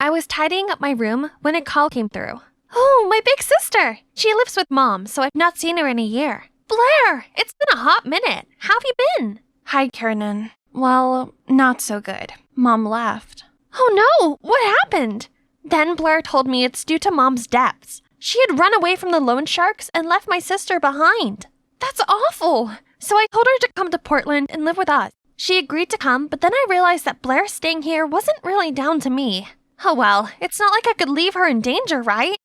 I was tidying up my room when a call came through. Oh, my big sister! She lives with Mom, so I've not seen her in a year. Blair, it's been a hot minute. How have you been? Hi, Kiernan. Well, not so good. Mom left. Oh no, what happened? Then Blair told me it's due to Mom's debts. She had run away from the loan sharks and left my sister behind. That's awful. So I told her to come to Portland and live with us. She agreed to come, but then I realized that Blair staying here wasn't really down to me. Oh well, it's not like I could leave her in danger, right?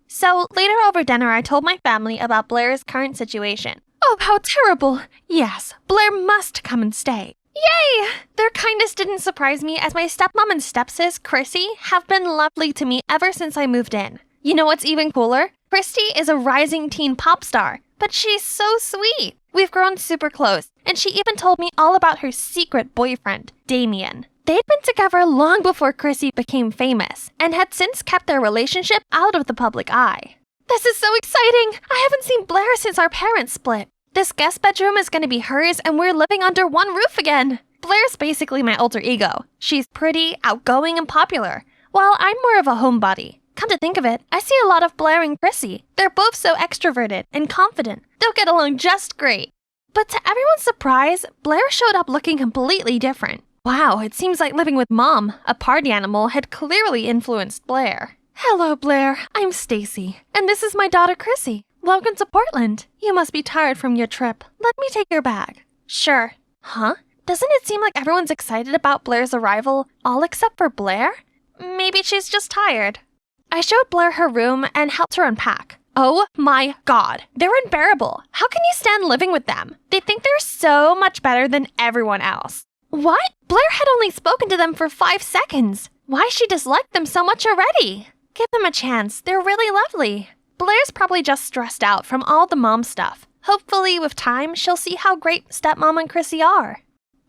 So later over dinner, I told my family about Blair's current situation. Oh, how terrible. Yes, Blair must come and stay. Yay! Their kindness didn't surprise me as my stepmom and stepsis, Chrissy, have been lovely to me ever since I moved in. You know what's even cooler? Christy is a rising teen pop star, but she's so sweet. We've grown super close, and she even told me all about her secret boyfriend, Damien. They'd been together long before Chrissy became famous, and had since kept their relationship out of the public eye. This is so exciting! I haven't seen Blair since our parents split. This guest bedroom is going to be hers, and we're living under one roof again. Blair's basically my alter ego. She's pretty, outgoing, and popular, while I'm more of a homebody. Come to think of it, I see a lot of Blair and Chrissy. They're both so extroverted and confident. They'll get along just great. But to everyone's surprise, Blair showed up looking completely different. Wow, it seems like living with Mom, a party animal, had clearly influenced Blair. Hello, Blair. I'm Stacy, and this is my daughter, Chrissy. Welcome to Portland. You must be tired from your trip. Let me take your bag. Sure. Huh? Doesn't it seem like everyone's excited about Blair's arrival, all except for Blair? Maybe she's just tired. I showed Blair her room and helped her unpack. Oh my god, they're unbearable. How can you stand living with them? They think they're so much better than everyone else. What? Blair had only spoken to them for 5 seconds. Why she disliked them so much already? Give them a chance, they're really lovely. Blair's probably just stressed out from all the mom stuff. Hopefully, with time, she'll see how great stepmom and Chrissy are.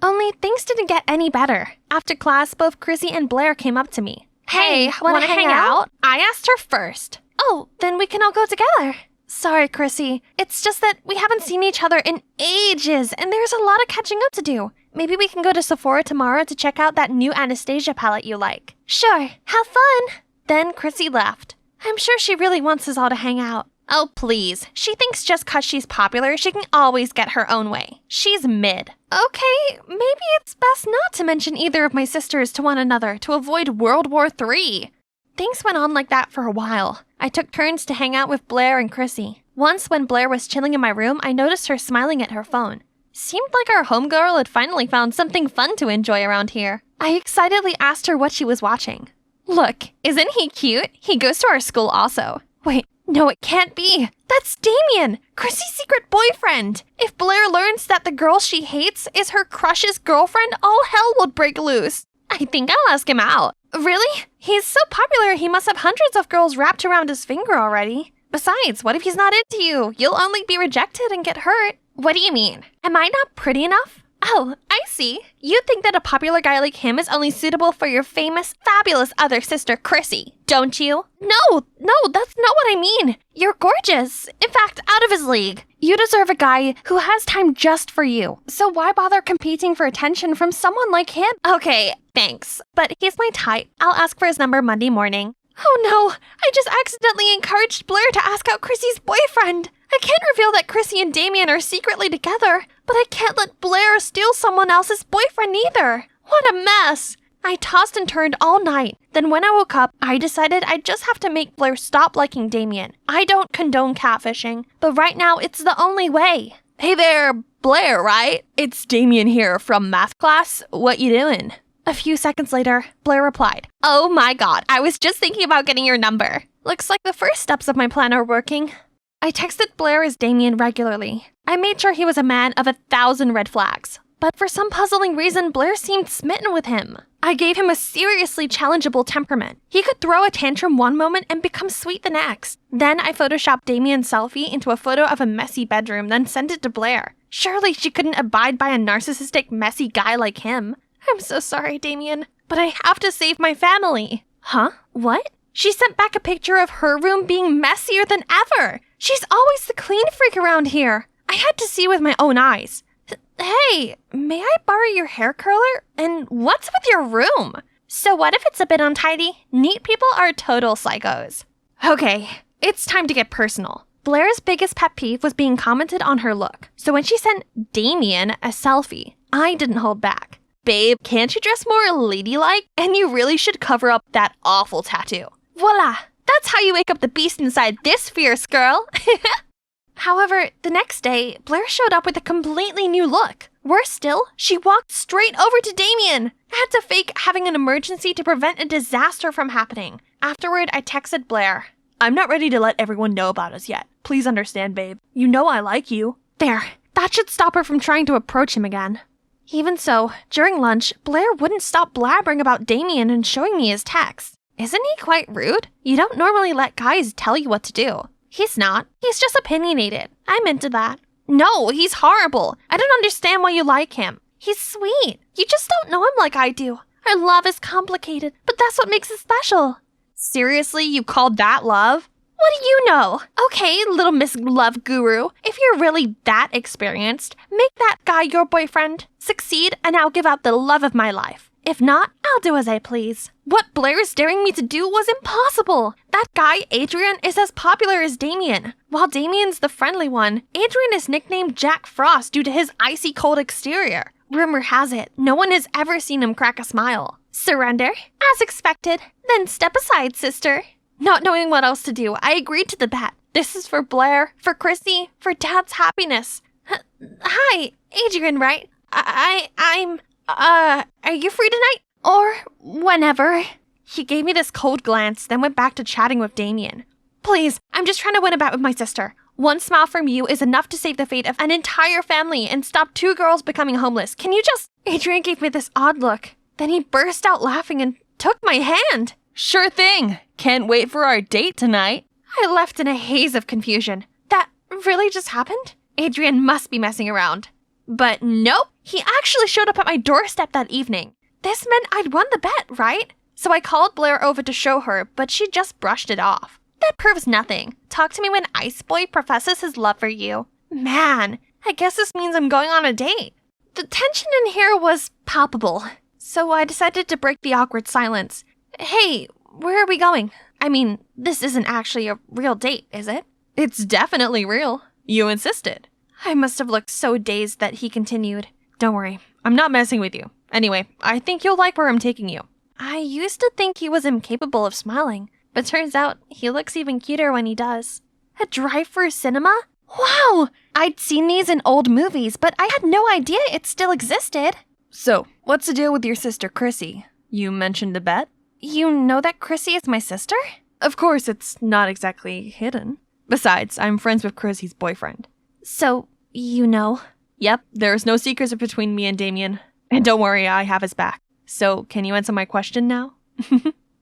Only things didn't get any better. After class, both Chrissy and Blair came up to me. Hey, wanna hang out? I asked her first. Oh, then we can all go together. Sorry, Chrissy. It's just that we haven't seen each other in ages, and there's a lot of catching up to do. Maybe we can go to Sephora tomorrow to check out that new Anastasia palette you like. Sure, have fun. Then Chrissy left. I'm sure she really wants us all to hang out. Oh, please. She thinks just 'cause she's popular, she can always get her own way. She's mid. Okay, maybe it's best not to mention either of my sisters to one another to avoid World War III. Things went on like that for a while. I took turns to hang out with Blair and Chrissy. Once when Blair was chilling in my room, I noticed her smiling at her phone. Seemed like our homegirl had finally found something fun to enjoy around here. I excitedly asked her what she was watching. Look, isn't he cute? He goes to our school also. Wait, no, it can't be. That's Damien, Chrissy's secret boyfriend. If Blair learns that the girl she hates is her crush's girlfriend, all hell will break loose. I think I'll ask him out. Really? He's so popular he must have hundreds of girls wrapped around his finger already. Besides, what if he's not into you? You'll only be rejected and get hurt. What do you mean? Am I not pretty enough? Oh, I see. You think that a popular guy like him is only suitable for your famous, fabulous other sister, Chrissy, don't you? No, that's not what I mean. You're gorgeous. In fact, out of his league. You deserve a guy who has time just for you. So why bother competing for attention from someone like him? Okay, thanks. But he's my type. I'll ask for his number Monday morning. Oh no, I just accidentally encouraged Blair to ask out Chrissy's boyfriend. I can't reveal that Chrissy and Damien are secretly together, but I can't let Blair steal someone else's boyfriend either. What a mess. I tossed and turned all night. Then when I woke up, I decided I'd just have to make Blair stop liking Damien. I don't condone catfishing, but right now it's the only way. Hey there, Blair, right? It's Damien here from math class. What you doing? A few seconds later, Blair replied, Oh my god, I was just thinking about getting your number. Looks like the first steps of my plan are working. I texted Blair as Damien regularly. I made sure he was a man of 1,000 red flags. But for some puzzling reason, Blair seemed smitten with him. I gave him a seriously challengeable temperament. He could throw a tantrum one moment and become sweet the next. Then I photoshopped Damien's selfie into a photo of a messy bedroom, then sent it to Blair. Surely she couldn't abide by a narcissistic, messy guy like him. I'm so sorry, Damien, but I have to save my family. Huh? What? She sent back a picture of her room being messier than ever. She's always the clean freak around here. I had to see with my own eyes. Hey, may I borrow your hair curler? And what's with your room? So what if it's a bit untidy? Neat people are total psychos. Okay, it's time to get personal. Blair's biggest pet peeve was being commented on her look. So when she sent Damien a selfie, I didn't hold back. Babe, can't you dress more ladylike? And you really should cover up that awful tattoo. Voila! That's how you wake up the beast inside this fierce girl. However, the next day, Blair showed up with a completely new look. Worse still, she walked straight over to Damien. I had to fake having an emergency to prevent a disaster from happening. Afterward, I texted Blair. I'm not ready to let everyone know about us yet. Please understand, babe. You know I like you. There, that should stop her from trying to approach him again. Even so, during lunch, Blair wouldn't stop blabbering about Damien and showing me his texts. Isn't he quite rude? You don't normally let guys tell you what to do. He's not. He's just opinionated. I'm into that. No, he's horrible. I don't understand why you like him. He's sweet. You just don't know him like I do. Our love is complicated, but that's what makes it special. Seriously, you called that love? What do you know? Okay, little Miss Love Guru, if you're really that experienced, make that guy your boyfriend. Succeed, and I'll give out the love of my life. If not, I'll do as I please. What Blair is daring me to do was impossible. That guy, Adrian, is as popular as Damien. While Damien's the friendly one, Adrian is nicknamed Jack Frost due to his icy cold exterior. Rumor has it, no one has ever seen him crack a smile. Surrender? As expected. Then step aside, sister. Not knowing what else to do, I agreed to the bet. This is for Blair, for Chrissy, for Dad's happiness. Hi, Adrian, right? Are you free tonight? Or whenever? He gave me this cold glance, then went back to chatting with Damien. Please, I'm just trying to win a bet with my sister. One smile from you is enough to save the fate of an entire family and stop 2 girls becoming homeless. Can you just... Adrian gave me this odd look. Then he burst out laughing and took my hand. Sure thing. Can't wait for our date tonight. I left in a haze of confusion. That really just happened? Adrian must be messing around. But nope, he actually showed up at my doorstep that evening. This meant I'd won the bet, right? So I called Blair over to show her, but she just brushed it off. That proves nothing. Talk to me when Ice Boy professes his love for you. Man, I guess this means I'm going on a date. The tension in here was palpable, so I decided to break the awkward silence. Hey, where are we going? I mean, this isn't actually a real date, is it? It's definitely real. You insisted. I must have looked so dazed that he continued. Don't worry, I'm not messing with you. Anyway, I think you'll like where I'm taking you. I used to think he was incapable of smiling, but turns out he looks even cuter when he does. A drive-through cinema? Wow! I'd seen these in old movies, but I had no idea it still existed. So, what's the deal with your sister Chrissy? You mentioned a bet? You know that Chrissy is my sister? Of course, it's not exactly hidden. Besides, I'm friends with Chrissy's boyfriend. So, you know? Yep, there's no secrets between me and Damien. And don't worry, I have his back. So, can you answer my question now?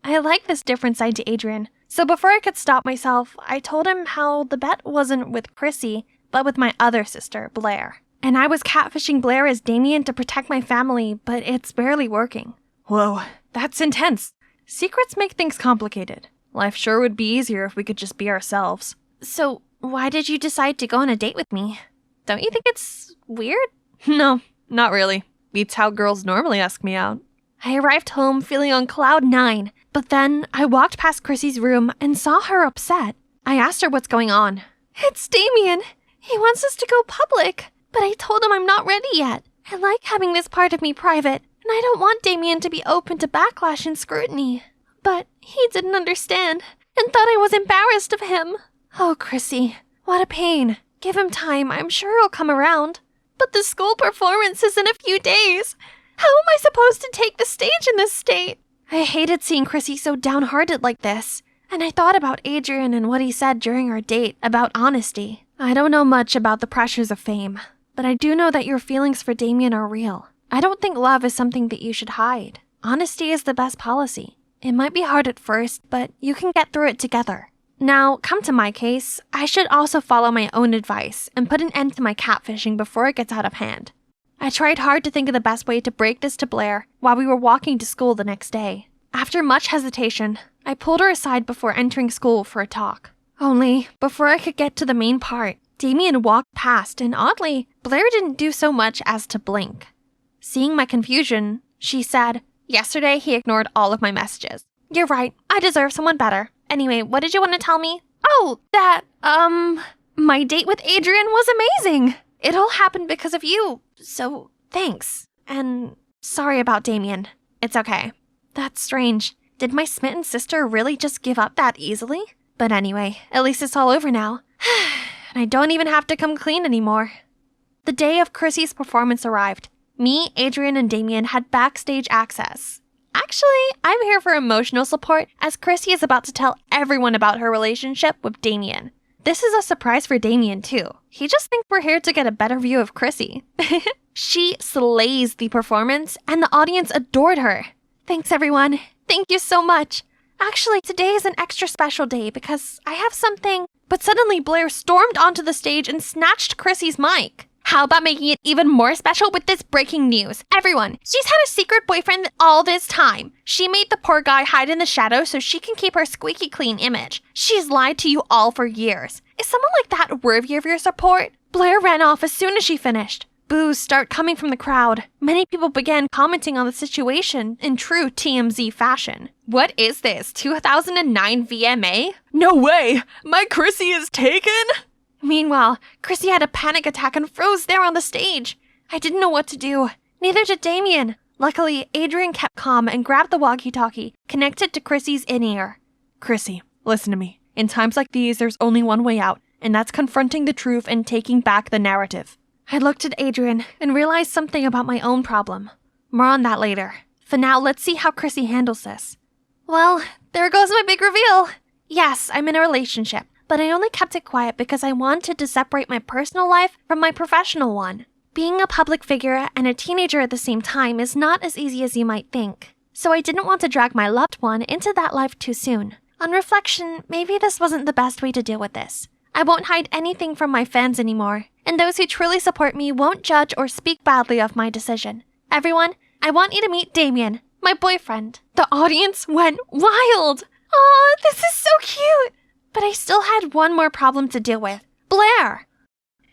I like this different side to Adrian. So before I could stop myself, I told him how the bet wasn't with Chrissy, but with my other sister, Blair. And I was catfishing Blair as Damien to protect my family, but it's barely working. Whoa, that's intense. Secrets make things complicated. Life sure would be easier if we could just be ourselves. So, why did you decide to go on a date with me? Don't you think it's weird? No, not really. Beats how girls normally ask me out. I arrived home feeling on cloud 9, but then I walked past Chrissy's room and saw her upset. I asked her what's going on. It's Damien. He wants us to go public, but I told him I'm not ready yet. I like having this part of me private, and I don't want Damien to be open to backlash and scrutiny. But he didn't understand and thought I was embarrassed of him. Oh, Chrissy, what a pain. Give him time, I'm sure he'll come around. But the school performance is in a few days. How am I supposed to take the stage in this state? I hated seeing Chrissy so downhearted like this. And I thought about Adrian and what he said during our date about honesty. I don't know much about the pressures of fame, but I do know that your feelings for Damien are real. I don't think love is something that you should hide. Honesty is the best policy. It might be hard at first, but you can get through it together. Now, come to my case, I should also follow my own advice and put an end to my catfishing before it gets out of hand. I tried hard to think of the best way to break this to Blair while we were walking to school the next day. After much hesitation, I pulled her aside before entering school for a talk. Only, before I could get to the main part, Damien walked past and oddly, Blair didn't do so much as to blink. Seeing my confusion, she said, Yesterday, he ignored all of my messages. You're right. I deserve someone better. Anyway, what did you want to tell me? Oh, my date with Adrian was amazing. It all happened because of you. So, thanks. And sorry about Damien. It's okay. That's strange. Did my smitten sister really just give up that easily? But anyway, at least it's all over now. And I don't even have to come clean anymore. The day of Chrissy's performance arrived. Me, Adrian, and Damien had backstage access. Actually, I'm here for emotional support as Chrissy is about to tell everyone about her relationship with Damien. This is a surprise for Damien too. He just thinks we're here to get a better view of Chrissy. She slays the performance and the audience adored her. Thanks everyone. Thank you so much. Actually, today is an extra special day because I have something. But suddenly Blair stormed onto the stage and snatched Chrissy's mic. How about making it even more special with this breaking news? Everyone, she's had a secret boyfriend all this time. She made the poor guy hide in the shadows so she can keep her squeaky clean image. She's lied to you all for years. Is someone like that worthy of your support? Blair ran off as soon as she finished. Boos start coming from the crowd. Many people began commenting on the situation in true TMZ fashion. What is this, 2009 VMA? No way! My Chrissy is taken? Meanwhile, Chrissy had a panic attack and froze there on the stage. I didn't know what to do. Neither did Damien. Luckily, Adrian kept calm and grabbed the walkie-talkie, connected to Chrissy's in-ear. Chrissy, listen to me. In times like these, there's only one way out, and that's confronting the truth and taking back the narrative. I looked at Adrian and realized something about my own problem. More on that later. For now, let's see how Chrissy handles this. Well, there goes my big reveal. Yes, I'm in a relationship. But I only kept it quiet because I wanted to separate my personal life from my professional one. Being a public figure and a teenager at the same time is not as easy as you might think. So I didn't want to drag my loved one into that life too soon. On reflection, maybe this wasn't the best way to deal with this. I won't hide anything from my fans anymore, and those who truly support me won't judge or speak badly of my decision. Everyone, I want you to meet Damien, my boyfriend. The audience went wild! Aw, this is so cute! But I still had one more problem to deal with. Blair!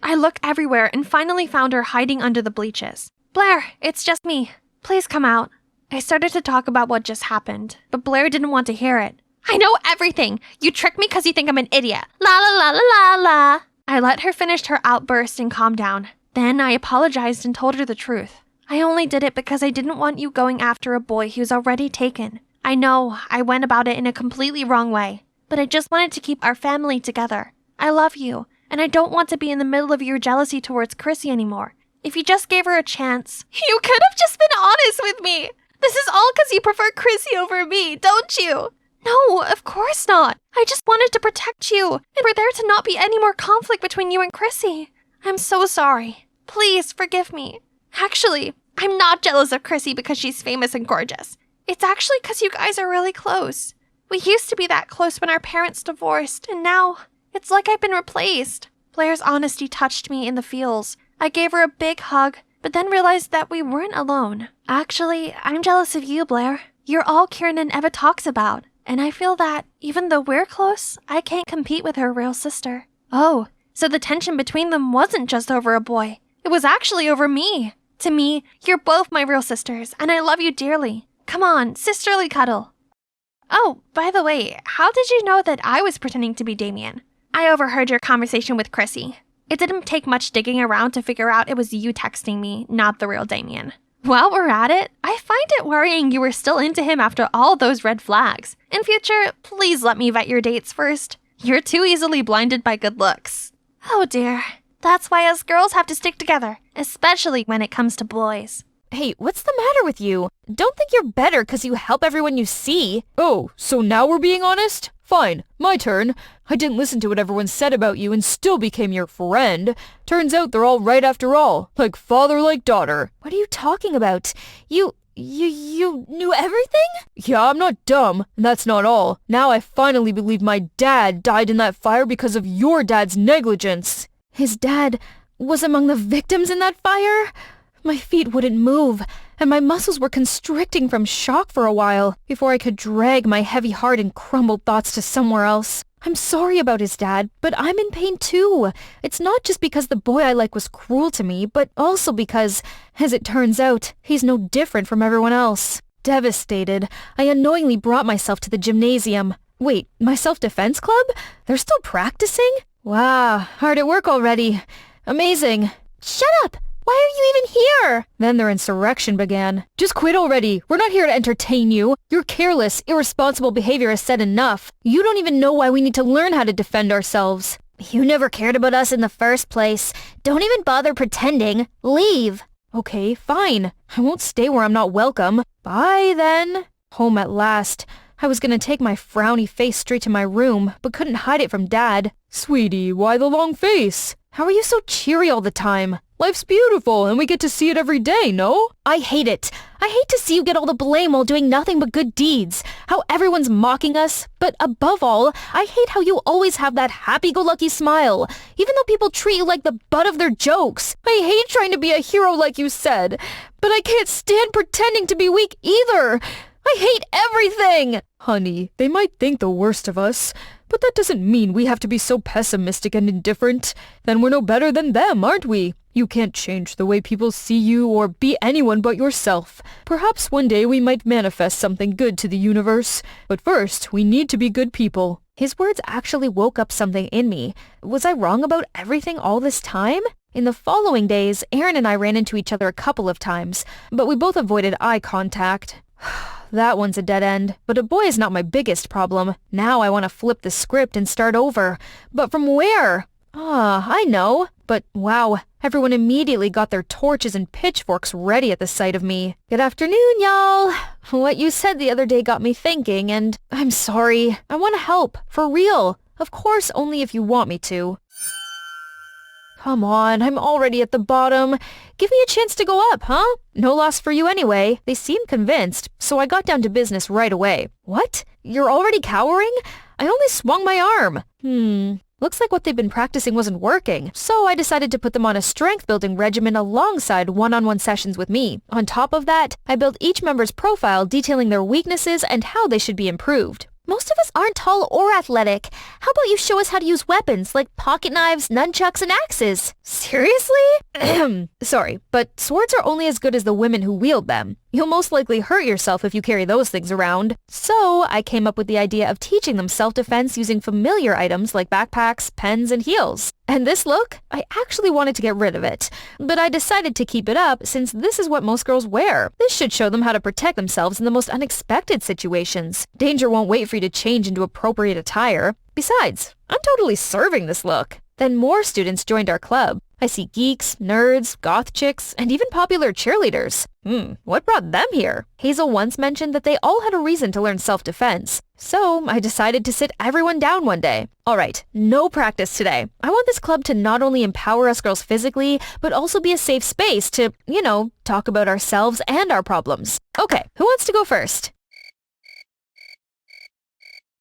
I looked everywhere and finally found her hiding under the bleachers. Blair, it's just me. Please come out. I started to talk about what just happened, but Blair didn't want to hear it. I know everything! You tricked me because you think I'm an idiot. La la la la la la! I let her finish her outburst and calm down. Then I apologized and told her the truth. I only did it because I didn't want you going after a boy who's already taken. I know I went about it in a completely wrong way. But I just wanted to keep our family together. I love you, and I don't want to be in the middle of your jealousy towards Chrissy anymore. If you just gave her a chance... You could have just been honest with me! This is all because you prefer Chrissy over me, don't you? No, of course not. I just wanted to protect you, and for there to not be any more conflict between you and Chrissy. I'm so sorry. Please forgive me. Actually, I'm not jealous of Chrissy because she's famous and gorgeous. It's actually because you guys are really close. We used to be that close when our parents divorced, and now it's like I've been replaced. Blair's honesty touched me in the feels. I gave her a big hug, but then realized that we weren't alone. Actually, I'm jealous of you, Blair. You're all Kiernan ever talks about, and I feel that, even though we're close, I can't compete with her real sister. Oh, so the tension between them wasn't just over a boy. It was actually over me. To me, you're both my real sisters, and I love you dearly. Come on, sisterly cuddle. Oh, by the way, how did you know that I was pretending to be Damien? I overheard your conversation with Chrissy. It didn't take much digging around to figure out it was you texting me, not the real Damien. While we're at it, I find it worrying you were still into him after all those red flags. In future, please let me vet your dates first. You're too easily blinded by good looks. Oh dear. That's why us girls have to stick together, especially when it comes to boys. Hey, what's the matter with you? Don't think you're better because you help everyone you see. Oh, so now we're being honest? Fine, my turn. I didn't listen to what everyone said about you and still became your friend. Turns out they're all right after all. Like father, like daughter. What are you talking about? You knew everything? Yeah, I'm not dumb. And that's not all. Now I finally believe my dad died in that fire because of your dad's negligence. His dad was among the victims in that fire? My feet wouldn't move, and my muscles were constricting from shock for a while before I could drag my heavy heart and crumbled thoughts to somewhere else. I'm sorry about his dad, but I'm in pain too. It's not just because the boy I like was cruel to me, but also because, as it turns out, he's no different from everyone else. devastated, I unknowingly brought myself to the gymnasium. Wait, my self-defense club? They're still practicing? Wow, hard at work already. Amazing. Shut up! Why are you even here? Then their insurrection began. Just quit already. We're not here to entertain you. Your careless, irresponsible behavior has said enough. You don't even know why we need to learn how to defend ourselves. You never cared about us in the first place. Don't even bother pretending. Leave. Okay, fine. I won't stay where I'm not welcome. Bye, then. Home at last. I was gonna take my frowny face straight to my room, but couldn't hide it from Dad. Sweetie, why the long face? How are you so cheery all the time? Life's beautiful, and we get to see it every day, no? I hate it. I hate to see you get all the blame while doing nothing but good deeds. How everyone's mocking us. But above all, I hate how you always have that happy-go-lucky smile, even though people treat you like the butt of their jokes. I hate trying to be a hero like you said, but I can't stand pretending to be weak either. I hate everything! Honey, they might think the worst of us, but that doesn't mean we have to be so pessimistic and indifferent. Then we're no better than them, aren't we? You can't change the way people see you or be anyone but yourself. Perhaps one day we might manifest something good to the universe. But first, we need to be good people. His words actually woke up something in me. Was I wrong about everything all this time? In the following days, Aaron and I ran into each other a couple of times, but we both avoided eye contact. That one's a dead end, but a boy is not my biggest problem. Now I want to flip the script and start over. But from where? I know. But wow, everyone immediately got their torches and pitchforks ready at the sight of me. Good afternoon, y'all. What you said the other day got me thinking, and I'm sorry. I want to help, for real. Of course, only if you want me to. Come on, I'm already at the bottom. Give me a chance to go up, huh? No loss for you anyway. They seemed convinced, so I got down to business right away. What? You're already cowering? I only swung my arm. Looks like what they've been practicing wasn't working, so I decided to put them on a strength-building regimen alongside one-on-one sessions with me. On top of that, I built each member's profile detailing their weaknesses and how they should be improved. Most of us aren't tall or athletic. How about you show us how to use weapons like pocket knives, nunchucks, and axes? Seriously? Sorry, but swords are only as good as the women who wield them. You'll most likely hurt yourself if you carry those things around. So I came up with the idea of teaching them self-defense using familiar items like backpacks, pens, and heels. And this look? I actually wanted to get rid of it, but I decided to keep it up since this is what most girls wear. This should show them how to protect themselves in the most unexpected situations. Danger won't wait for you to change into appropriate attire. Besides, I'm totally serving this look. Then more students joined our club. I see geeks, nerds, goth chicks, and even popular cheerleaders. What brought them here? Hazel once mentioned that they all had a reason to learn self-defense. So I decided to sit everyone down one day. Alright, no practice today. I want this club to not only empower us girls physically, but also be a safe space to, talk about ourselves and our problems. Okay, who wants to go first?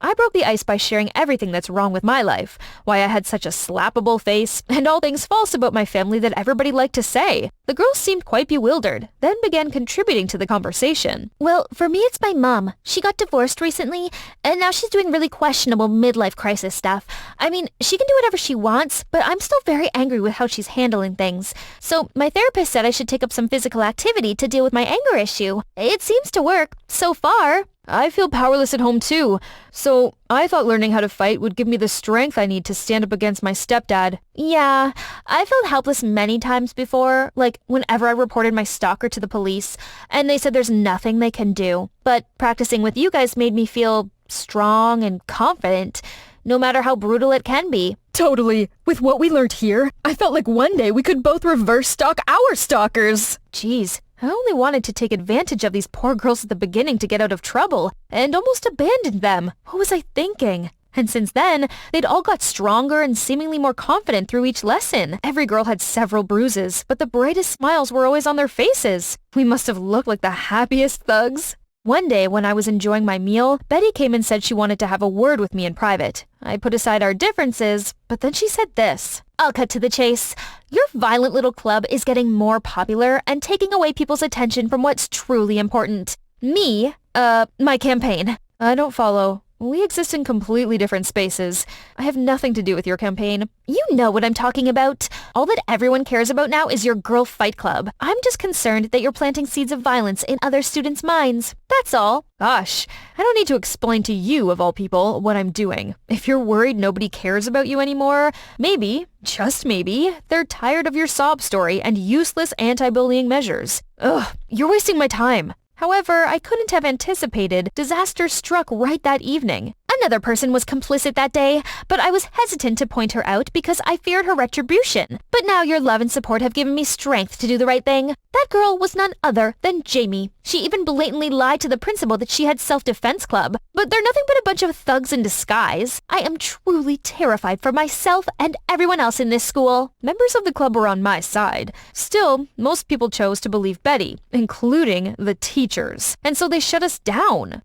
I broke the ice by sharing everything that's wrong with my life, why I had such a slappable face, and all things false about my family that everybody liked to say. The girls seemed quite bewildered, then began contributing to the conversation. Well, for me it's my mom. She got divorced recently, and now she's doing really questionable midlife crisis stuff. I mean, she can do whatever she wants, but I'm still very angry with how she's handling things. So my therapist said I should take up some physical activity to deal with my anger issue. It seems to work, so far. I feel powerless at home too, so I thought learning how to fight would give me the strength I need to stand up against my stepdad. Yeah, I felt helpless many times before, like whenever I reported my stalker to the police, and they said there's nothing they can do. But practicing with you guys made me feel strong and confident, no matter how brutal it can be. Totally. With what we learned here, I felt like one day we could both reverse stalk our stalkers. Jeez. I only wanted to take advantage of these poor girls at the beginning to get out of trouble, and almost abandoned them. What was I thinking? And since then, they'd all got stronger and seemingly more confident through each lesson. Every girl had several bruises, but the brightest smiles were always on their faces. We must have looked like the happiest thugs. One day, when I was enjoying my meal, Betty came and said she wanted to have a word with me in private. I put aside our differences, but then she said this. I'll cut to the chase. Your violent little club is getting more popular and taking away people's attention from what's truly important. Me, my campaign. I don't follow. We exist in completely different spaces. I have nothing to do with your campaign. You know what I'm talking about. All that everyone cares about now is your girl fight club. I'm just concerned that you're planting seeds of violence in other students' minds. That's all. Gosh, I don't need to explain to you, of all people, what I'm doing. If you're worried nobody cares about you anymore, maybe, just maybe, they're tired of your sob story and useless anti-bullying measures. Ugh, you're wasting my time. However, I couldn't have anticipated disaster struck right that evening. Another person was complicit that day, but I was hesitant to point her out because I feared her retribution. But now your love and support have given me strength to do the right thing. That girl was none other than Jamie. She even blatantly lied to the principal that she had self-defense club. But they're nothing but a bunch of thugs in disguise. I am truly terrified for myself and everyone else in this school. Members of the club were on my side. Still, most people chose to believe Betty, including the teachers. And so they shut us down.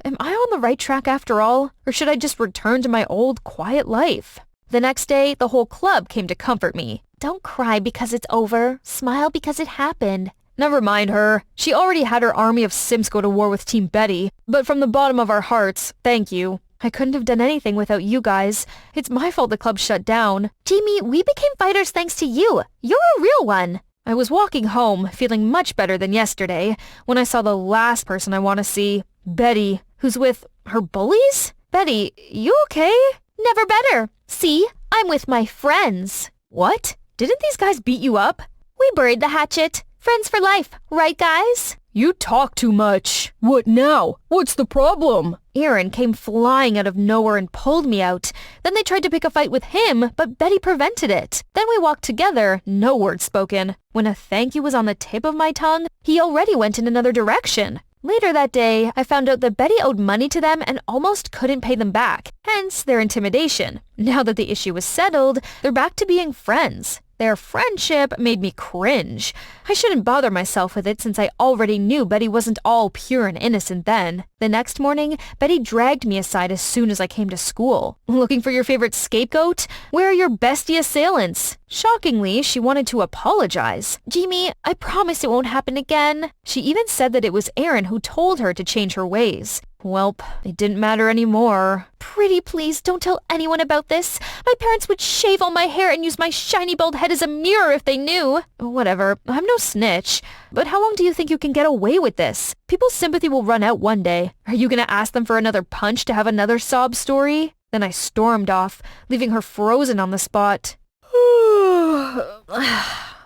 Am I on the right track after all? Or should I just return to my old, quiet life? The next day, the whole club came to comfort me. Don't cry because it's over. Smile because it happened. Never mind her. She already had her army of simps go to war with Team Betty. But from the bottom of our hearts, thank you. I couldn't have done anything without you guys. It's my fault the club shut down. Jamie, we became fighters thanks to you. You're a real one. I was walking home, feeling much better than yesterday, when I saw the last person I want to see, Betty, who's with her bullies? Betty, you okay? Never better. See, I'm with my friends. What? Didn't these guys beat you up? We buried the hatchet. Friends for life, right guys? You talk too much. What now? What's the problem? Aaron came flying out of nowhere and pulled me out. Then they tried to pick a fight with him, but Betty prevented it. Then we walked together, no word spoken. When a thank you was on the tip of my tongue, he already went in another direction. Later that day, I found out that Betty owed money to them and almost couldn't pay them back, hence their intimidation. Now that the issue was settled, they're back to being friends. Their friendship made me cringe. I shouldn't bother myself with it since I already knew Betty wasn't all pure and innocent then. The next morning, Betty dragged me aside as soon as I came to school. Looking for your favorite scapegoat? Where are your bestie assailants? Shockingly, she wanted to apologize. Jamie, I promise it won't happen again. She even said that it was Aaron who told her to change her ways. Welp, it didn't matter anymore. Pretty please don't tell anyone about this. My parents would shave all my hair and use my shiny bald head as a mirror if they knew. Whatever, I'm no snitch. But how long do you think you can get away with this? People's sympathy will run out one day. Are you gonna ask them for another punch to have another sob story? Then I stormed off, leaving her frozen on the spot.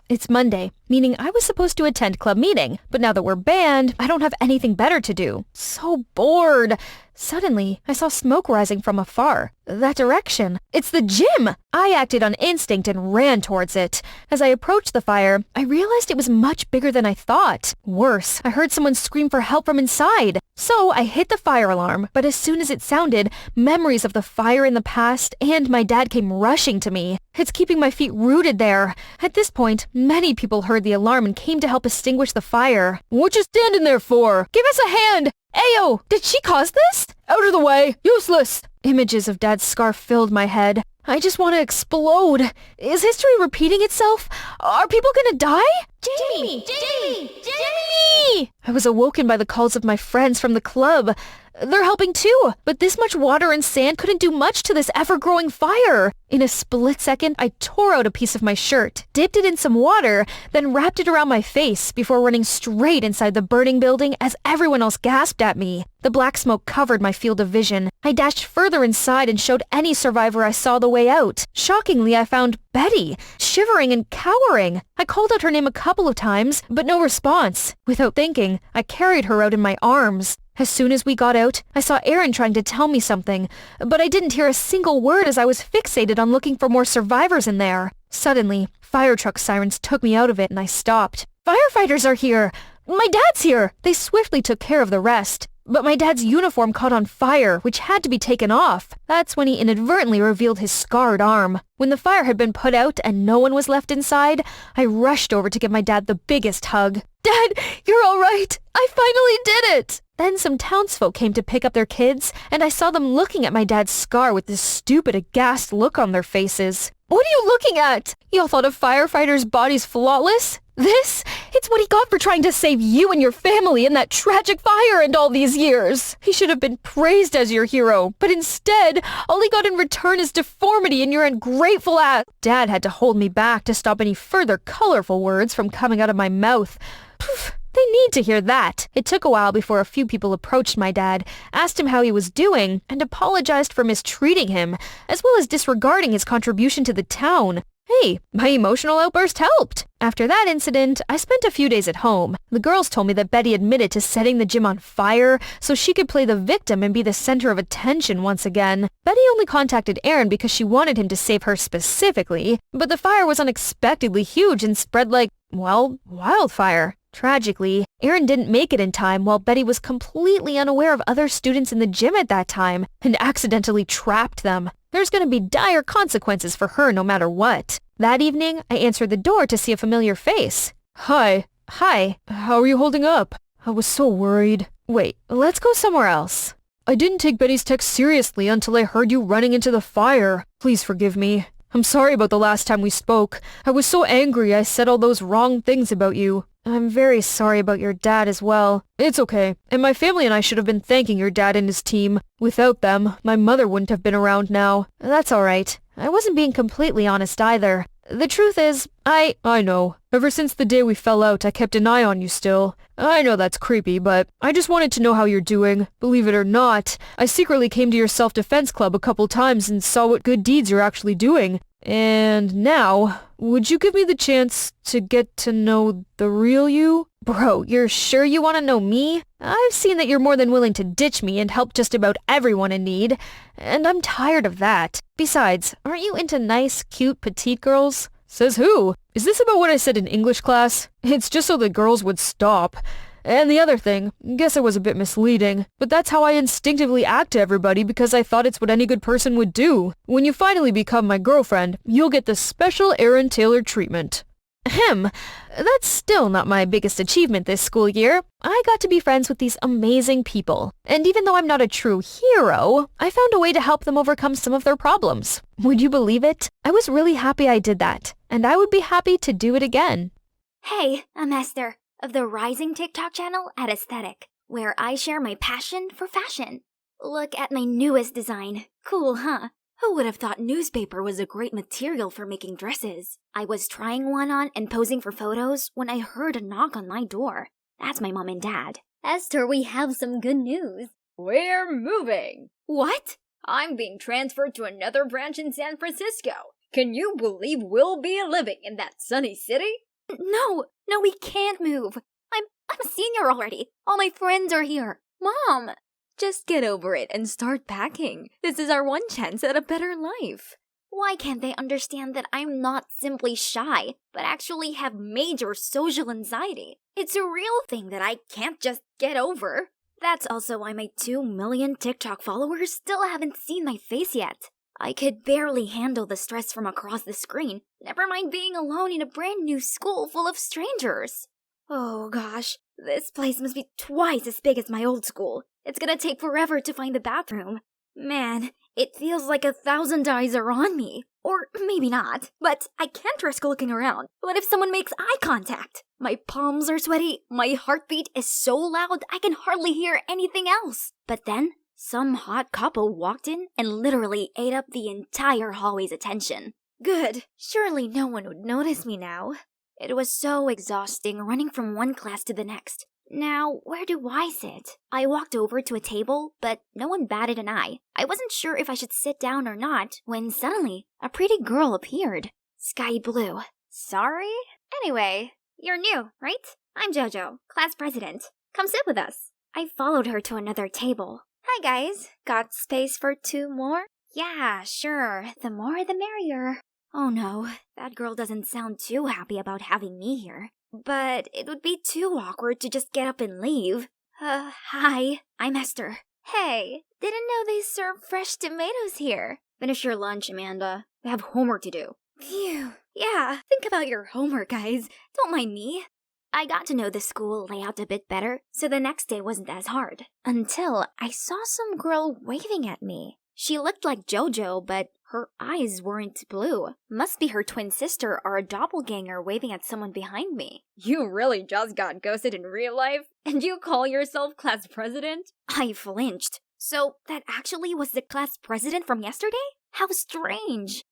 It's Monday, meaning I was supposed to attend club meeting, but now that we're banned, I don't have anything better to do. So bored. Suddenly, I saw smoke rising from afar. That direction. It's the gym! I acted on instinct and ran towards it. As I approached the fire, I realized it was much bigger than I thought. Worse, I heard someone scream for help from inside. So I hit the fire alarm, but as soon as it sounded, memories of the fire in the past and my dad came rushing to me. It's keeping my feet rooted there. At this point, many people heard the alarm and came to help extinguish the fire. What you standing there for? Give us a hand! Ayo, did she cause this? Out of the way! Useless! Images of Dad's scar filled my head. I just want to explode. Is history repeating itself? Are people gonna die? Jamie! Jamie! Jamie! I was awoken by the calls of my friends from the club. They're helping too, but this much water and sand couldn't do much to this ever-growing fire. In a split second, I tore out a piece of my shirt, dipped it in some water, then wrapped it around my face before running straight inside the burning building as everyone else gasped at me. The black smoke covered my field of vision. I dashed further inside and showed any survivor I saw the way out. Shockingly, I found Betty, shivering and cowering. I called out her name a couple of times, but no response. Without thinking, I carried her out in my arms. As soon as we got out, I saw Aaron trying to tell me something, but I didn't hear a single word as I was fixated on looking for more survivors in there. Suddenly, fire truck sirens took me out of it and I stopped. Firefighters are here! My dad's here! They swiftly took care of the rest. But my dad's uniform caught on fire, which had to be taken off. That's when he inadvertently revealed his scarred arm. When the fire had been put out and no one was left inside, I rushed over to give my dad the biggest hug. Dad, you're all right! I finally did it! Then some townsfolk came to pick up their kids, and I saw them looking at my dad's scar with this stupid, aghast look on their faces. What are you looking at? Y'all thought a firefighter's body's flawless? It's what he got for trying to save you and your family in that tragic fire and all these years. He should have been praised as your hero, but instead, all he got in return is deformity and your ungrateful ass. Dad had to hold me back to stop any further colorful words from coming out of my mouth. Poof. They need to hear that. It took a while before a few people approached my dad, asked him how he was doing, and apologized for mistreating him, as well as disregarding his contribution to the town. Hey, my emotional outburst helped. After that incident, I spent a few days at home. The girls told me that Betty admitted to setting the gym on fire so she could play the victim and be the center of attention once again. Betty only contacted Aaron because she wanted him to save her specifically, but the fire was unexpectedly huge and spread like, well, wildfire. Tragically, Aaron didn't make it in time while Betty was completely unaware of other students in the gym at that time and accidentally trapped them. There's gonna be dire consequences for her no matter what. That evening, I answered the door to see a familiar face. Hi. Hi. How are you holding up? I was so worried. Wait, let's go somewhere else. I didn't take Betty's text seriously until I heard you running into the fire. Please forgive me. I'm sorry about the last time we spoke. I was so angry I said all those wrong things about you. I'm very sorry about your dad as well. It's okay, and my family and I should have been thanking your dad and his team. Without them, my mother wouldn't have been around now. That's alright. I wasn't being completely honest either. The truth is, I know. Ever since the day we fell out, I kept an eye on you still. I know that's creepy, but I just wanted to know how you're doing. Believe it or not, I secretly came to your self-defense club a couple times and saw what good deeds you're actually doing. And now, would you give me the chance to get to know the real you? Bro, you're sure you want to know me? I've seen that you're more than willing to ditch me and help just about everyone in need, and I'm tired of that. Besides, aren't you into nice, cute, petite girls? Says who? Is this about what I said in English class? It's just so the girls would stop. And the other thing, guess it was a bit misleading, but that's how I instinctively act to everybody because I thought it's what any good person would do. When you finally become my girlfriend, you'll get the special Aaron Taylor treatment. That's still not my biggest achievement this school year. I got to be friends with these amazing people. And even though I'm not a true hero, I found a way to help them overcome some of their problems. Would you believe it? I was really happy I did that, and I would be happy to do it again. Hey, I'm Esther of the rising TikTok channel at Aesthetic, where I share my passion for fashion. Look at my newest design. Cool, huh? Who would have thought newspaper was a great material for making dresses? I was trying one on and posing for photos when I heard a knock on my door. That's my mom and dad. Esther, we have some good news. We're moving. What? I'm being transferred to another branch in San Francisco. Can you believe we'll be living in that sunny city? No, we can't move. I'm a senior already. All my friends are here. Mom! Just get over it and start packing. This is our one chance at a better life. Why can't they understand that I'm not simply shy, but actually have major social anxiety? It's a real thing that I can't just get over. That's also why my 2 million TikTok followers still haven't seen my face yet. I could barely handle the stress from across the screen, never mind being alone in a brand new school full of strangers. Oh gosh, this place must be twice as big as my old school. It's gonna take forever to find the bathroom. Man, it feels like 1,000 eyes are on me. Or maybe not, but I can't risk looking around. What if someone makes eye contact? My palms are sweaty, my heartbeat is so loud I can hardly hear anything else. But then, some hot couple walked in and literally ate up the entire hallway's attention. Good, surely no one would notice me now. It was so exhausting running from one class to the next. Now, where do I sit? I walked over to a table, but no one batted an eye. I wasn't sure if I should sit down or not, when suddenly, a pretty girl appeared. Sky blue. Sorry? Anyway, you're new, right? I'm JoJo, class president. Come sit with us. I followed her to another table. Hi guys, got space for 2 more? Yeah, sure, the more the merrier. Oh no, that girl doesn't sound too happy about having me here. But it would be too awkward to just get up and leave. Hi, I'm Esther. Hey, didn't know they serve fresh tomatoes here. Finish your lunch, Amanda. We have homework to do. Phew. Yeah, think about your homework, guys. Don't mind me. I got to know the school layout a bit better, so the next day wasn't as hard. Until I saw some girl waving at me. She looked like JoJo, but her eyes weren't blue. Must be her twin sister or a doppelganger waving at someone behind me. You really just got ghosted in real life? And you call yourself class president? I flinched. So that actually was the class president from yesterday? How strange.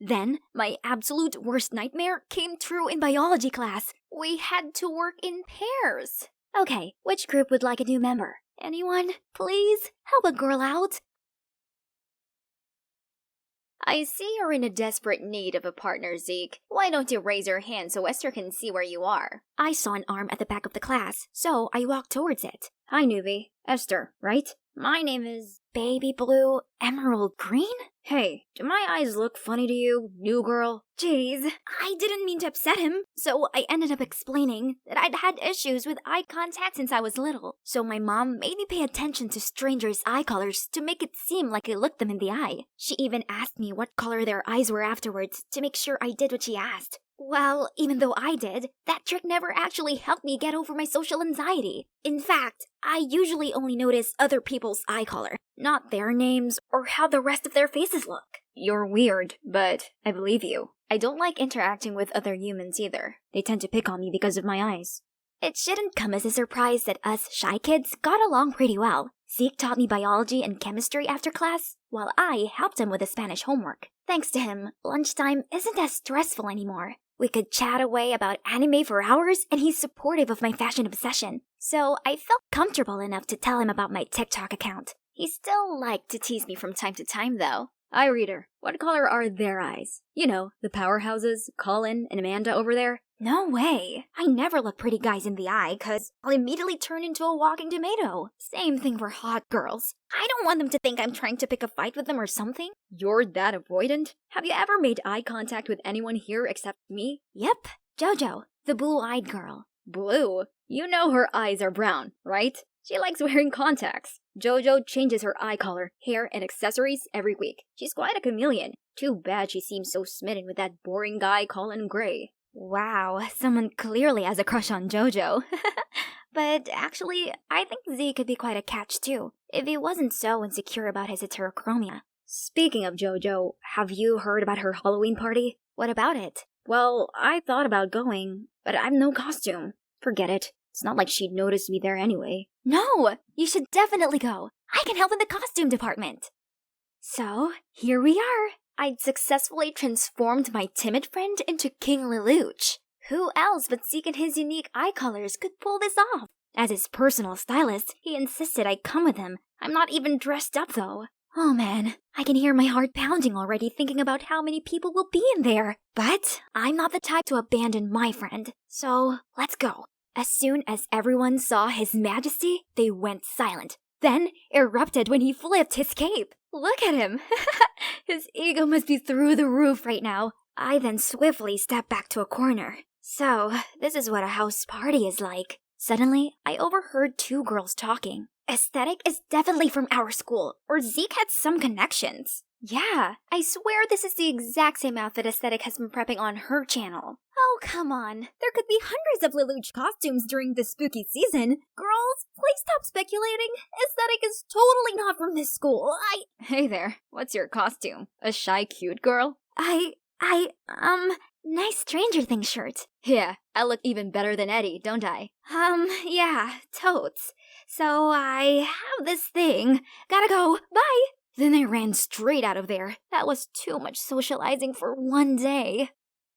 Then, my absolute worst nightmare came true in biology class. We had to work in pairs. Okay, which group would like a new member? Anyone? Please? Help a girl out. I see you're in a desperate need of a partner, Zeke. Why don't you raise your hand so Esther can see where you are? I saw an arm at the back of the class, so I walked towards it. Hi, newbie. Esther, right? My name is... Baby blue, emerald green? Hey, do my eyes look funny to you, new girl? Jeez, I didn't mean to upset him, so I ended up explaining that I'd had issues with eye contact since I was little. So my mom made me pay attention to strangers' eye colors to make it seem like I looked them in the eye. She even asked me what color their eyes were afterwards to make sure I did what she asked. Well, even though I did, that trick never actually helped me get over my social anxiety. In fact, I usually only notice other people's eye color, not their names or how the rest of their faces look. You're weird, but I believe you. I don't like interacting with other humans either. They tend to pick on me because of my eyes. It shouldn't come as a surprise that us shy kids got along pretty well. Zeke taught me biology and chemistry after class, while I helped him with the Spanish homework. Thanks to him, lunchtime isn't as stressful anymore. We could chat away about anime for hours, and he's supportive of my fashion obsession. So I felt comfortable enough to tell him about my TikTok account. He still liked to tease me from time to time, though. Reader, what color are their eyes? You know, the powerhouses, Colin and Amanda over there. No way. I never look pretty guys in the eye, cause I'll immediately turn into a walking tomato. Same thing for hot girls. I don't want them to think I'm trying to pick a fight with them or something. You're that avoidant? Have you ever made eye contact with anyone here except me? Yep, JoJo, the blue-eyed girl. Blue? You know her eyes are brown, right? She likes wearing contacts. JoJo changes her eye color, hair, and accessories every week. She's quite a chameleon. Too bad she seems so smitten with that boring guy Colin Gray. Wow, someone clearly has a crush on JoJo. But actually, I think Z could be quite a catch too, if he wasn't so insecure about his heterochromia. Speaking of JoJo, have you heard about her Halloween party? What about it? Well, I thought about going, but I have no costume. Forget it. It's not like she'd notice me there anyway. No! You should definitely go. I can help in the costume department. So, here we are. I'd successfully transformed my timid friend into King Lelouch. Who else but Zeke and his unique eye colors could pull this off? As his personal stylist, he insisted I come with him. I'm not even dressed up though. Oh man, I can hear my heart pounding already thinking about how many people will be in there. But I'm not the type to abandon my friend. So, let's go. As soon as everyone saw His Majesty, they went silent. Then erupted when he flipped his cape. Look at him! His ego must be through the roof right now. I then swiftly stepped back to a corner. So, this is what a house party is like. Suddenly, I overheard two girls talking. Aesthetic is definitely from our school, or Zeke had some connections. Yeah, I swear this is the exact same outfit Aesthetic has been prepping on her channel. Oh, come on. There could be hundreds of Lelouch costumes during this spooky season. Girls, please stop speculating. Aesthetic is totally not from this school. Hey there, what's your costume? A shy cute girl? Nice Stranger Things shirt. Yeah, I look even better than Eddie, don't I? Yeah, totes. So I have this thing. Gotta go. Bye. Then I ran straight out of there. That was too much socializing for one day.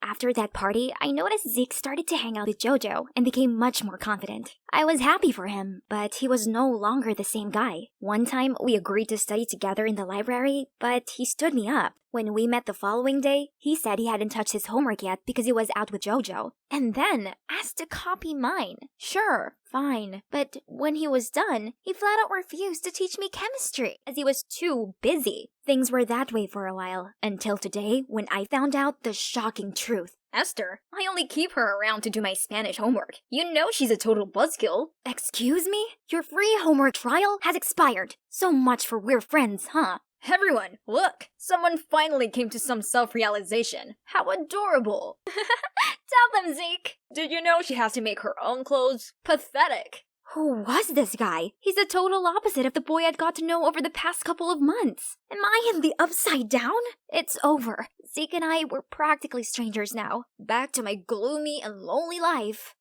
After that party, I noticed Zeke started to hang out with JoJo and became much more confident. I was happy for him, but he was no longer the same guy. One time, we agreed to study together in the library, but he stood me up. When we met the following day, he said he hadn't touched his homework yet because he was out with JoJo, and then asked to copy mine. Sure, fine. But when he was done, he flat out refused to teach me chemistry, as he was too busy. Things were that way for a while, until today when I found out the shocking truth. Esther, I only keep her around to do my Spanish homework. You know she's a total buzzkill. Excuse me? Your free homework trial has expired. So much for we're friends, huh? Everyone, look! Someone finally came to some self-realization. How adorable! Tell them, Zeke! Did you know she has to make her own clothes? Pathetic! Who was this guy? He's the total opposite of the boy I'd got to know over the past couple of months. Am I in the upside down? It's over. Zeke and I were practically strangers now. Back to my gloomy and lonely life.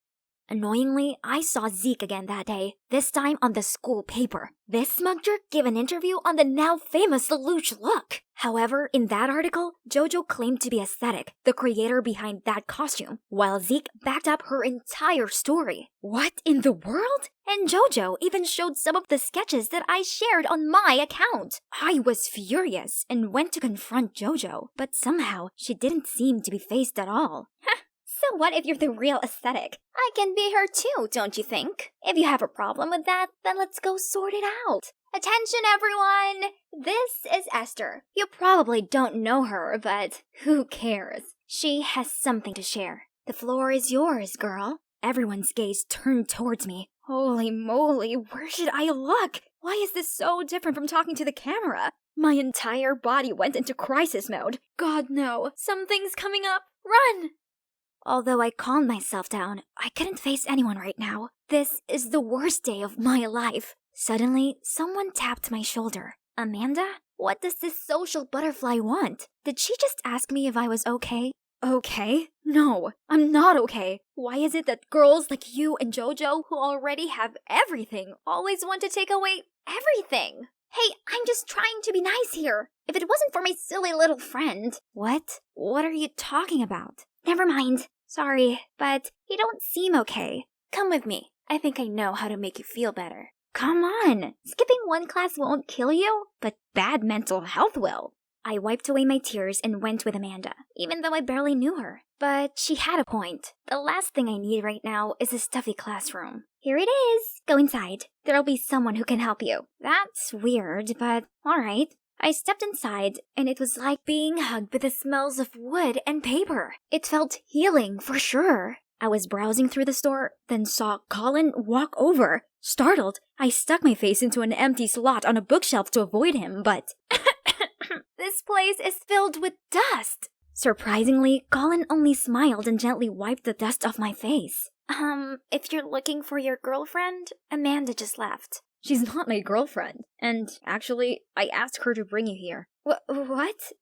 Annoyingly, I saw Zeke again that day, this time on the school paper. This smug jerk gave an interview on the now famous Lelouch look. However, in that article, JoJo claimed to be aesthetic, the creator behind that costume, while Zeke backed up her entire story. What in the world? And JoJo even showed some of the sketches that I shared on my account. I was furious and went to confront JoJo, but somehow she didn't seem to be fazed at all. So what if you're the real aesthetic? I can be her too, don't you think? If you have a problem with that, then let's go sort it out. Attention everyone! This is Esther. You probably don't know her, but who cares? She has something to share. The floor is yours, girl. Everyone's gaze turned towards me. Holy moly, where should I look? Why is this so different from talking to the camera? My entire body went into crisis mode. God no, something's coming up. Run! Although I calmed myself down, I couldn't face anyone right now. This is the worst day of my life. Suddenly, someone tapped my shoulder. Amanda? What does this social butterfly want? Did she just ask me if I was okay? Okay? No, I'm not okay. Why is it that girls like you and JoJo, who already have everything, always want to take away everything? Hey, I'm just trying to be nice here. If it wasn't for my silly little friend... What? What are you talking about? Never mind. Sorry, but you don't seem okay. Come with me. I think I know how to make you feel better. Come on. Skipping one class won't kill you, but bad mental health will. I wiped away my tears and went with Amanda, even though I barely knew her. But she had a point. The last thing I need right now is a stuffy classroom. Here it is. Go inside. There'll be someone who can help you. That's weird, but alright. I stepped inside, and it was like being hugged with the smells of wood and paper. It felt healing, for sure. I was browsing through the store, then saw Colin walk over. Startled, I stuck my face into an empty slot on a bookshelf to avoid him, but... This place is filled with dust! Surprisingly, Colin only smiled and gently wiped the dust off my face. If you're looking for your girlfriend, Amanda just left. She's not my girlfriend. And actually, I asked her to bring you here. What?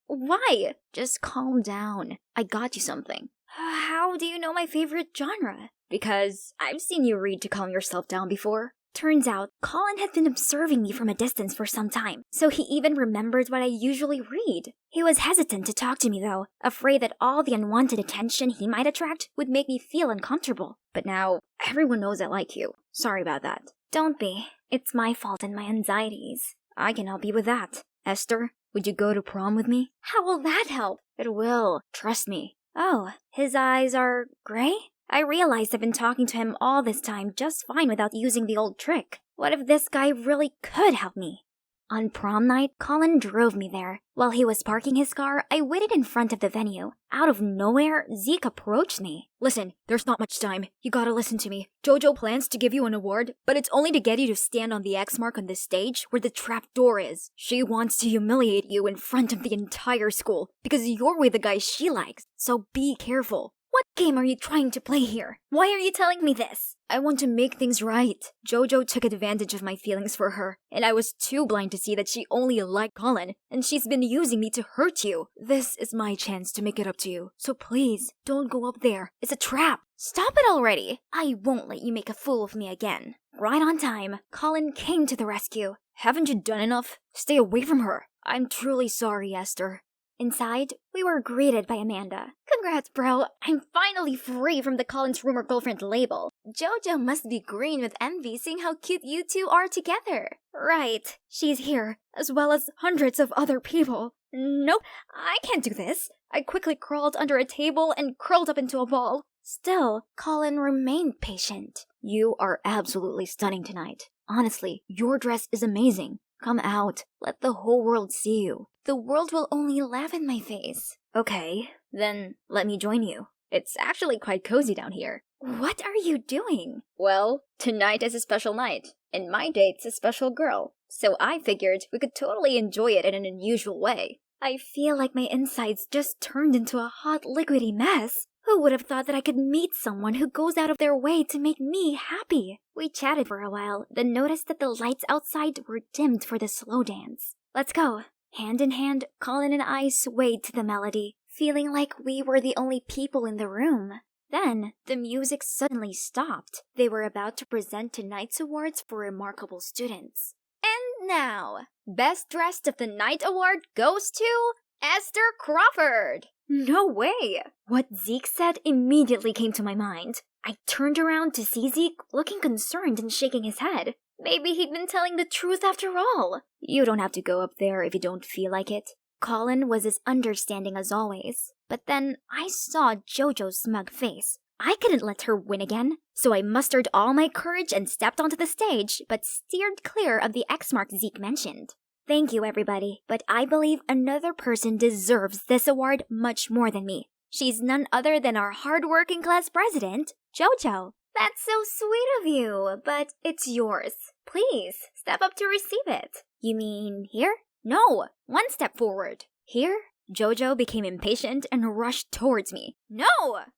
Why? Just calm down. I got you something. How do you know my favorite genre? Because I've seen you read to calm yourself down before. Turns out, Colin had been observing me from a distance for some time, so he even remembered what I usually read. He was hesitant to talk to me though, afraid that all the unwanted attention he might attract would make me feel uncomfortable. But now, everyone knows I like you. Sorry about that. Don't be. It's my fault and my anxieties. I can help you with that. Esther, would you go to prom with me? How will that help? It will. Trust me. Oh, his eyes are gray? I realized I've been talking to him all this time just fine without using the old trick. What if this guy really could help me? On prom night, Colin drove me there. While he was parking his car, I waited in front of the venue. Out of nowhere, Zeke approached me. Listen, there's not much time. You gotta listen to me. JoJo plans to give you an award, but it's only to get you to stand on the X mark on the stage where the trap door is. She wants to humiliate you in front of the entire school because you're with the guy she likes, so be careful. What game are you trying to play here? Why are you telling me this? I want to make things right. JoJo took advantage of my feelings for her, and I was too blind to see that she only liked Colin, and she's been using me to hurt you. This is my chance to make it up to you, so please, don't go up there. It's a trap. Stop it already. I won't let you make a fool of me again. Right on time, Colin came to the rescue. Haven't you done enough? Stay away from her. I'm truly sorry, Esther. Inside, we were greeted by Amanda. Congrats, bro. I'm finally free from the Colin's rumor girlfriend label. JoJo must be green with envy seeing how cute you two are together. Right. She's here, as well as hundreds of other people. Nope, I can't do this. I quickly crawled under a table and curled up into a ball. Still, Colin remained patient. You are absolutely stunning tonight. Honestly, your dress is amazing. Come out. Let the whole world see you. The world will only laugh in my face. Okay, then let me join you. It's actually quite cozy down here. What are you doing? Well, tonight is a special night, and my date's a special girl. So I figured we could totally enjoy it in an unusual way. I feel like my insides just turned into a hot liquidy mess. Who would have thought that I could meet someone who goes out of their way to make me happy? We chatted for a while, then noticed that the lights outside were dimmed for the slow dance. Let's go. Hand in hand, Colin and I swayed to the melody, feeling like we were the only people in the room. Then, the music suddenly stopped. They were about to present tonight's awards for remarkable students. And now, Best Dressed of the Night award goes to Esther Crawford. No way! What Zeke said immediately came to my mind. I turned around to see Zeke looking concerned and shaking his head. Maybe he'd been telling the truth after all. You don't have to go up there if you don't feel like it. Colin was as understanding as always. But then I saw Jojo's smug face. I couldn't let her win again, so I mustered all my courage and stepped onto the stage, but steered clear of the X mark Zeke mentioned. Thank you, everybody, but I believe another person deserves this award much more than me. She's none other than our hard-working class president, Jojo. That's so sweet of you, but it's yours. Please, step up to receive it. You mean here? No, one step forward. Here? Jojo became impatient and rushed towards me. No,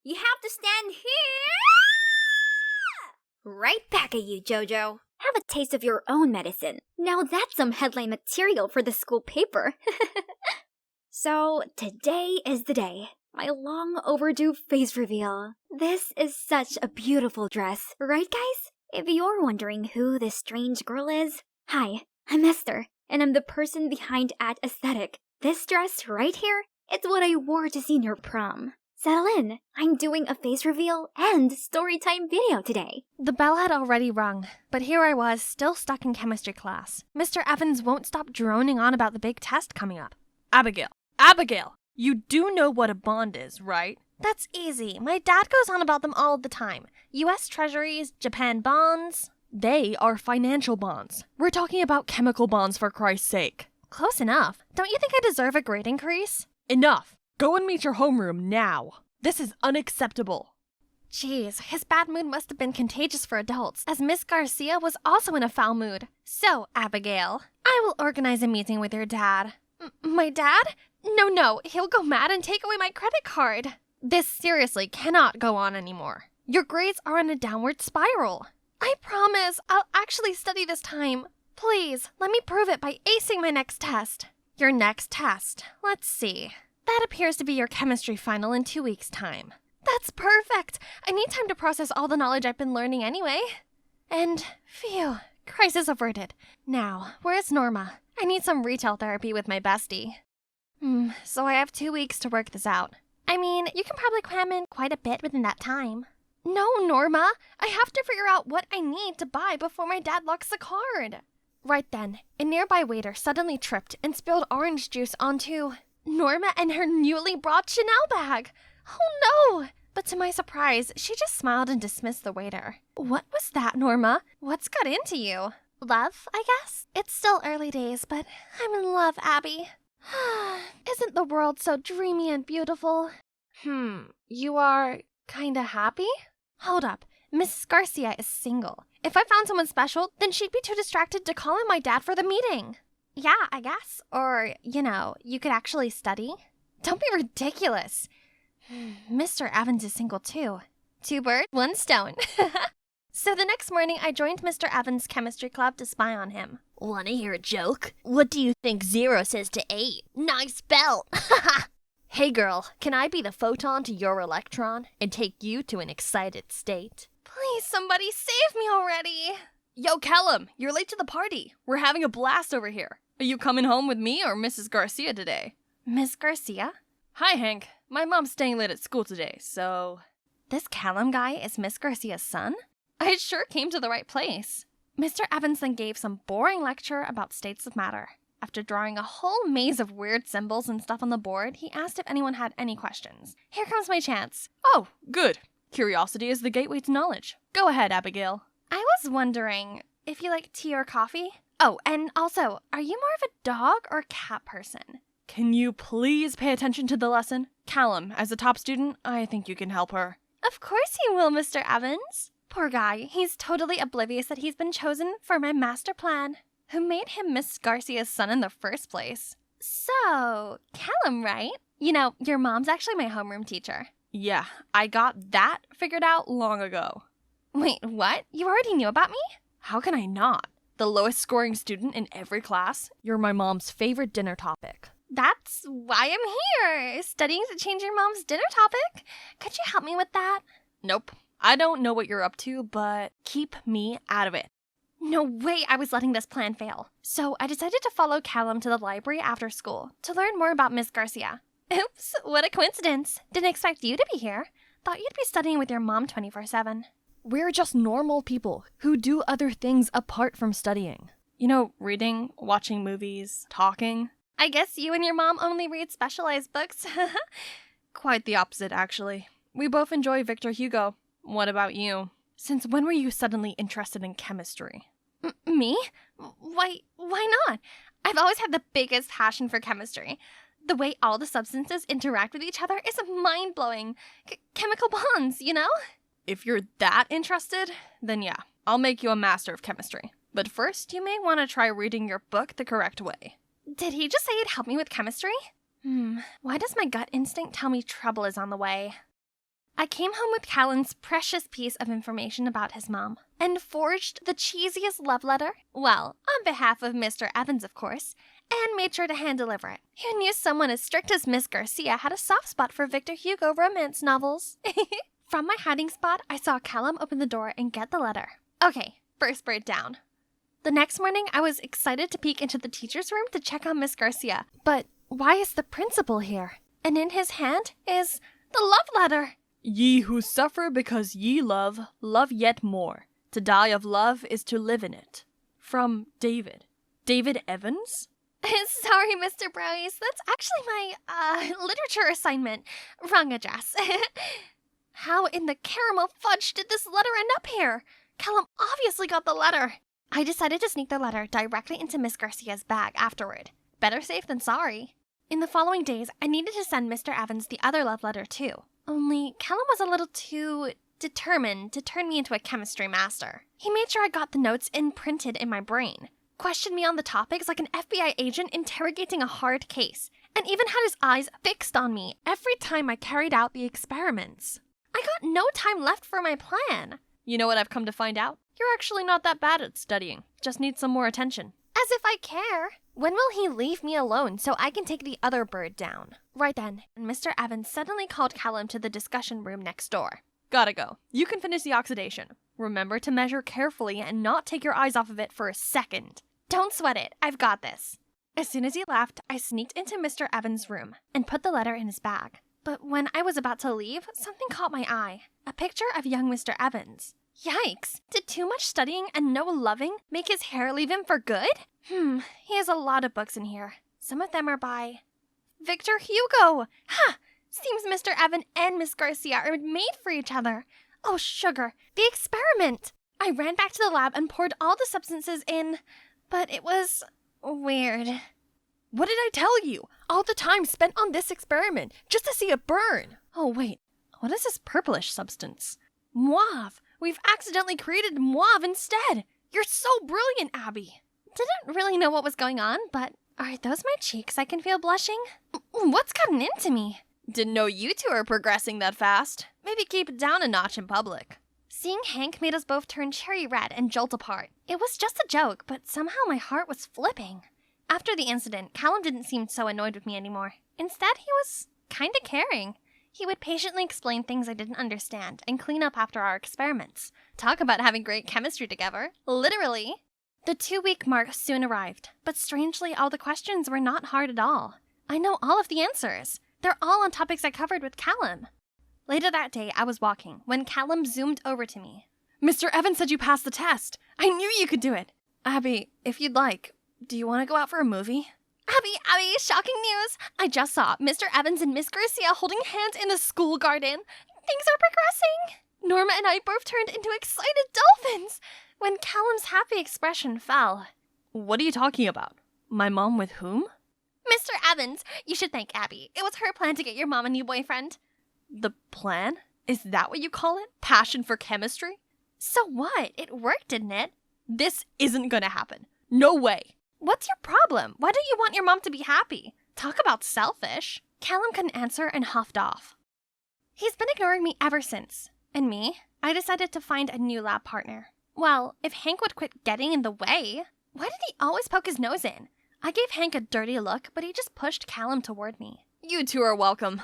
you have to stand here! Right back at you, Jojo. Have a taste of your own medicine. Now that's some headline material for the school paper. So, today is the day. My long overdue face reveal. This is such a beautiful dress, right guys? If you're wondering who this strange girl is, hi, I'm Esther, and I'm the person behind @aesthetic. This dress right here, it's what I wore to senior prom. Settle in, I'm doing a face reveal and storytime video today. The bell had already rung, but here I was, still stuck in chemistry class. Mr. Evans won't stop droning on about the big test coming up. Abigail, you do know what a bond is, right? That's easy. My dad goes on about them all the time. U.S. Treasuries, Japan bonds. They are financial bonds. We're talking about chemical bonds, for Christ's sake. Close enough. Don't you think I deserve a grade increase? Enough. Go and meet your homeroom now. This is unacceptable. Jeez, his bad mood must have been contagious for adults, as Miss Garcia was also in a foul mood. So, Abigail, I will organize a meeting with your dad. My dad? No, he'll go mad and take away my credit card. This seriously cannot go on anymore. Your grades are on a downward spiral. I promise I'll actually study this time. Please, let me prove it by acing my next test. Your next test. Let's see. That appears to be your chemistry final in 2 weeks' time. That's perfect. I need time to process all the knowledge I've been learning anyway. And, phew, crisis averted. Now, where's Norma? I need some retail therapy with my bestie. So I have 2 weeks to work this out. I mean, you can probably cram in quite a bit within that time. No, Norma, I have to figure out what I need to buy before my dad locks the card. Right then, a nearby waiter suddenly tripped and spilled orange juice onto Norma and her newly brought Chanel bag. Oh no! But to my surprise, she just smiled and dismissed the waiter. What was that, Norma? What's got into you? Love, I guess? It's still early days, but I'm in love, Abby. Isn't the world so dreamy and beautiful? You are kinda happy? Hold up, Mrs. Garcia is single. If I found someone special, then she'd be too distracted to call in my dad for the meeting. Yeah, I guess. Or, you could actually study. Don't be ridiculous. Mr. Evans is single too. 2 birds, 1 stone. So the next morning, I joined Mr. Evans' chemistry club to spy on him. Wanna hear a joke? What do you think 0 says to 8? Nice belt! Hey girl, can I be the photon to your electron and take you to an excited state? Please, somebody save me already. Yo, Callum, you're late to the party. We're having a blast over here. Are you coming home with me or Mrs. Garcia today? Miss Garcia? Hi, Hank. My mom's staying late at school today, so... This Callum guy is Miss Garcia's son? I sure came to the right place. Mr. Evans then gave some boring lecture about states of matter. After drawing a whole maze of weird symbols and stuff on the board, he asked if anyone had any questions. Here comes my chance. Oh, good. Curiosity is the gateway to knowledge. Go ahead, Abigail. I was wondering if you like tea or coffee? Oh, and also, are you more of a dog or cat person? Can you please pay attention to the lesson? Callum, as a top student, I think you can help her. Of course you will, Mr. Evans. Poor guy, he's totally oblivious that he's been chosen for my master plan. Who made him Miss Garcia's son in the first place? So, Callum, right? Your mom's actually my homeroom teacher. Yeah, I got that figured out long ago. Wait, what? You already knew about me? How can I not? The lowest scoring student in every class. You're my mom's favorite dinner topic. That's why I'm here, studying to change your mom's dinner topic. Could you help me with that? Nope. I don't know what you're up to, but keep me out of it. No way I was letting this plan fail. So I decided to follow Callum to the library after school to learn more about Miss Garcia. Oops, what a coincidence. Didn't expect you to be here. Thought you'd be studying with your mom 24/7. We're just normal people who do other things apart from studying. You know, reading, watching movies, talking. I guess you and your mom only read specialized books. Quite the opposite, actually. We both enjoy Victor Hugo. What about you? Since when were you suddenly interested in chemistry? Me? Why not? I've always had the biggest passion for chemistry. The way all the substances interact with each other is mind-blowing. Chemical bonds, you know? If you're that interested, then yeah, I'll make you a master of chemistry. But first, you may want to try reading your book the correct way. Did he just say he'd help me with chemistry? Why does my gut instinct tell me trouble is on the way? I came home with Callan's precious piece of information about his mom and forged the cheesiest love letter, well, on behalf of Mr. Evans, of course, and made sure to hand-deliver it. Who knew someone as strict as Miss Garcia had a soft spot for Victor Hugo romance novels? From my hiding spot, I saw Callum open the door and get the letter. Okay, first bird down. The next morning, I was excited to peek into the teacher's room to check on Miss Garcia. But why is the principal here? And in his hand is the love letter. Ye who suffer because ye love, love yet more. To die of love is to live in it. From David. David Evans? Sorry, Mr. Brownies. That's actually my, literature assignment. Wrong address. How in the caramel fudge did this letter end up here? Callum obviously got the letter. I decided to sneak the letter directly into Miss Garcia's bag afterward. Better safe than sorry. In the following days, I needed to send Mr. Evans the other love letter too. Only Callum was a little too determined to turn me into a chemistry master. He made sure I got the notes imprinted in my brain, questioned me on the topics like an FBI agent interrogating a hard case, and even had his eyes fixed on me every time I carried out the experiments. I got no time left for my plan. You know what I've come to find out? You're actually not that bad at studying. Just need some more attention. As if I care. When will he leave me alone so I can take the other bird down? Right then, Mr. Evans suddenly called Callum to the discussion room next door. Gotta go. You can finish the oxidation. Remember to measure carefully and not take your eyes off of it for a second. Don't sweat it. I've got this. As soon as he left, I sneaked into Mr. Evans' room and put the letter in his bag. But when I was about to leave, something caught my eye. A picture of young Mr. Evans. Yikes! Did too much studying and no loving make his hair leave him for good? He has a lot of books in here. Some of them are by Victor Hugo! Ha! Seems Mr. Evan and Miss Garcia are made for each other. Oh, sugar! The experiment! I ran back to the lab and poured all the substances in, but it was weird. What did I tell you? All the time spent on this experiment, just to see it burn. Oh, wait. What is this purplish substance? Mauve! We've accidentally created mauve instead! You're so brilliant, Abby! Didn't really know what was going on, but are those my cheeks I can feel blushing? What's gotten into me? Didn't know you two are progressing that fast. Maybe keep it down a notch in public. Seeing Hank made us both turn cherry red and jolt apart. It was just a joke, but somehow my heart was flipping. After the incident, Callum didn't seem so annoyed with me anymore. Instead, he was kinda caring. He would patiently explain things I didn't understand and clean up after our experiments. Talk about having great chemistry together. Literally. The 2-week mark soon arrived, but strangely all the questions were not hard at all. I know all of the answers. They're all on topics I covered with Callum. Later that day, I was walking when Callum zoomed over to me. Mr. Evans said you passed the test. I knew you could do it. Abby, if you'd like, do you want to go out for a movie? Abby, shocking news! I just saw Mr. Evans and Miss Garcia holding hands in the school garden. Things are progressing. Norma and I both turned into excited dolphins when Callum's happy expression fell. What are you talking about? My mom with whom? Mr. Evans, you should thank Abby. It was her plan to get your mom a new boyfriend. The plan? Is that what you call it? Passion for chemistry? So what? It worked, didn't it? This isn't gonna happen. No way. What's your problem? Why don't you want your mom to be happy? Talk about selfish. Callum couldn't answer and huffed off. He's been ignoring me ever since. And me? I decided to find a new lab partner. Well, if Hank would quit getting in the way. Why did he always poke his nose in? I gave Hank a dirty look, but he just pushed Callum toward me. You two are welcome.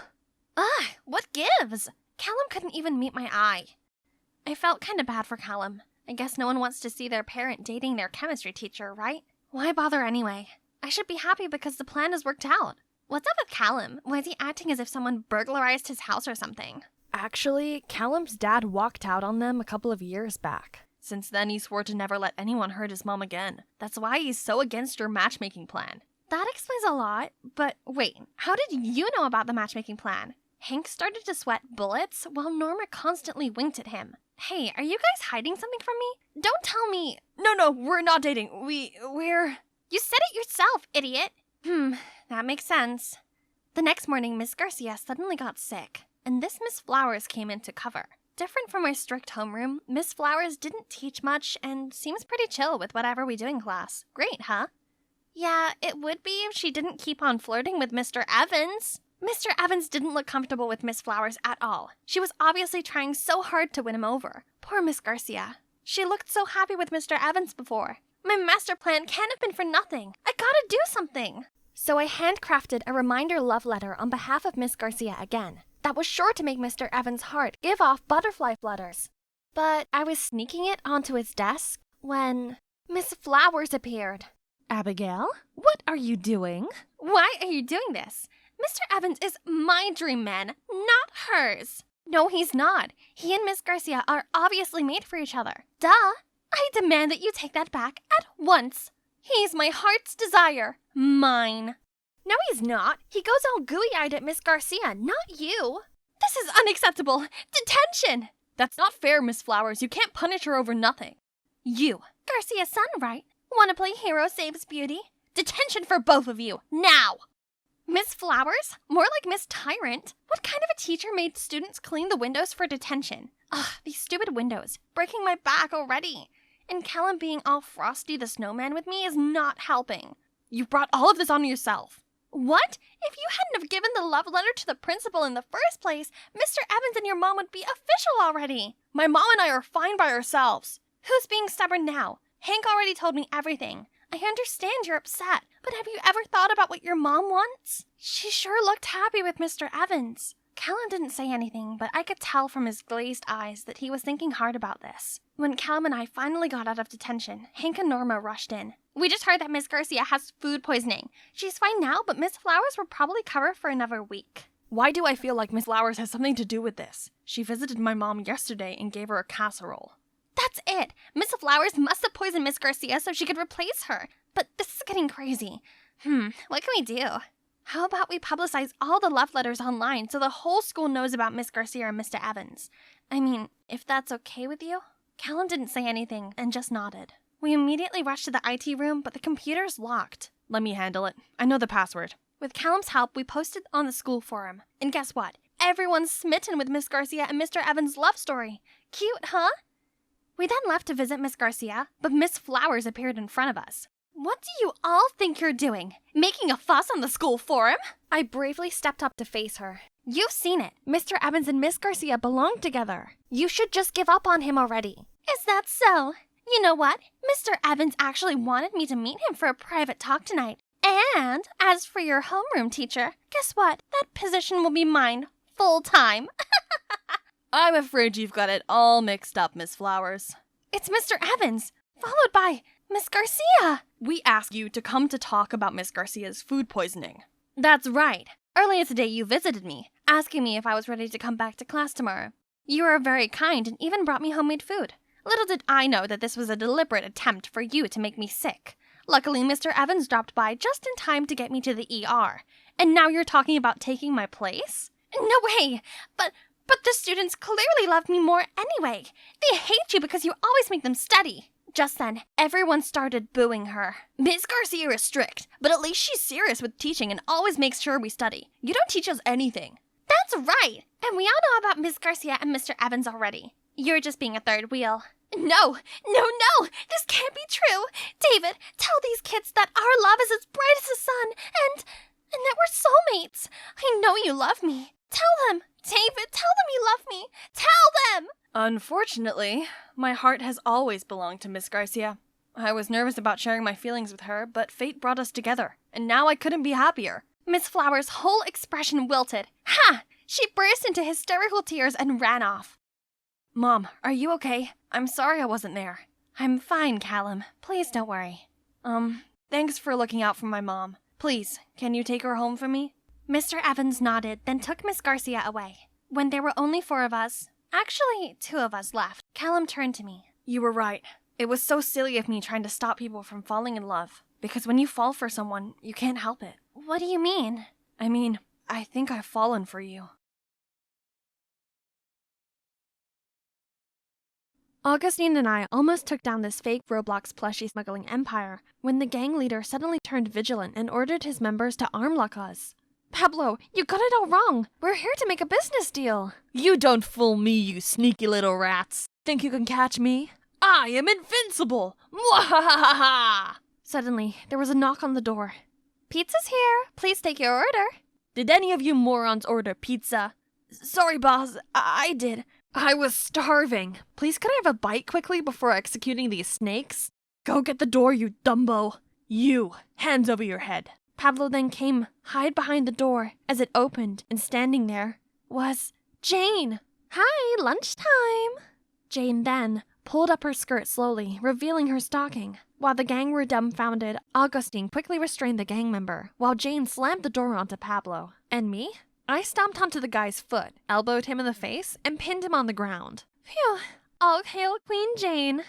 Ugh, what gives? Callum couldn't even meet my eye. I felt kind of bad for Callum. I guess no one wants to see their parent dating their chemistry teacher, right? Why bother anyway? I should be happy because the plan has worked out. What's up with Callum? Why is he acting as if someone burglarized his house or something? Actually, Callum's dad walked out on them a couple of years back. Since then, he swore to never let anyone hurt his mom again. That's why he's so against your matchmaking plan. That explains a lot, but wait, how did you know about the matchmaking plan? Hank started to sweat bullets while Norma constantly winked at him. Hey, are you guys hiding something from me? Don't tell me. No, we're not dating. We're... You said it yourself, idiot. That makes sense. The next morning, Miss Garcia suddenly got sick, and this Miss Flowers came in to cover. Different from our strict homeroom, Miss Flowers didn't teach much and seems pretty chill with whatever we do in class. Great, huh? Yeah, it would be if she didn't keep on flirting with Mr. Evans. Mr. Evans didn't look comfortable with Miss Flowers at all. She was obviously trying so hard to win him over. Poor Miss Garcia. She looked so happy with Mr. Evans before. My master plan can't have been for nothing. I gotta do something. So I handcrafted a reminder love letter on behalf of Miss Garcia again. That was sure to make Mr. Evans' heart give off butterfly flutters. But I was sneaking it onto his desk when Miss Flowers appeared. Abigail, what are you doing? Why are you doing this? Mr. Evans is my dream man, not hers. No, he's not. He and Miss Garcia are obviously made for each other. Duh. I demand that you take that back at once. He's my heart's desire. Mine. No, he's not. He goes all gooey-eyed at Miss Garcia, not you. This is unacceptable. Detention! That's not fair, Miss Flowers. You can't punish her over nothing. You. Garcia's son, right? Want to play hero saves beauty? Detention for both of you, now! Miss Flowers? More like Miss Tyrant. What kind of a teacher made students clean the windows for detention? Ugh, these stupid windows. Breaking my back already. And Callum being all Frosty the Snowman with me is not helping. You brought all of this on yourself. What? If you hadn't have given the love letter to the principal in the first place, Mr. Evans and your mom would be official already. My mom and I are fine by ourselves. Who's being stubborn now? Hank already told me everything. I understand you're upset, but have you ever thought about what your mom wants? She sure looked happy with Mr. Evans. Callum didn't say anything, but I could tell from his glazed eyes that he was thinking hard about this. When Callum and I finally got out of detention, Hank and Norma rushed in. We just heard that Miss Garcia has food poisoning. She's fine now, but Miss Flowers will probably cover for another week. Why do I feel like Miss Flowers has something to do with this? She visited my mom yesterday and gave her a casserole. That's it. Miss Flowers must have poisoned Miss Garcia so she could replace her. But this is getting crazy. What can we do? How about we publicize all the love letters online so the whole school knows about Miss Garcia and Mr. Evans? I mean, if that's okay with you? Callum didn't say anything and just nodded. We immediately rushed to the IT room, but the computer's locked. Let me handle it. I know the password. With Callum's help, we posted on the school forum. And guess what? Everyone's smitten with Miss Garcia and Mr. Evans' love story. Cute, huh? We then left to visit Miss Garcia, but Miss Flowers appeared in front of us. What do you all think you're doing? Making a fuss on the school forum? I bravely stepped up to face her. You've seen it. Mr. Evans and Miss Garcia belong together. You should just give up on him already. Is that so? You know what? Mr. Evans actually wanted me to meet him for a private talk tonight. And as for your homeroom teacher, guess what? That position will be mine full time. I'm afraid you've got it all mixed up, Miss Flowers. It's Mr. Evans, followed by Miss Garcia. We asked you to come to talk about Miss Garcia's food poisoning. That's right. Earlier today you visited me, asking me if I was ready to come back to class tomorrow. You were very kind and even brought me homemade food. Little did I know that this was a deliberate attempt for you to make me sick. Luckily, Mr. Evans dropped by just in time to get me to the ER. And now you're talking about taking my place? No way! But the students clearly love me more anyway. They hate you because you always make them study. Just then, everyone started booing her. Miss Garcia is strict, but at least she's serious with teaching and always makes sure we study. You don't teach us anything. That's right! And we all know about Miss Garcia and Mr. Evans already. You're just being a third wheel. No! This can't be true! David, tell these kids that our love is as bright as the sun and that we're soulmates. I know you love me. Tell them! David, tell them you love me! Tell them! Unfortunately, my heart has always belonged to Miss Garcia. I was nervous about sharing my feelings with her, but fate brought us together, and now I couldn't be happier. Miss Flower's whole expression wilted. Ha! She burst into hysterical tears and ran off. Mom, are you okay? I'm sorry I wasn't there. I'm fine, Callum. Please don't worry. Thanks for looking out for my mom. Please, can you take her home for me? Mr. Evans nodded, then took Miss Garcia away. When there were only 4 of us, actually 2 of us left, Callum turned to me. You were right. It was so silly of me trying to stop people from falling in love. Because when you fall for someone, you can't help it. What do you mean? I mean, I think I've fallen for you. Augustine and I almost took down this fake Roblox plushie smuggling empire when the gang leader suddenly turned vigilant and ordered his members to armlock us. Pablo, you got it all wrong. We're here to make a business deal. You don't fool me, you sneaky little rats. Think you can catch me? I am invincible! Mwahaha! Suddenly, there was a knock on the door. Pizza's here. Please take your order. Did any of you morons order pizza? Sorry, boss. I did. I was starving. Please could I have a bite quickly before executing these snakes? Go get the door, you dumbo. You, hands over your head. Pablo then came, hide behind the door as it opened, and standing there was Jane. Hi, lunchtime. Jane then pulled up her skirt slowly, revealing her stocking. While the gang were dumbfounded, Augustine quickly restrained the gang member, while Jane slammed the door onto Pablo. And me? I stomped onto the guy's foot, elbowed him in the face, and pinned him on the ground. Phew, all hail Queen Jane.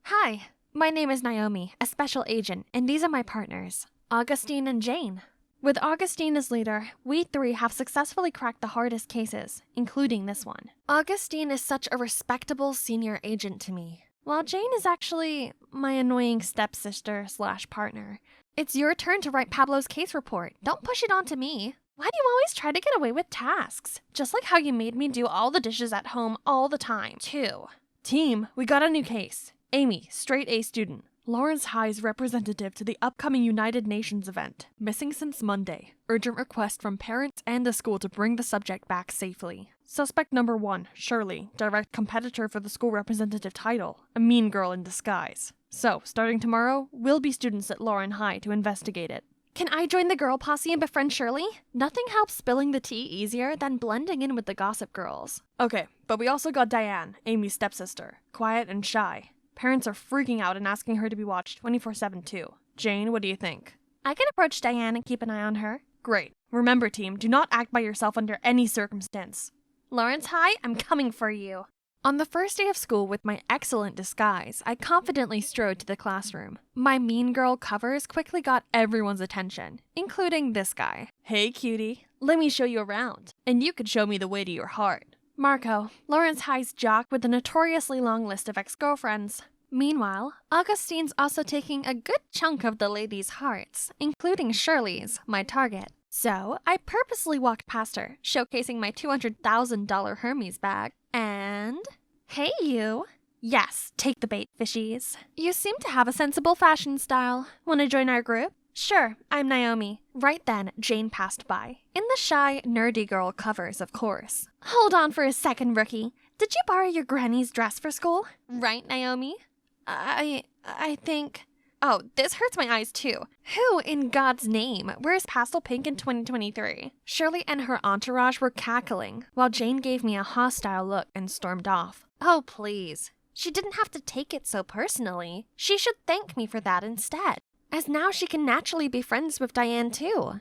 Hi, my name is Naomi, a special agent, and these are my partners, Augustine and Jane. With Augustine as leader, we 3 have successfully cracked the hardest cases, including this one. Augustine is such a respectable senior agent to me, while Jane is actually my annoying stepsister/partner. It's your turn to write Pablo's case report. Don't push it onto me. Why do you always try to get away with tasks? Just like how you made me do all the dishes at home all the time, too. Team, we got a new case. Amy, straight A student. Lawrence High's representative to the upcoming United Nations event. Missing since Monday. Urgent request from parents and the school to bring the subject back safely. Suspect number 1, Shirley, direct competitor for the school representative title. A mean girl in disguise. So, starting tomorrow, we'll be students at Lauren High to investigate it. Can I join the girl posse and befriend Shirley? Nothing helps spilling the tea easier than blending in with the gossip girls. Okay, but we also got Diane, Amy's stepsister. Quiet and shy. Parents are freaking out and asking her to be watched 24/7 too. Jane, what do you think? I can approach Diane and keep an eye on her. Great. Remember, team, do not act by yourself under any circumstance. Lawrence High, I'm coming for you. On the first day of school with my excellent disguise, I confidently strode to the classroom. My mean girl covers quickly got everyone's attention, including this guy. Hey, cutie. Let me show you around, and you could show me the way to your heart. Marco, Lawrence High's jock with a notoriously long list of ex-girlfriends. Meanwhile, Augustine's also taking a good chunk of the ladies' hearts, including Shirley's, my target. So, I purposely walked past her, showcasing my $200,000 Hermes bag. And... hey, you. Yes, take the bait, fishies. You seem to have a sensible fashion style. Want to join our group? Sure, I'm Naomi. Right then, Jane passed by. In the shy, nerdy girl covers, of course. Hold on for a second, rookie. Did you borrow your granny's dress for school? Right, Naomi? I think... Oh, this hurts my eyes too. Who, in God's name, wears pastel pink in 2023? Shirley and her entourage were cackling, while Jane gave me a hostile look and stormed off. Oh, please. She didn't have to take it so personally. She should thank me for that instead, as now she can naturally be friends with Diane too.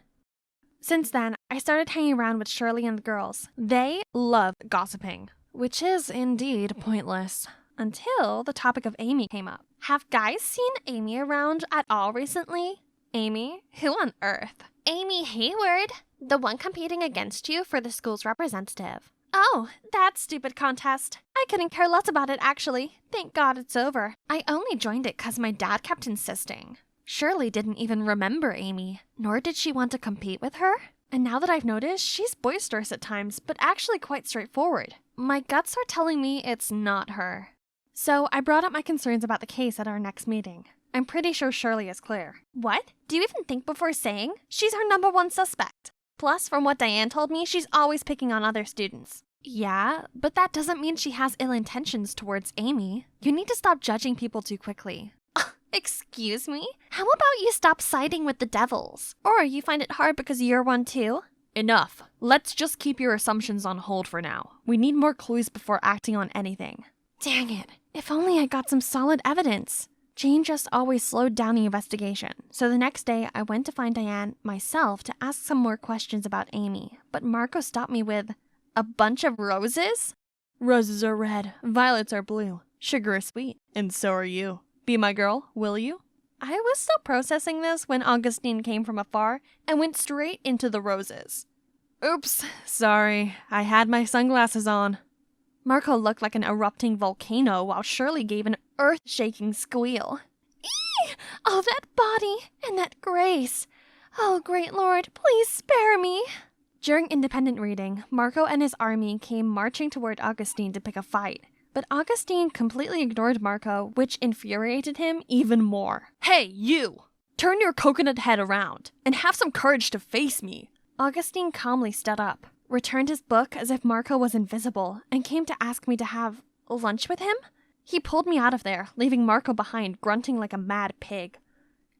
Since then, I started hanging around with Shirley and the girls. They love gossiping, which is indeed pointless. Until the topic of Amy came up. Have guys seen Amy around at all recently? Amy? Who on earth? Amy Hayward, the one competing against you for the school's representative. Oh, that stupid contest. I couldn't care less about it, actually. Thank God it's over. I only joined it because my dad kept insisting. Shirley didn't even remember Amy, nor did she want to compete with her. And now that I've noticed, she's boisterous at times, but actually quite straightforward. My guts are telling me it's not her. So I brought up my concerns about the case at our next meeting. I'm pretty sure Shirley is clear. What? Do you even think before saying? She's our #1 suspect. Plus, from what Diane told me, she's always picking on other students. Yeah, but that doesn't mean she has ill intentions towards Amy. You need to stop judging people too quickly. Excuse me? How about you stop siding with the devils? Or you find it hard because you're one too? Enough. Let's just keep your assumptions on hold for now. We need more clues before acting on anything. Dang it. If only I got some solid evidence. Jane just always slowed down the investigation, so the next day I went to find Diane myself to ask some more questions about Amy, but Marco stopped me with, a bunch of roses? Roses are red, violets are blue, sugar is sweet, and so are you. Be my girl, will you? I was still processing this when Augustine came from afar and went straight into the roses. Oops, sorry, I had my sunglasses on. Marco looked like an erupting volcano while Shirley gave an earth-shaking squeal. Eee! Oh, that body and that grace. Oh, great Lord, please spare me. During independent reading, Marco and his army came marching toward Augustine to pick a fight. But Augustine completely ignored Marco, which infuriated him even more. Hey, you! Turn your coconut head around and have some courage to face me. Augustine calmly stood up, returned his book as if Marco was invisible, and came to ask me to have lunch with him? He pulled me out of there, leaving Marco behind, grunting like a mad pig.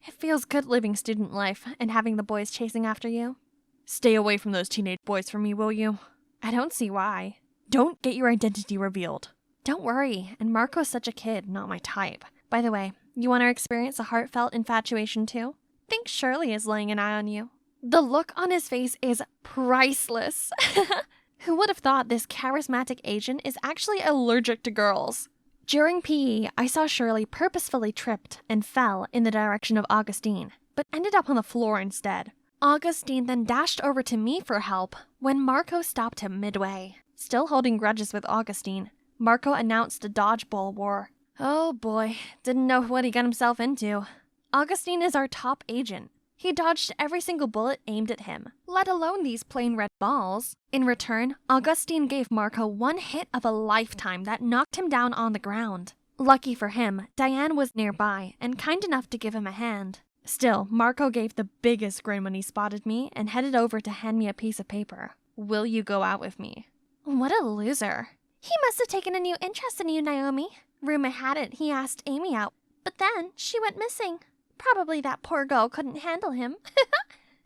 It feels good living student life and having the boys chasing after you. Stay away from those teenage boys from me, will you? I don't see why. Don't get your identity revealed. Don't worry, and Marco's such a kid, not my type. By the way, you want to experience a heartfelt infatuation too? Think Shirley is laying an eye on you. The look on his face is priceless. Who would have thought this charismatic agent is actually allergic to girls? During PE, I saw Shirley purposefully tripped and fell in the direction of Augustine, but ended up on the floor instead. Augustine then dashed over to me for help when Marco stopped him midway. Still holding grudges with Augustine, Marco announced a dodgeball war. Oh boy, didn't know what he got himself into. Augustine is our top agent. He dodged every single bullet aimed at him, let alone these plain red balls. In return, Augustine gave Marco one hit of a lifetime that knocked him down on the ground. Lucky for him, Diane was nearby and kind enough to give him a hand. Still, Marco gave the biggest grin when he spotted me and headed over to hand me a piece of paper. Will you go out with me? What a loser. He must have taken a new interest in you, Naomi. Rumor had it he asked Amy out, but then she went missing. Probably that poor girl couldn't handle him.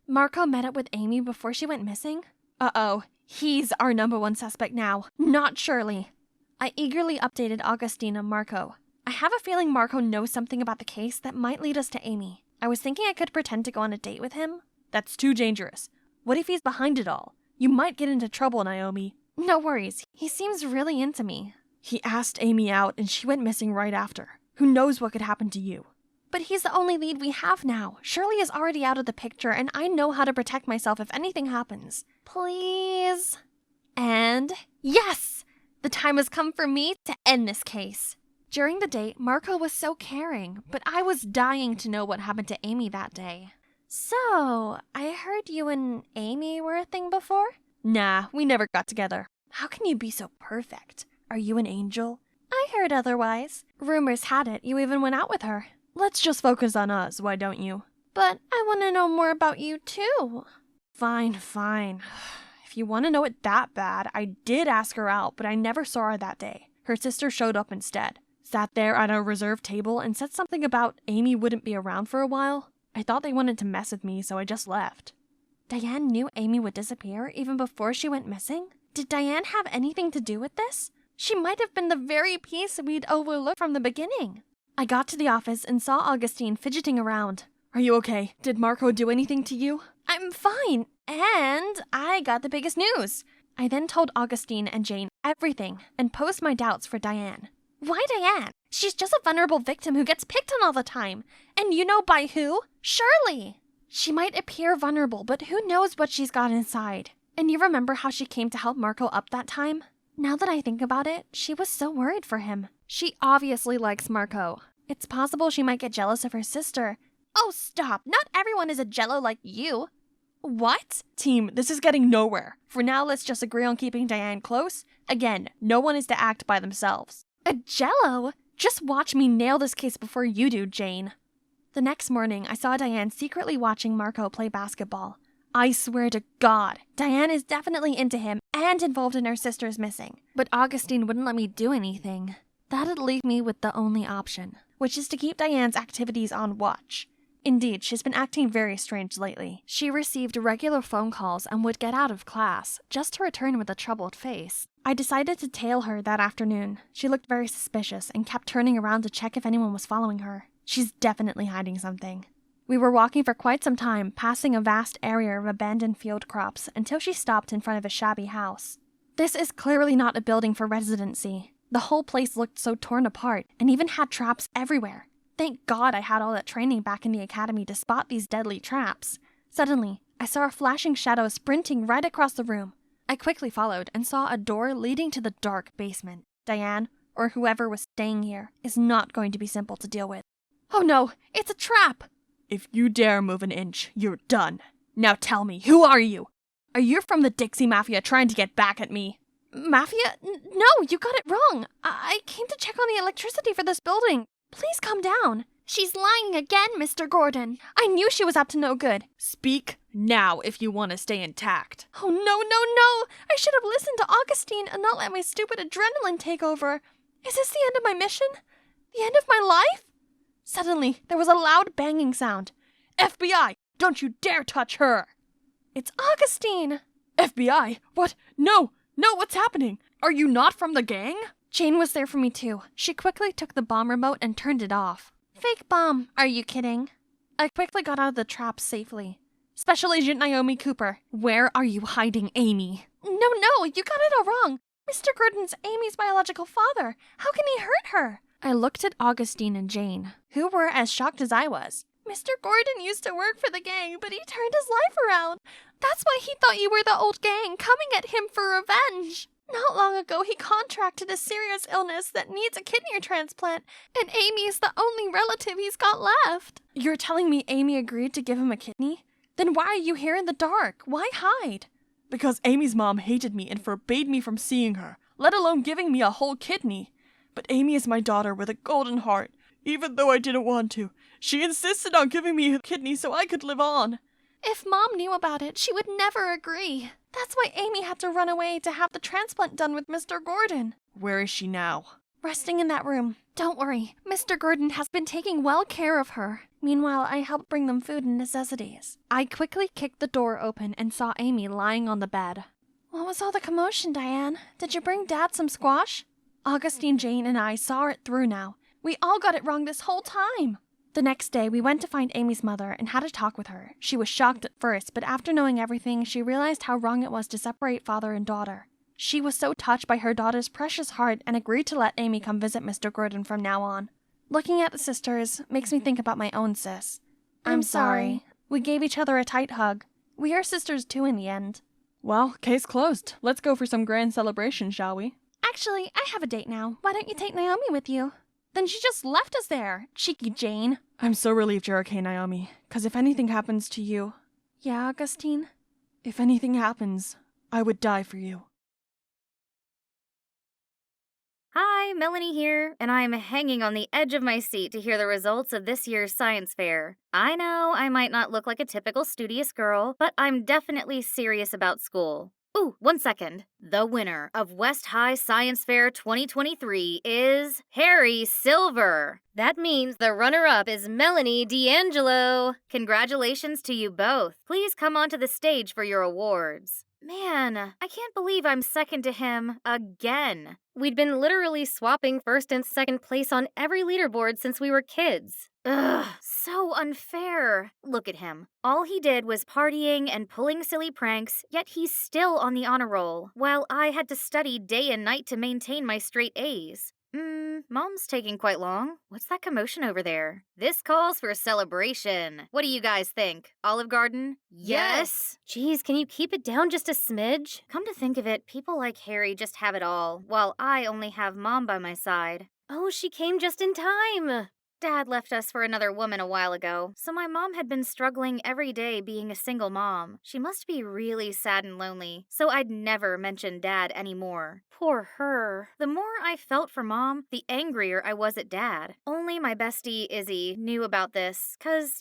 Marco met up with Amy before she went missing? Uh-oh, he's our #1 suspect now, not Shirley. I eagerly updated Augustine and Marco. I have a feeling Marco knows something about the case that might lead us to Amy. I was thinking I could pretend to go on a date with him. That's too dangerous. What if he's behind it all? You might get into trouble, Naomi. No worries, he seems really into me. He asked Amy out and she went missing right after. Who knows what could happen to you? But he's the only lead we have now. Shirley is already out of the picture and I know how to protect myself if anything happens. Please? And yes! The time has come for me to end this case. During the date, Marco was so caring, but I was dying to know what happened to Amy that day. So, I heard you and Amy were a thing before? Nah, we never got together. How can you be so perfect? Are you an angel? I heard otherwise. Rumors had it you even went out with her. Let's just focus on us, why don't you? But I want to know more about you too. Fine. If you want to know it that bad, I did ask her out, but I never saw her that day. Her sister showed up instead. Sat there at a reserved table and said something about Amy wouldn't be around for a while. I thought they wanted to mess with me, so I just left. Diane knew Amy would disappear even before she went missing? Did Diane have anything to do with this? She might have been the very piece we'd overlooked from the beginning. I got to the office and saw Augustine fidgeting around. Are you okay? Did Marco do anything to you? I'm fine, and I got the biggest news. I then told Augustine and Jane everything and posed my doubts for Diane. Why Diane? She's just a vulnerable victim who gets picked on all the time. And you know by who? Shirley! She might appear vulnerable, but who knows what she's got inside. And you remember how she came to help Marco up that time? Now that I think about it, she was so worried for him. She obviously likes Marco. It's possible she might get jealous of her sister. Oh, stop! Not everyone is a jello like you. What? Team, this is getting nowhere. For now, let's just agree on keeping Diane close. Again, no one is to act by themselves. A jello? Just watch me nail this case before you do, Jane. The next morning, I saw Diane secretly watching Marco play basketball. I swear to God, Diane is definitely into him and involved in her sister's missing. But Augustine wouldn't let me do anything. That'd leave me with the only option, which is to keep Diane's activities on watch. Indeed, she's been acting very strange lately. She received regular phone calls and would get out of class, just to return with a troubled face. I decided to tail her that afternoon. She looked very suspicious and kept turning around to check if anyone was following her. She's definitely hiding something. We were walking for quite some time, passing a vast area of abandoned field crops, until she stopped in front of a shabby house. This is clearly not a building for residency. The whole place looked so torn apart, and even had traps everywhere. Thank God I had all that training back in the academy to spot these deadly traps. Suddenly, I saw a flashing shadow sprinting right across the room. I quickly followed and saw a door leading to the dark basement. Diane, or whoever was staying here, is not going to be simple to deal with. Oh no, it's a trap! If you dare move an inch, you're done. Now tell me, who are you? Are you from the Dixie Mafia trying to get back at me? Mafia? No, you got it wrong. I came to check on the electricity for this building. Please calm down. She's lying again, Mr. Gordon. I knew she was up to no good. Speak now if you want to stay intact. Oh, no. I should have listened to Augustine and not let my stupid adrenaline take over. Is this the end of my mission? The end of my life? Suddenly, there was a loud banging sound. FBI! Don't you dare touch her! It's Augustine! FBI? What? No, what's happening? Are you not from the gang? Jane was there for me too. She quickly took the bomb remote and turned it off. Fake bomb, are you kidding? I quickly got out of the trap safely. Special Agent Naomi Cooper, where are you hiding Amy? No, you got it all wrong. Mr. Gordon's Amy's biological father. How can he hurt her? I looked at Augustine and Jane, who were as shocked as I was. Mr. Gordon used to work for the gang, but he turned his life around. That's why he thought you were the old gang coming at him for revenge. Not long ago, he contracted a serious illness that needs a kidney transplant, and Amy is the only relative he's got left. You're telling me Amy agreed to give him a kidney? Then why are you here in the dark? Why hide? Because Amy's mom hated me and forbade me from seeing her, let alone giving me a whole kidney. But Amy is my daughter with a golden heart. Even though I didn't want to, she insisted on giving me a kidney so I could live on. If Mom knew about it, she would never agree. That's why Amy had to run away to have the transplant done with Mr. Gordon. Where is she now? Resting in that room. Don't worry, Mr. Gordon has been taking well care of her. Meanwhile, I helped bring them food and necessities. I quickly kicked the door open and saw Amy lying on the bed. What was all the commotion, Diane? Did you bring Dad some squash? Augustine, Jane, and I saw it through now. We all got it wrong this whole time. The next day, we went to find Amy's mother and had a talk with her. She was shocked at first, but after knowing everything, she realized how wrong it was to separate father and daughter. She was so touched by her daughter's precious heart and agreed to let Amy come visit Mr. Gordon from now on. Looking at the sisters makes me think about my own sis. I'm sorry. We gave each other a tight hug. We are sisters too in the end. Well, case closed. Let's go for some grand celebration, shall we? Actually, I have a date now. Why don't you take Naomi with you? Then she just left us there, cheeky Jane. I'm so relieved you're okay, Naomi, because if anything happens to you... Yeah, Augustine? If anything happens, I would die for you. Hi, Melanie here, and I'm hanging on the edge of my seat to hear the results of this year's science fair. I know I might not look like a typical studious girl, but I'm definitely serious about school. Ooh, 1 second. The winner of West High Science Fair 2023 is Harry Silver. That means the runner-up is Melanie D'Angelo. Congratulations to you both. Please come onto the stage for your awards. Man, I can't believe I'm second to him again. We'd been literally swapping first and second place on every leaderboard since we were kids. Ugh, so unfair. Look at him. All he did was partying and pulling silly pranks, yet he's still on the honor roll, while I had to study day and night to maintain my straight A's. Mom's taking quite long. What's that commotion over there? This calls for a celebration. What do you guys think? Olive Garden? Yes! Geez, can you keep it down just a smidge? Come to think of it, people like Harry just have it all, while I only have Mom by my side. Oh, she came just in time! Dad left us for another woman a while ago, so my mom had been struggling every day being a single mom. She must be really sad and lonely, so I'd never mention Dad anymore. Poor her. The more I felt for Mom, the angrier I was at Dad. Only my bestie, Izzy, knew about this, 'cause,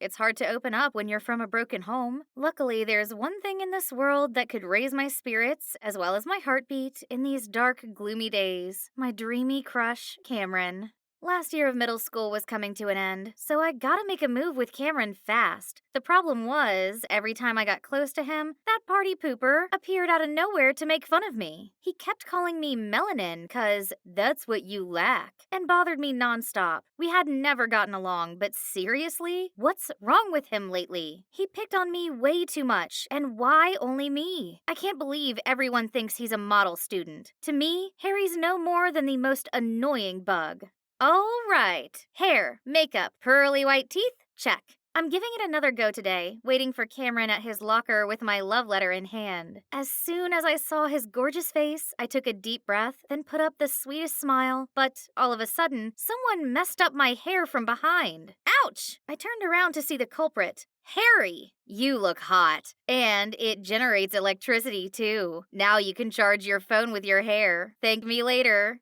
it's hard to open up when you're from a broken home. Luckily, there's one thing in this world that could raise my spirits, as well as my heartbeat, in these dark, gloomy days. My dreamy crush, Cameron. Last year of middle school was coming to an end, so I gotta make a move with Cameron fast. The problem was, every time I got close to him, that party pooper appeared out of nowhere to make fun of me. He kept calling me melanin, 'cause that's what you lack, and bothered me nonstop. We had never gotten along, but seriously? What's wrong with him lately? He picked on me way too much, and why only me? I can't believe everyone thinks he's a model student. To me, Harry's no more than the most annoying bug. All right. Hair, makeup, pearly white teeth, check. I'm giving it another go today, waiting for Cameron at his locker with my love letter in hand. As soon as I saw his gorgeous face, I took a deep breath, then put up the sweetest smile, but all of a sudden, someone messed up my hair from behind. Ouch! I turned around to see the culprit. Harry, you look hot. And it generates electricity too. Now you can charge your phone with your hair. Thank me later.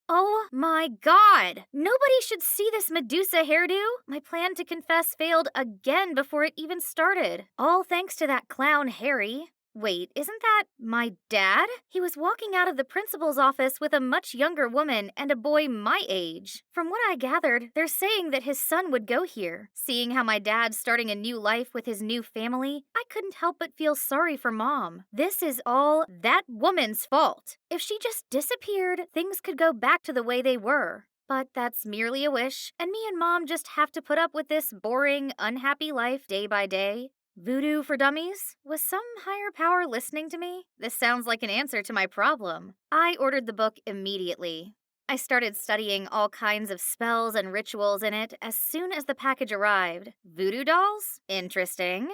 Oh my god! Nobody should see this Medusa hairdo. My plan to confess failed again before it even started. All thanks to that clown Harry. Wait, isn't that my dad? He was walking out of the principal's office with a much younger woman and a boy my age. From what I gathered, they're saying that his son would go here. Seeing how my dad's starting a new life with his new family, I couldn't help but feel sorry for Mom. This is all that woman's fault. If she just disappeared, things could go back to the way they were. But that's merely a wish, and me and Mom just have to put up with this boring, unhappy life day by day. Voodoo for dummies? Was some higher power listening to me? This sounds like an answer to my problem. I ordered the book immediately. I started studying all kinds of spells and rituals in it as soon as the package arrived. Voodoo dolls? Interesting.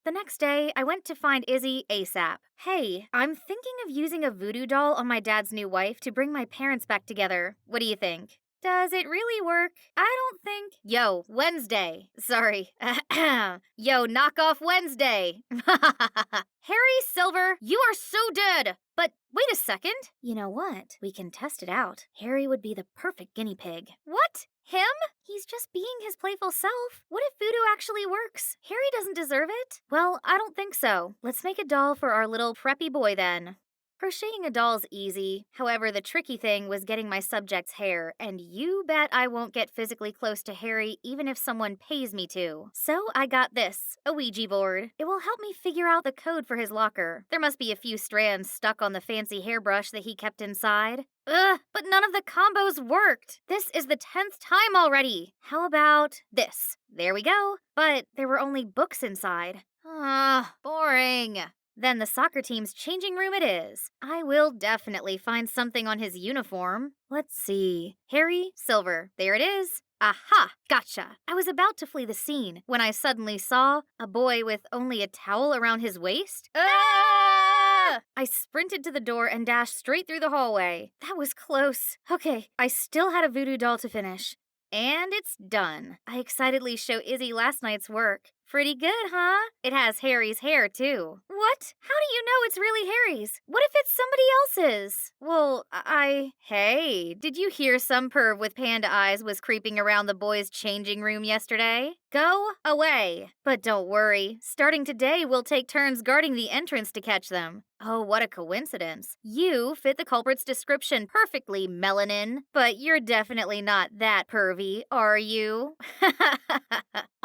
The next day, I went to find Izzy ASAP. Hey, I'm thinking of using a voodoo doll on my dad's new wife to bring my parents back together. What do you think? Does it really work? I don't think. Yo, Wednesday. Sorry. Yo, knock off Wednesday. Harry Silver, you are so dead. But wait a second. You know what? We can test it out. Harry would be the perfect guinea pig. What? Him? He's just being his playful self. What if voodoo actually works? Harry doesn't deserve it? Well, I don't think so. Let's make a doll for our little preppy boy then. Crocheting a doll's easy. However, the tricky thing was getting my subject's hair, and you bet I won't get physically close to Harry even if someone pays me to. So I got this, a Ouija board. It will help me figure out the code for his locker. There must be a few strands stuck on the fancy hairbrush that he kept inside. Ugh, but none of the combos worked. This is the 10th time already. How about this? There we go. But there were only books inside. Boring. Then the soccer team's changing room it is. I will definitely find something on his uniform. Let's see. Harry Silver. There it is. Aha! Gotcha. I was about to flee the scene when I suddenly saw a boy with only a towel around his waist. Ah! I sprinted to the door and dashed straight through the hallway. That was close. Okay, I still had a voodoo doll to finish. And it's done. I excitedly show Izzy last night's work. Pretty good, huh? It has Harry's hair, too. What? How do you know it's really Harry's? What if it's somebody else's? Well, Hey, did you hear some perv with panda eyes was creeping around the boys' changing room yesterday? Go away. But don't worry. Starting today, we'll take turns guarding the entrance to catch them. Oh, what a coincidence. You fit the culprit's description perfectly, Melanin. But you're definitely not that pervy, are you?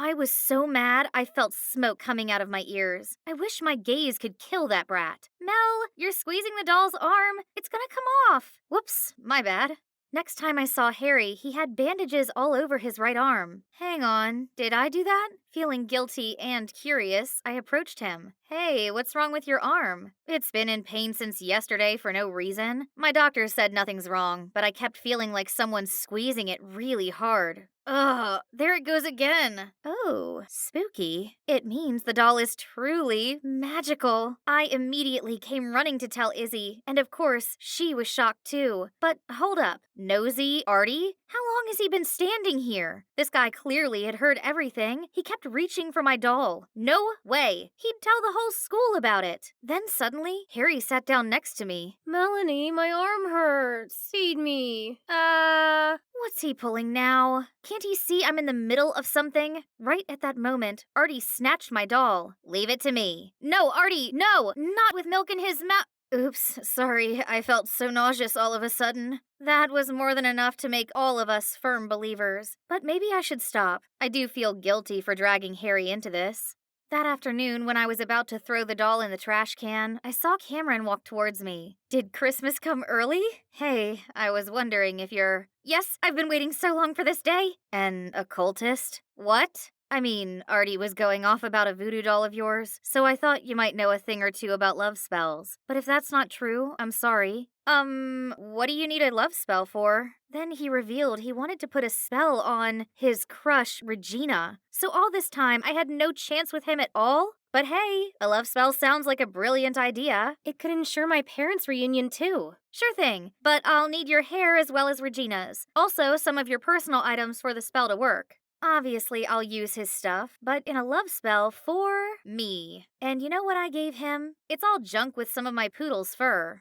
I was so mad I felt smoke coming out of my ears. I wish my gaze could kill that brat. Mel, you're squeezing the doll's arm. It's gonna come off. Whoops, my bad. Next time I saw Harry, he had bandages all over his right arm. Hang on, did I do that? Feeling guilty and curious, I approached him. Hey, what's wrong with your arm? It's been in pain since yesterday for no reason. My doctor said nothing's wrong, but I kept feeling like someone's squeezing it really hard. Ugh, there it goes again. Oh, spooky. It means the doll is truly magical. I immediately came running to tell Izzy, and of course, she was shocked too. But hold up. Nosy Artie? How long has he been standing here? This guy clearly had heard everything. He kept reaching for my doll. No way. He'd tell the whole school about it. Then suddenly, Harry sat down next to me. Melanie, my arm hurts. Feed me. What's he pulling now? Can't he see I'm in the middle of something? Right at that moment, Artie snatched my doll. Leave it to me. No, Artie, no! Not with milk in his mouth. Oops, sorry, I felt so nauseous all of a sudden. That was more than enough to make all of us firm believers. But maybe I should stop. I do feel guilty for dragging Harry into this. That afternoon, when I was about to throw the doll in the trash can, I saw Cameron walk towards me. Did Christmas come early? Hey, I was wondering if you're... Yes, I've been waiting so long for this day. An occultist? What? I mean, Artie was going off about a voodoo doll of yours, so I thought you might know a thing or two about love spells. But if that's not true, I'm sorry. What do you need a love spell for? Then he revealed he wanted to put a spell on his crush, Regina. So all this time, I had no chance with him at all? But hey, a love spell sounds like a brilliant idea. It could ensure my parents' reunion too. Sure thing, but I'll need your hair as well as Regina's. Also, some of your personal items for the spell to work. Obviously, I'll use his stuff, but in a love spell for me. And you know what I gave him? It's all junk with some of my poodle's fur.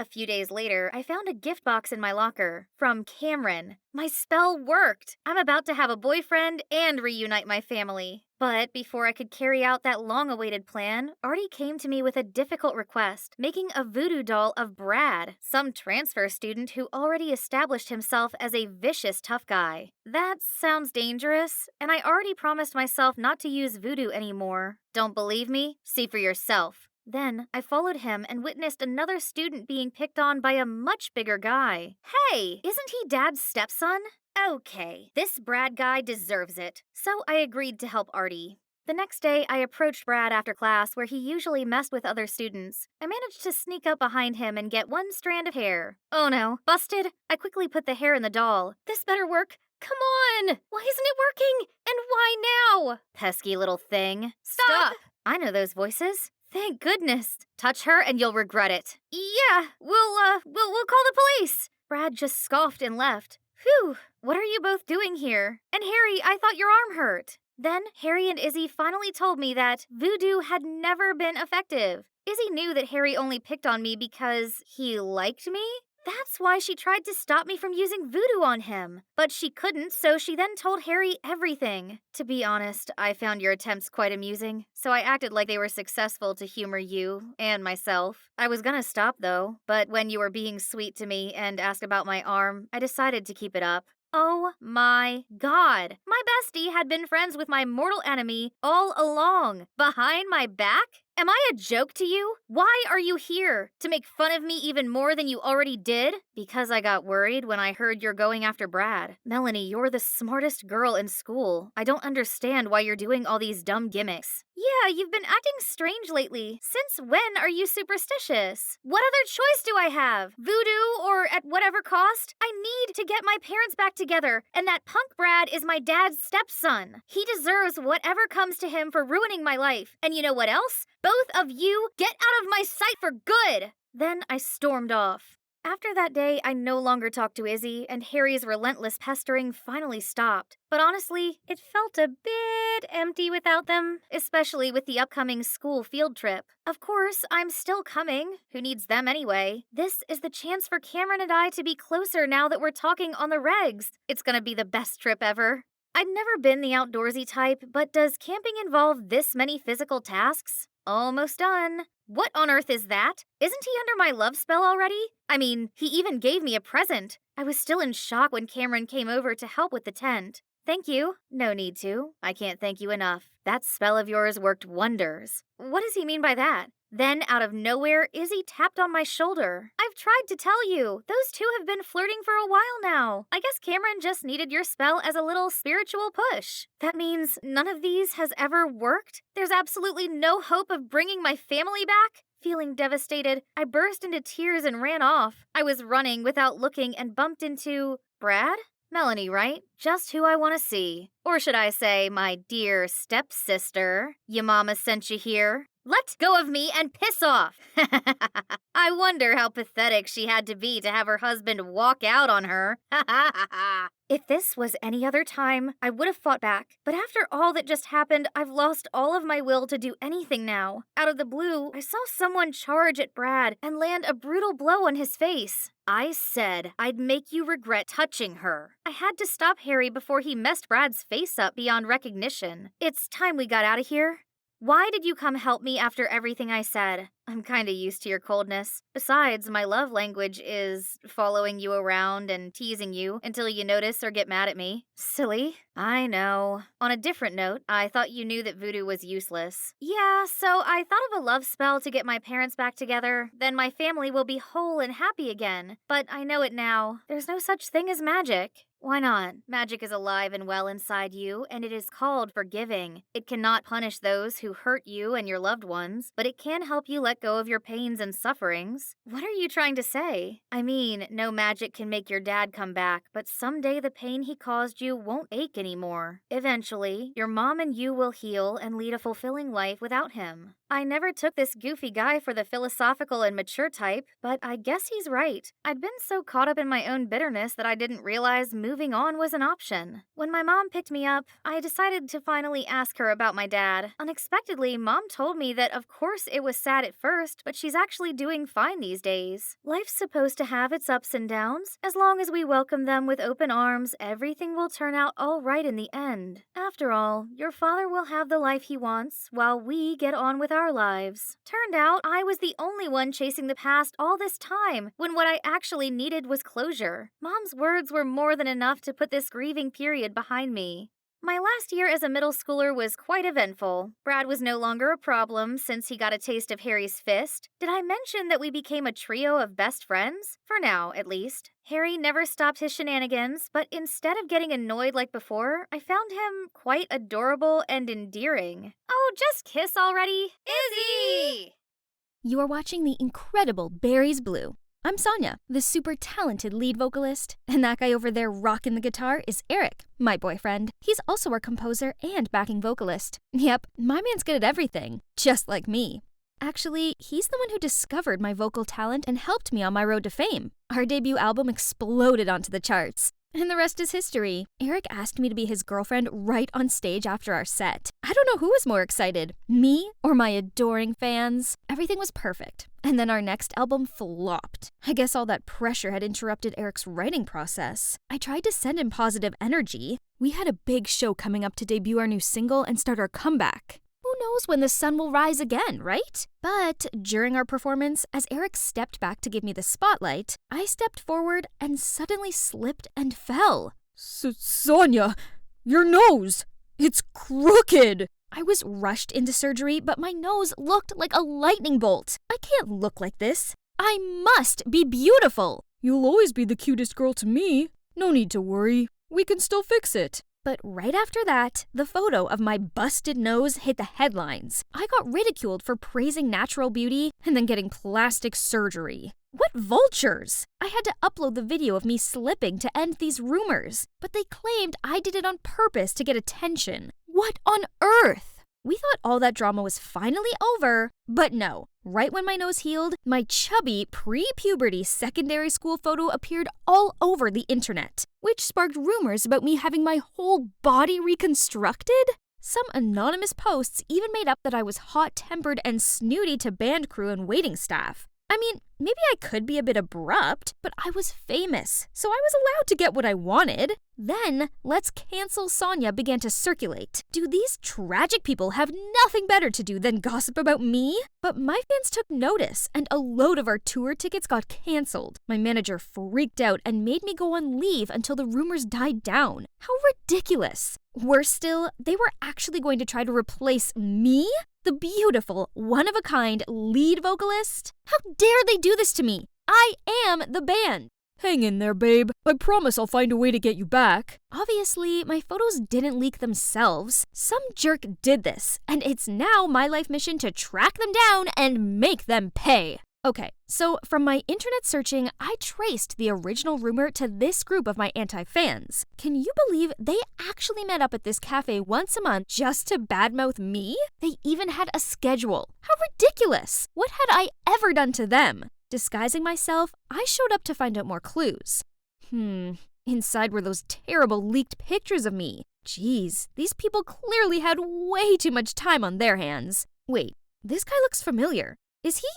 A few days later, I found a gift box in my locker from Cameron. My spell worked. I'm about to have a boyfriend and reunite my family. But before I could carry out that long-awaited plan, Artie came to me with a difficult request, making a voodoo doll of Brad, some transfer student who already established himself as a vicious tough guy. That sounds dangerous, and I already promised myself not to use voodoo anymore. Don't believe me? See for yourself. Then I followed him and witnessed another student being picked on by a much bigger guy. Hey, isn't he Dad's stepson? Okay, this Brad guy deserves it. So I agreed to help Artie. The next day, I approached Brad after class where he usually messed with other students. I managed to sneak up behind him and get one strand of hair. Oh no, busted! I quickly put the hair in the doll. This better work. Come on! Why isn't it working? And why now? Pesky little thing. Stop! I know those voices. Thank goodness. Touch her and you'll regret it. Yeah, we'll call the police. Brad just scoffed and left. Phew, what are you both doing here? And Harry, I thought your arm hurt. Then Harry and Izzy finally told me that voodoo had never been effective. Izzy knew that Harry only picked on me because he liked me. That's why she tried to stop me from using voodoo on him. But she couldn't, so she then told Harry everything. To be honest, I found your attempts quite amusing, so I acted like they were successful to humor you and myself. I was gonna stop though, but when you were being sweet to me and asked about my arm, I decided to keep it up. Oh my god! My bestie had been friends with my mortal enemy all along. Behind my back? Am I a joke to you? Why are you here? To make fun of me even more than you already did? Because I got worried when I heard you're going after Brad. Melanie, you're the smartest girl in school. I don't understand why you're doing all these dumb gimmicks. Yeah, you've been acting strange lately. Since when are you superstitious? What other choice do I have? Voodoo or at whatever cost? I need to get my parents back together, and that punk Brad is my dad's stepson. He deserves whatever comes to him for ruining my life. And you know what else? Both of you, get out of my sight for good! Then I stormed off. After that day, I no longer talked to Izzy, and Harry's relentless pestering finally stopped. But honestly, it felt a bit empty without them, especially with the upcoming school field trip. Of course, I'm still coming. Who needs them anyway? This is the chance for Cameron and I to be closer now that we're talking on the regs. It's gonna be the best trip ever. I'd never been the outdoorsy type, but does camping involve this many physical tasks? Almost done. What on earth is that? Isn't he under my love spell already? I mean, he even gave me a present. I was still in shock when Cameron came over to help with the tent. Thank you. No need to. I can't thank you enough. That spell of yours worked wonders. What does he mean by that? Then, out of nowhere, Izzy tapped on my shoulder. I've tried to tell you. Those two have been flirting for a while now. I guess Cameron just needed your spell as a little spiritual push. That means none of these has ever worked? There's absolutely no hope of bringing my family back? Feeling devastated, I burst into tears and ran off. I was running without looking and bumped into... Brad? Melanie, right? Just who I want to see. Or should I say, my dear stepsister. Your mama sent you here. Let go of me and piss off! I wonder how pathetic she had to be to have her husband walk out on her. If this was any other time, I would have fought back. But after all that just happened, I've lost all of my will to do anything now. Out of the blue, I saw someone charge at Brad and land a brutal blow on his face. I said I'd make you regret touching her. I had to stop Harry before he messed Brad's face up beyond recognition. It's time we got out of here. Why did you come help me after everything I said? I'm kinda used to your coldness. Besides, my love language is following you around and teasing you until you notice or get mad at me. Silly. I know. On a different note, I thought you knew that voodoo was useless. Yeah, so I thought of a love spell to get my parents back together. Then my family will be whole and happy again. But I know it now. There's no such thing as magic. Why not? Magic is alive and well inside you, and it is called forgiving. It cannot punish those who hurt you and your loved ones, but it can help you let go of your pains and sufferings. What are you trying to say? I mean, no magic can make your dad come back, but someday the pain he caused you won't ache anymore. Eventually, your mom and you will heal and lead a fulfilling life without him. I never took this goofy guy for the philosophical and mature type, but I guess he's right. I'd been so caught up in my own bitterness that I didn't realize moving on was an option. When my mom picked me up, I decided to finally ask her about my dad. Unexpectedly, Mom told me that of course it was sad at first, but she's actually doing fine these days. Life's supposed to have its ups and downs. As long as we welcome them with open arms, everything will turn out all right in the end. After all, your father will have the life he wants, while we get on with our lives. Turned out I was the only one chasing the past all this time, when what I actually needed was closure. Mom's words were more than enough to put this grieving period behind me. My last year as a middle schooler was quite eventful. Brad was no longer a problem since he got a taste of Harry's fist. Did I mention that we became a trio of best friends? For now, at least. Harry never stopped his shenanigans, but instead of getting annoyed like before, I found him quite adorable and endearing. Oh, just kiss already. Izzy! You are watching the incredible Berries Blue. I'm Sonia, the super talented lead vocalist, and that guy over there rocking the guitar is Eric, my boyfriend. He's also our composer and backing vocalist. Yep, my man's good at everything, just like me. Actually, he's the one who discovered my vocal talent and helped me on my road to fame. Our debut album exploded onto the charts. And the rest is history. Eric asked me to be his girlfriend right on stage after our set. I don't know who was more excited, me or my adoring fans. Everything was perfect. And then our next album flopped. I guess all that pressure had interrupted Eric's writing process. I tried to send him positive energy. We had a big show coming up to debut our new single and start our comeback. Who knows when the sun will rise again, right? But during our performance, as Eric stepped back to give me the spotlight, I stepped forward and suddenly slipped and fell. Sonia, your nose! It's crooked! I was rushed into surgery, but my nose looked like a lightning bolt. I can't look like this. I must be beautiful. You'll always be the cutest girl to me. No need to worry. We can still fix it. But right after that, the photo of my busted nose hit the headlines. I got ridiculed for praising natural beauty and then getting plastic surgery. What vultures! I had to upload the video of me slipping to end these rumors, but they claimed I did it on purpose to get attention. What on earth? We thought all that drama was finally over, but no. Right when my nose healed, my chubby, pre-puberty secondary school photo appeared all over the internet, which sparked rumors about me having my whole body reconstructed. Some anonymous posts even made up that I was hot-tempered and snooty to band crew and waiting staff. I mean, maybe I could be a bit abrupt, but I was famous, so I was allowed to get what I wanted. Then, Let's Cancel Sonia began to circulate. Do these tragic people have nothing better to do than gossip about me? But my fans took notice, and a load of our tour tickets got canceled. My manager freaked out and made me go on leave until the rumors died down. How ridiculous! Worse still, they were actually going to try to replace me? The beautiful, one-of-a-kind lead vocalist? How dare they do this to me? I am the band. Hang in there, babe. I promise I'll find a way to get you back. Obviously, my photos didn't leak themselves. Some jerk did this, and it's now my life mission to track them down and make them pay. Okay, so from my internet searching, I traced the original rumor to this group of my anti-fans. Can you believe they actually met up at this cafe once a month just to badmouth me? They even had a schedule. How ridiculous! What had I ever done to them? Disguising myself, I showed up to find out more clues. Inside were those terrible leaked pictures of me. Jeez, these people clearly had way too much time on their hands. Wait, this guy looks familiar. Is he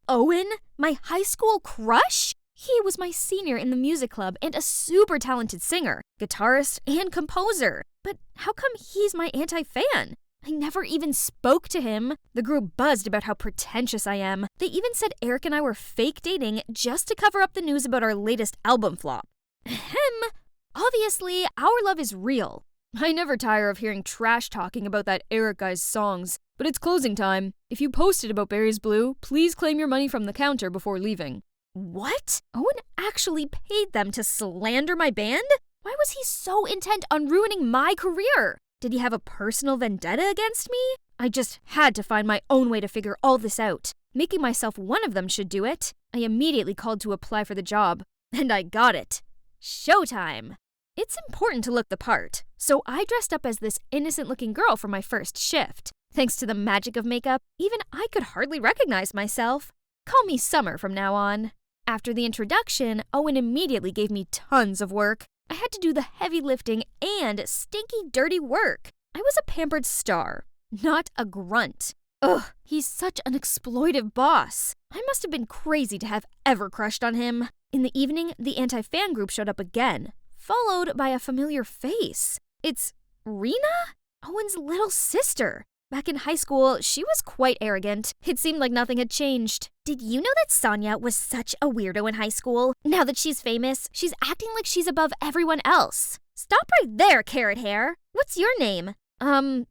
Owen, my high school crush? He was my senior in the music club and a super talented singer, guitarist, and composer. But how come he's my anti-fan? I never even spoke to him. The group buzzed about how pretentious I am. They even said Eric and I were fake dating just to cover up the news about our latest album flop. Ahem. Obviously, our love is real. I never tire of hearing trash talking about that Eric guy's songs. But it's closing time. If you posted about Barry's Blue, please claim your money from the counter before leaving. What? Owen actually paid them to slander my band? Why was he so intent on ruining my career? Did he have a personal vendetta against me? I just had to find my own way to figure all this out. Making myself one of them should do it. I immediately called to apply for the job. And I got it. Showtime! It's important to look the part, so I dressed up as this innocent-looking girl for my first shift. Thanks to the magic of makeup, even I could hardly recognize myself. Call me Summer from now on. After the introduction, Owen immediately gave me tons of work. I had to do the heavy lifting and stinky, dirty work. I was a pampered star, not a grunt. Ugh, he's such an exploitive boss. I must have been crazy to have ever crushed on him. In the evening, the anti-fan group showed up again, followed by a familiar face. It's Rena? Owen's little sister. Back in high school, she was quite arrogant. It seemed like nothing had changed. Did you know that Sonia was such a weirdo in high school? Now that she's famous, she's acting like she's above everyone else. Stop right there, carrot hair. What's your name? I'm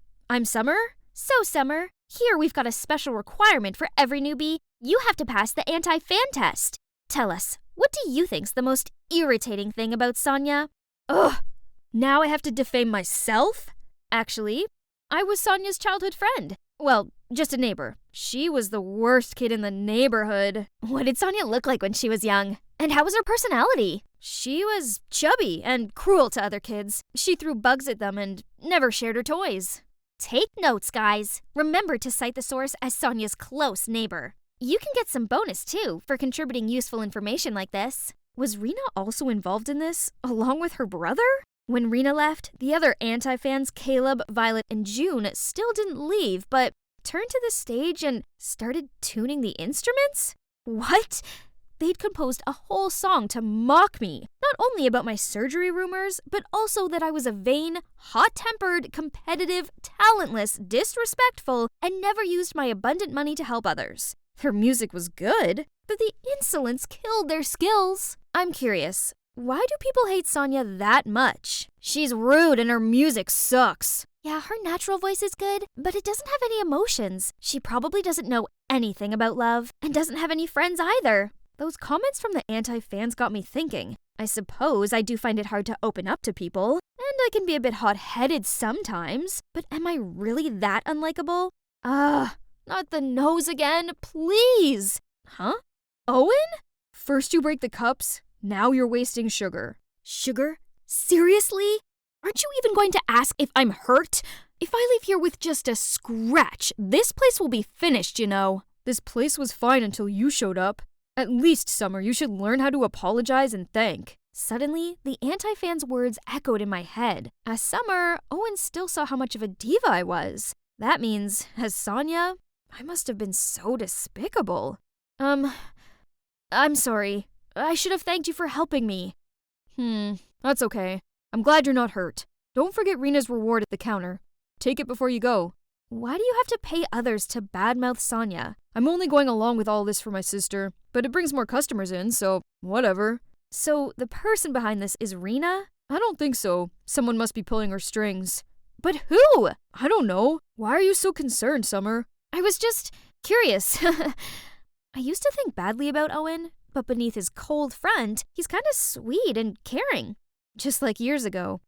Summer? So, Summer, here we've got a special requirement for every newbie. You have to pass the anti-fan test. Tell us, what do you think's the most irritating thing about Sonia? Ugh, now I have to defame myself? Actually, I was Sonia's childhood friend. Well, just a neighbor. She was the worst kid in the neighborhood. What did Sonia look like when she was young? And how was her personality? She was chubby and cruel to other kids. She threw bugs at them and never shared her toys. Take notes, guys. Remember to cite the source as Sonia's close neighbor. You can get some bonus, too, for contributing useful information like this. Was Rena also involved in this, along with her brother? When Rena left, the other anti-fans, Caleb, Violet, and June, still didn't leave, but turned to the stage and started tuning the instruments? What? They'd composed a whole song to mock me, not only about my surgery rumors, but also that I was a vain, hot-tempered, competitive, talentless, disrespectful, and never used my abundant money to help others. Their music was good, but the insolence killed their skills. I'm curious. Why do people hate Sonia that much? She's rude and her music sucks. Yeah, her natural voice is good, but it doesn't have any emotions. She probably doesn't know anything about love, and doesn't have any friends either. Those comments from the anti-fans got me thinking. I suppose I do find it hard to open up to people, and I can be a bit hot-headed sometimes, but am I really that unlikable? Not the nose again, please! Huh? Owen? First you break the cups, now you're wasting sugar. Sugar? Seriously? Aren't you even going to ask if I'm hurt? If I leave here with just a scratch, this place will be finished, you know. This place was fine until you showed up. At least, Summer, you should learn how to apologize and thank. Suddenly, the anti-fan's words echoed in my head. As Summer, Owen still saw how much of a diva I was. That means, as Sonia, I must have been so despicable. I'm sorry. I should have thanked you for helping me. That's okay. I'm glad you're not hurt. Don't forget Rena's reward at the counter. Take it before you go. Why do you have to pay others to badmouth Sonia? I'm only going along with all this for my sister, but it brings more customers in, so whatever. So the person behind this is Rena? I don't think so. Someone must be pulling her strings. But who? I don't know. Why are you so concerned, Summer? I was just curious. I used to think badly about Owen, but beneath his cold front, he's kind of sweet and caring. Just like years ago.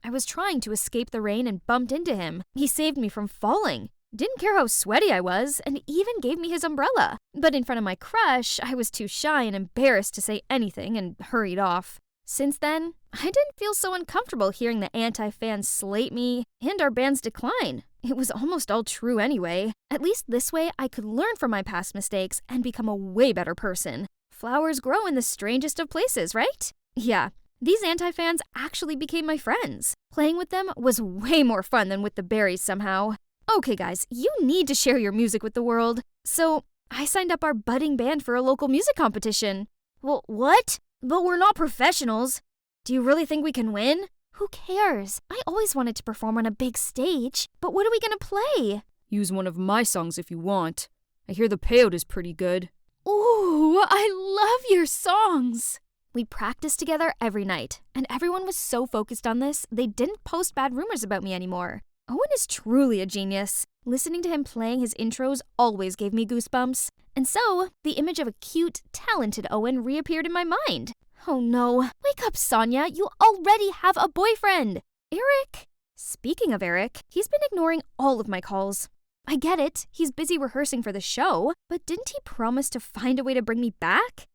I was trying to escape the rain and bumped into him. He saved me from falling. Didn't care how sweaty I was, and even gave me his umbrella. But in front of my crush, I was too shy and embarrassed to say anything and hurried off. Since then, I didn't feel so uncomfortable hearing the anti-fans slate me and our band's decline. It was almost all true anyway. At least this way, I could learn from my past mistakes and become a way better person. Flowers grow in the strangest of places, right? Yeah, these anti-fans actually became my friends. Playing with them was way more fun than with the berries somehow. Okay guys, you need to share your music with the world. So, I signed up our budding band for a local music competition. Well, what? But we're not professionals. Do you really think we can win? Who cares? I always wanted to perform on a big stage. But what are we gonna play? Use one of my songs if you want. I hear the payout is pretty good. Ooh, I love your songs! We practiced together every night, and everyone was so focused on this, they didn't post bad rumors about me anymore. Owen is truly a genius. Listening to him playing his intros always gave me goosebumps. And so, the image of a cute, talented Owen reappeared in my mind. Oh no, wake up, Sonia, you already have a boyfriend! Eric? Speaking of Eric, he's been ignoring all of my calls. I get it, he's busy rehearsing for the show, but didn't he promise to find a way to bring me back?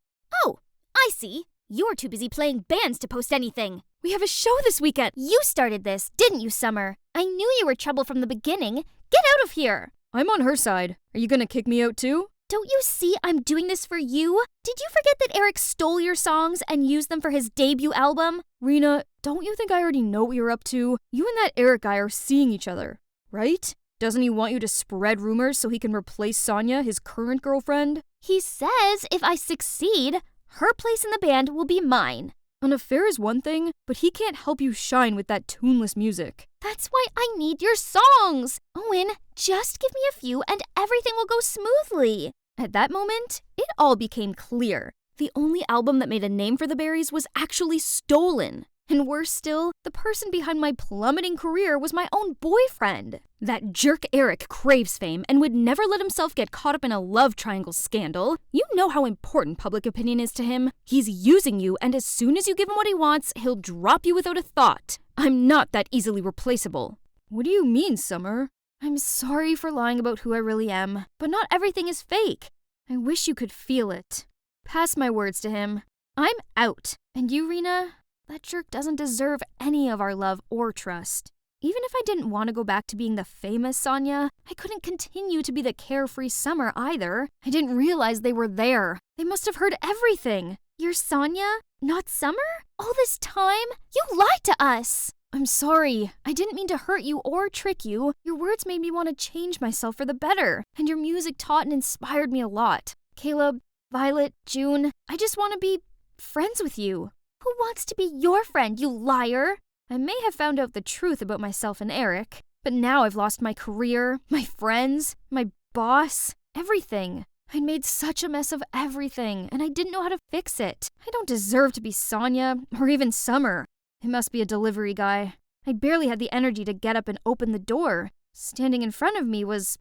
Oh, I see. You're too busy playing bands to post anything. We have a show this weekend! You started this, didn't you, Summer? I knew you were trouble from the beginning. Get out of here! I'm on her side. Are you gonna kick me out too? Don't you see I'm doing this for you? Did you forget that Eric stole your songs and used them for his debut album? Rena, don't you think I already know what you're up to? You and that Eric guy are seeing each other, right? Doesn't he want you to spread rumors so he can replace Sonia, his current girlfriend? He says if I succeed, her place in the band will be mine. An affair is one thing, but he can't help you shine with that tuneless music. That's why I need your songs. Owen, just give me a few and everything will go smoothly. At that moment, it all became clear. The only album that made a name for the Berries was actually stolen. And worse still, the person behind my plummeting career was my own boyfriend. That jerk Eric craves fame and would never let himself get caught up in a love triangle scandal. You know how important public opinion is to him. He's using you, and as soon as you give him what he wants, he'll drop you without a thought. I'm not that easily replaceable. What do you mean, Summer? I'm sorry for lying about who I really am, but not everything is fake. I wish you could feel it. Pass my words to him. I'm out. And you, Rena? That jerk doesn't deserve any of our love or trust. Even if I didn't want to go back to being the famous Sonia, I couldn't continue to be the carefree Summer either. I didn't realize they were there. They must have heard everything. You're Sonia, not Summer? All this time? You lied to us! I'm sorry. I didn't mean to hurt you or trick you. Your words made me want to change myself for the better, and your music taught and inspired me a lot. Caleb, Violet, June, I just want to be friends with you. Who wants to be your friend, you liar? I may have found out the truth about myself and Eric, but now I've lost my career, my friends, my boss, everything. I'd made such a mess of everything, and I didn't know how to fix it. I don't deserve to be Sonia, or even Summer. It must be a delivery guy. I barely had the energy to get up and open the door. Standing in front of me was...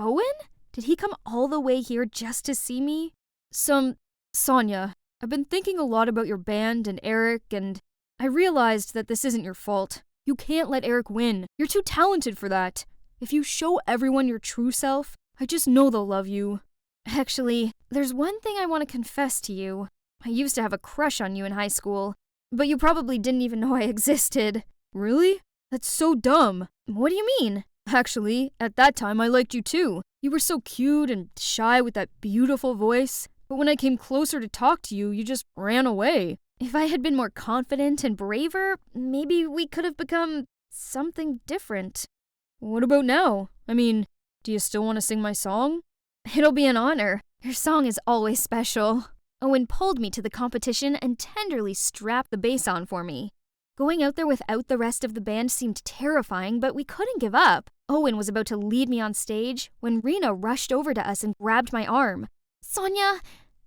Owen? Did he come all the way here just to see me? Sonia, I've been thinking a lot about your band and Eric, and I realized that this isn't your fault. You can't let Eric win. You're too talented for that. If you show everyone your true self, I just know they'll love you. Actually, there's one thing I want to confess to you. I used to have a crush on you in high school, but you probably didn't even know I existed. Really? That's so dumb. What do you mean? Actually, at that time I liked you too. You were so cute and shy with that beautiful voice. But when I came closer to talk to you, you just ran away. If I had been more confident and braver, maybe we could have become something different. What about now? I mean, do you still want to sing my song? It'll be an honor. Your song is always special. Owen pulled me to the competition and tenderly strapped the bass on for me. Going out there without the rest of the band seemed terrifying, but we couldn't give up. Owen was about to lead me on stage when Rena rushed over to us and grabbed my arm. Sonia,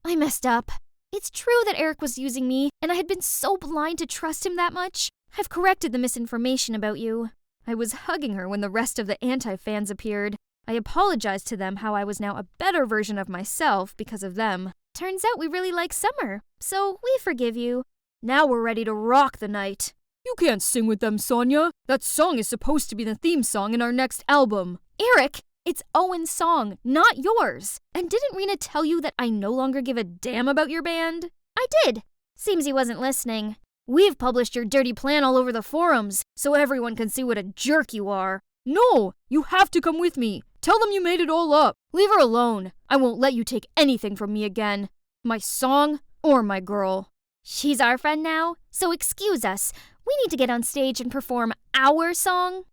I messed up. It's true that Eric was using me, and I had been so blind to trust him that much. I've corrected the misinformation about you. I was hugging her when the rest of the anti-fans appeared. I apologized to them how I was now a better version of myself because of them. Turns out we really like Summer, so we forgive you. Now we're ready to rock the night. You can't sing with them, Sonia. That song is supposed to be the theme song in our next album. Eric, It's Owen's song, not yours. And didn't Rena tell you that I no longer give a damn about your band? I did. Seems he wasn't listening. We've published your dirty plan all over the forums, so everyone can see what a jerk you are. No, you have to come with me. Tell them you made it all up. Leave her alone. I won't let you take anything from me again. My song or my girl. She's our friend now, so excuse us. We need to get on stage and perform our song.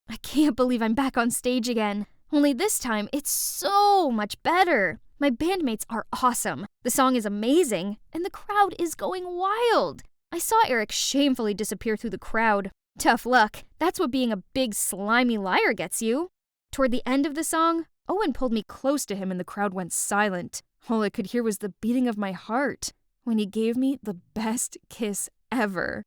I can't believe I'm back on stage again. Only this time, it's so much better. My bandmates are awesome. The song is amazing, and the crowd is going wild. I saw Eric shamefully disappear through the crowd. Tough luck. That's what being a big slimy liar gets you. Toward the end of the song, Owen pulled me close to him and the crowd went silent. All I could hear was the beating of my heart when he gave me the best kiss ever.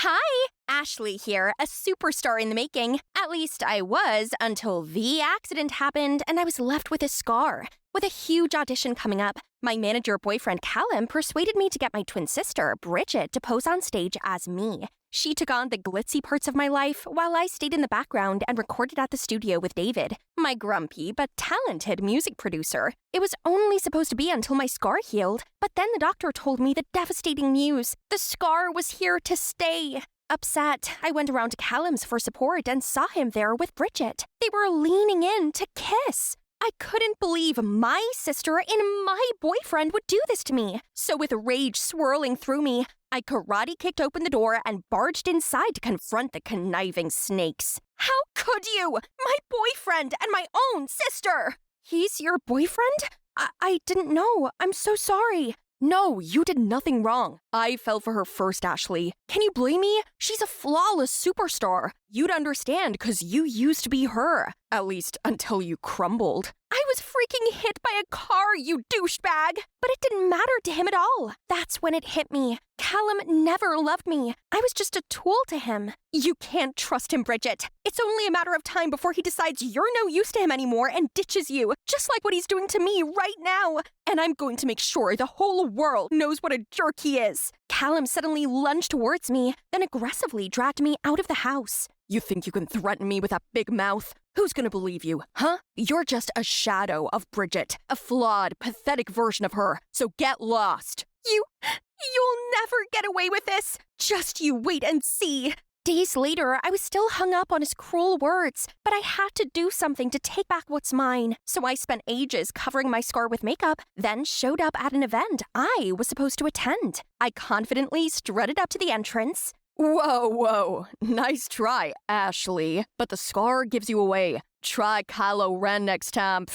Hi, Ashley here, a superstar in the making. At least I was until the accident happened and I was left with a scar. With a huge audition coming up, my manager-boyfriend Callum persuaded me to get my twin sister, Bridget, to pose on stage as me. She took on the glitzy parts of my life while I stayed in the background and recorded at the studio with David, my grumpy but talented music producer. It was only supposed to be until my scar healed, but then the doctor told me the devastating news. The scar was here to stay. Upset, I went around to Callum's for support and saw him there with Bridget. They were leaning in to kiss. I couldn't believe my sister and my boyfriend would do this to me. So with rage swirling through me, I karate kicked open the door and barged inside to confront the conniving snakes. How could you? My boyfriend and my own sister! He's your boyfriend? I didn't know. I'm so sorry. No, you did nothing wrong. I fell for her first, Ashley. Can you blame me? She's a flawless superstar. You'd understand because you used to be her. At least until you crumbled. I was freaking hit by a car, you douchebag! But it didn't matter to him at all. That's when it hit me. Callum never loved me. I was just a tool to him. You can't trust him, Bridget. It's only a matter of time before he decides you're no use to him anymore and ditches you, just like what he's doing to me right now. And I'm going to make sure the whole world knows what a jerk he is. Callum suddenly lunged towards me, then aggressively dragged me out of the house. You think you can threaten me with that big mouth? Who's gonna believe you, huh? You're just a shadow of Bridget, a flawed, pathetic version of her, so get lost. You'll never get away with this. Just you wait and see. Days later, I was still hung up on his cruel words, but I had to do something to take back what's mine. So I spent ages covering my scar with makeup, then showed up at an event I was supposed to attend. I confidently strutted up to the entrance. Whoa. Nice try, Ashley. But the scar gives you away. Try Kylo Ren next time.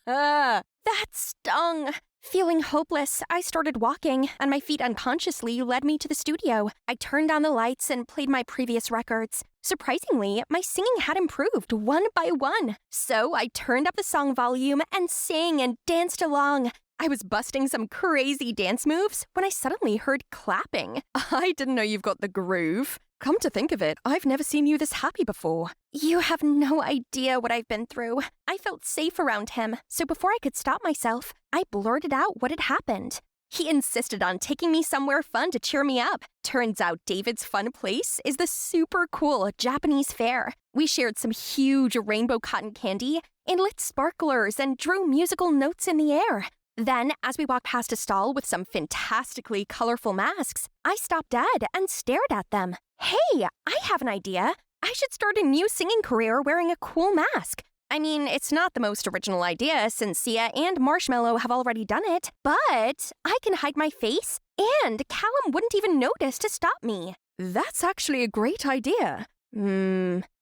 That stung. Feeling hopeless, I started walking, and my feet unconsciously led me to the studio. I turned on the lights and played my previous records. Surprisingly, my singing had improved one by one. So I turned up the song volume and sang and danced along. I was busting some crazy dance moves when I suddenly heard clapping. I didn't know you've got the groove. Come to think of it, I've never seen you this happy before. You have no idea what I've been through. I felt safe around him, so before I could stop myself, I blurted out what had happened. He insisted on taking me somewhere fun to cheer me up. Turns out David's fun place is the super cool Japanese fair. We shared some huge rainbow cotton candy and lit sparklers and drew musical notes in the air. Then, as we walked past a stall with some fantastically colorful masks, I stopped dead and stared at them. Hey, I have an idea. I should start a new singing career wearing a cool mask. I mean, it's not the most original idea since Sia and Marshmallow have already done it, but I can hide my face and Callum wouldn't even notice to stop me. That's actually a great idea.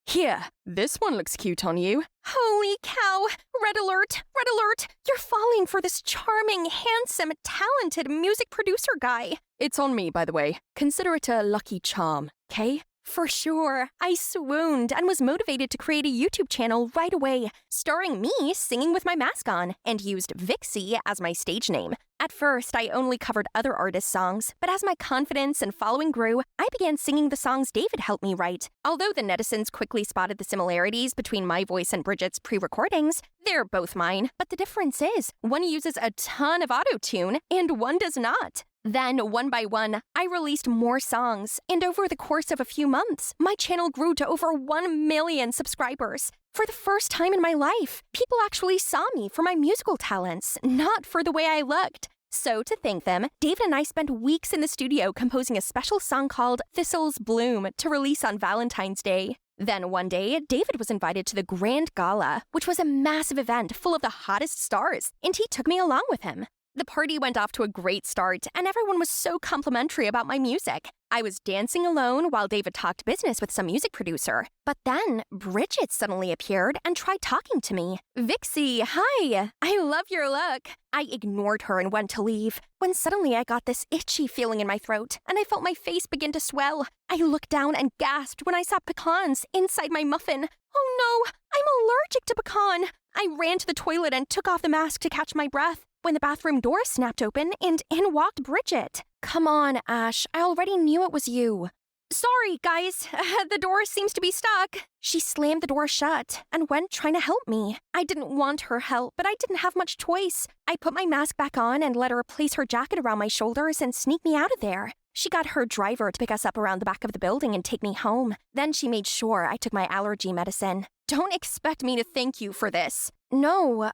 Here, this one looks cute on you. Holy cow! Red alert! Red alert! You're falling for this charming, handsome, talented music producer guy. It's on me, by the way. Consider it a lucky charm, okay? For sure. I swooned and was motivated to create a YouTube channel right away, starring me singing with my mask on, and used Vixie as my stage name. At first, I only covered other artists' songs, but as my confidence and following grew, I began singing the songs David helped me write. Although the netizens quickly spotted the similarities between my voice and Bridget's pre-recordings, they're both mine, but the difference is, one uses a ton of auto-tune and one does not. Then, one by one, I released more songs, and over the course of a few months, my channel grew to over 1 million subscribers. For the first time in my life, people actually saw me for my musical talents, not for the way I looked. So, to thank them, David and I spent weeks in the studio composing a special song called Thistles Bloom to release on Valentine's Day. Then one day, David was invited to the Grand Gala, which was a massive event full of the hottest stars, and he took me along with him. The party went off to a great start, and everyone was so complimentary about my music. I was dancing alone while David talked business with some music producer. But then, Bridget suddenly appeared and tried talking to me. "Vixie, hi! I love your look." I ignored her and went to leave, when suddenly I got this itchy feeling in my throat, and I felt my face begin to swell. I looked down and gasped when I saw pecans inside my muffin. "Oh no, I'm allergic to pecan." I ran to the toilet and took off the mask to catch my breath, when the bathroom door snapped open and in walked Bridget. "Come on, Ash, I already knew it was you." "Sorry, guys, the door seems to be stuck." She slammed the door shut and went trying to help me. I didn't want her help, but I didn't have much choice. I put my mask back on and let her place her jacket around my shoulders and sneak me out of there. She got her driver to pick us up around the back of the building and take me home. Then she made sure I took my allergy medicine. Don't expect me to thank you for this. No,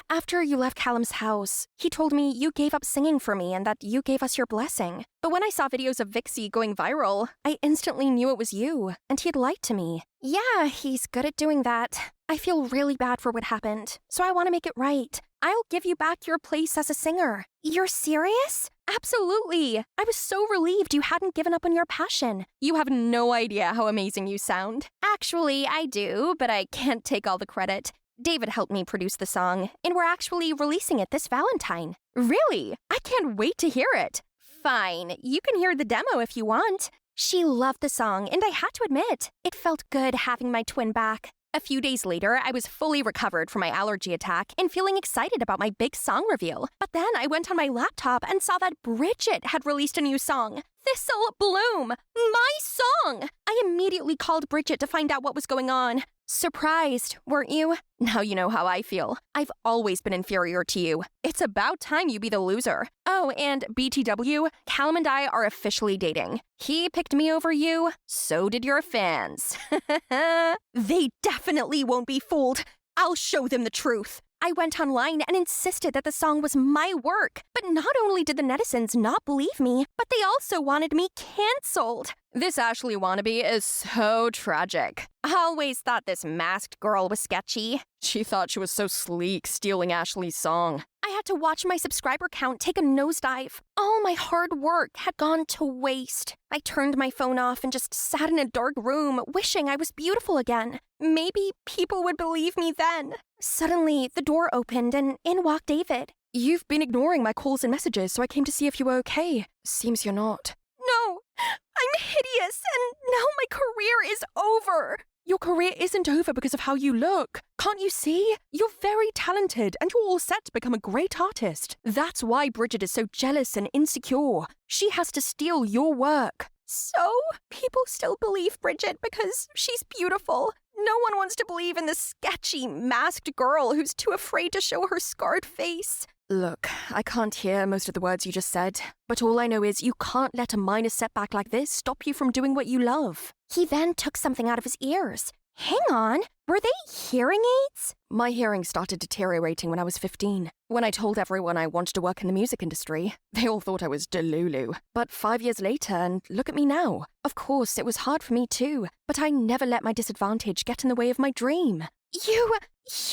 after you left Callum's house, he told me you gave up singing for me and that you gave us your blessing. But when I saw videos of Vixie going viral, I instantly knew it was you, and he had lied to me. Yeah, he's good at doing that. I feel really bad for what happened, so I want to make it right. I'll give you back your place as a singer. You're serious? Absolutely. I was so relieved you hadn't given up on your passion. You have no idea how amazing you sound. Actually, I do, but I can't take all the credit. David helped me produce the song, and we're actually releasing it this Valentine. Really? I can't wait to hear it. Fine, you can hear the demo if you want. She loved the song, and I had to admit, it felt good having my twin back. A few days later, I was fully recovered from my allergy attack and feeling excited about my big song reveal. But then I went on my laptop and saw that Bridget had released a new song, Thistle Bloom, my song. I immediately called Bridget to find out what was going on. Surprised, weren't you? Now you know how I feel. I've always been inferior to you. It's about time you be the loser. Oh, and BTW, Callum and I are officially dating. He picked me over you, so did your fans. They definitely won't be fooled. I'll show them the truth. I went online and insisted that the song was my work. But not only did the netizens not believe me, but they also wanted me cancelled. This Ashley wannabe is so tragic. I always thought this masked girl was sketchy. She thought she was so sleek stealing Ashley's song. I had to watch my subscriber count take a nosedive. All my hard work had gone to waste. I turned my phone off and just sat in a dark room wishing I was beautiful again. Maybe people would believe me then. Suddenly, the door opened and in walked David. "You've been ignoring my calls and messages, so I came to see if you were okay. Seems you're not." "No, I'm hideous, and now my career is over." "Your career isn't over because of how you look. Can't you see? You're very talented and you're all set to become a great artist. That's why Bridget is so jealous and insecure. She has to steal your work." So, people still believe Bridget because she's beautiful. No one wants to believe in this sketchy, masked girl who's too afraid to show her scarred face. Look, I can't hear most of the words you just said, but all I know is you can't let a minor setback like this stop you from doing what you love. He then took something out of his ears. Hang on, were they hearing aids? My hearing started deteriorating when I was 15. When I told everyone I wanted to work in the music industry, they all thought I was Delulu. But 5 years later, and look at me now. Of course, it was hard for me too, but I never let my disadvantage get in the way of my dream. You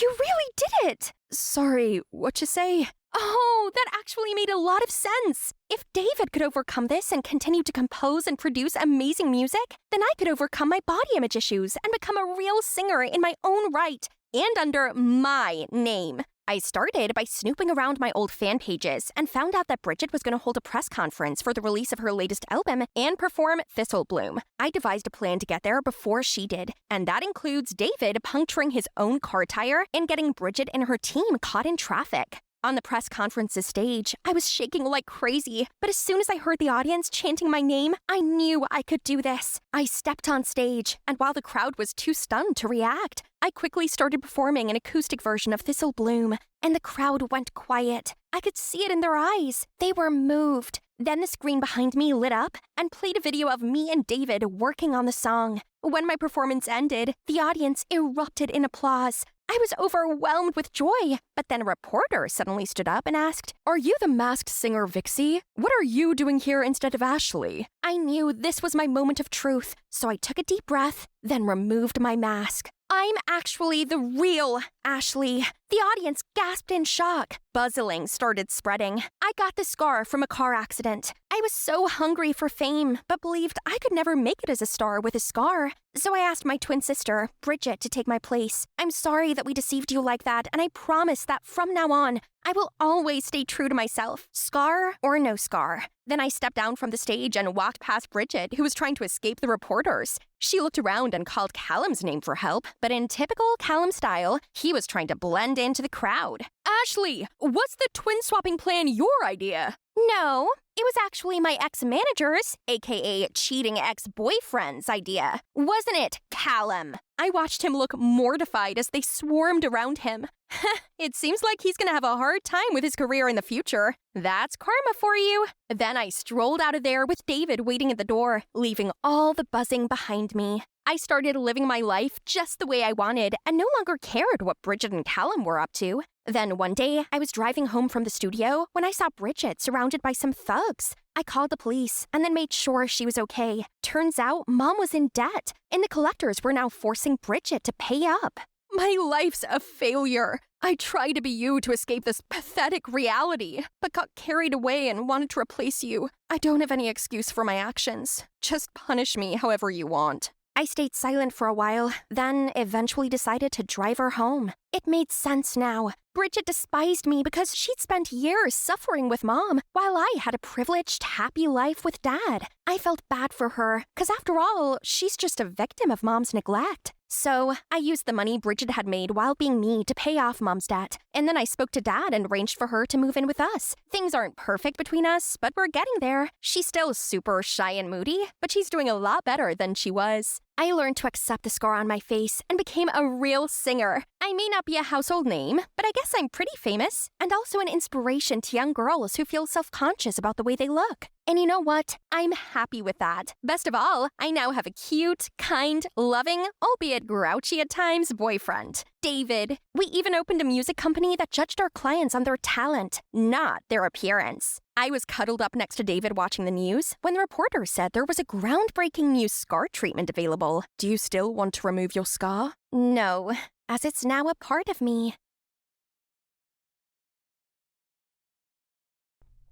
really did it! Sorry, what you say? Oh, that actually made a lot of sense. If David could overcome this and continue to compose and produce amazing music, then I could overcome my body image issues and become a real singer in my own right and under my name. I started by snooping around my old fan pages and found out that Bridget was going to hold a press conference for the release of her latest album and perform Thistle Bloom. I devised a plan to get there before she did, and that includes David puncturing his own car tire and getting Bridget and her team caught in traffic. On the press conference's stage, I was shaking like crazy, but as soon as I heard the audience chanting my name, I knew I could do this. I stepped on stage, and while the crowd was too stunned to react, I quickly started performing an acoustic version of Thistle Bloom, and the crowd went quiet. I could see it in their eyes. They were moved. Then the screen behind me lit up and played a video of me and David working on the song. When my performance ended, the audience erupted in applause. I was overwhelmed with joy, but then a reporter suddenly stood up and asked, "Are you the masked singer Vixie? What are you doing here instead of Ashley?" I knew this was my moment of truth, so I took a deep breath, then removed my mask. I'm actually the real Ashley. The audience gasped in shock. Buzzing started spreading. I got the scar from a car accident. I was so hungry for fame, but believed I could never make it as a star with a scar. So I asked my twin sister, Bridget, to take my place. I'm sorry that we deceived you like that, and I promise that from now on, I will always stay true to myself, scar or no scar. Then I stepped down from the stage and walked past Bridget, who was trying to escape the reporters. She looked around and called Callum's name for help, but in typical Callum style, he was trying to blend into the crowd. "Ashley, was the twin-swapping plan your idea?" "No, it was actually my ex-manager's, aka cheating ex-boyfriend's idea. Wasn't it, Callum?" I watched him look mortified as they swarmed around him. It seems like he's gonna have a hard time with his career in the future. That's karma for you. Then I strolled out of there with David waiting at the door, leaving all the buzzing behind me. I started living my life just the way I wanted and no longer cared what Bridget and Callum were up to. Then one day, I was driving home from the studio when I saw Bridget surrounded by some thugs. I called the police and then made sure she was okay. Turns out, Mom was in debt, and the collectors were now forcing Bridget to pay up. My life's a failure. I tried to be you to escape this pathetic reality, but got carried away and wanted to replace you. I don't have any excuse for my actions. Just punish me however you want. I stayed silent for a while, then eventually decided to drive her home. It made sense now. Bridget despised me because she'd spent years suffering with Mom, while I had a privileged, happy life with Dad. I felt bad for her, because after all, she's just a victim of Mom's neglect. So, I used the money Bridget had made while being me to pay off Mom's debt, and then I spoke to Dad and arranged for her to move in with us. Things aren't perfect between us, but we're getting there. She's still super shy and moody, but she's doing a lot better than she was. I learned to accept the scar on my face and became a real singer. I may not be a household name, but I guess I'm pretty famous, and also an inspiration to young girls who feel self-conscious about the way they look. And you know what? I'm happy with that. Best of all, I now have a cute, kind, loving, albeit grouchy at times, boyfriend, David. We even opened a music company that judged our clients on their talent, not their appearance. I was cuddled up next to David watching the news when the reporter said there was a groundbreaking new scar treatment available. Do you still want to remove your scar? No, as it's now a part of me.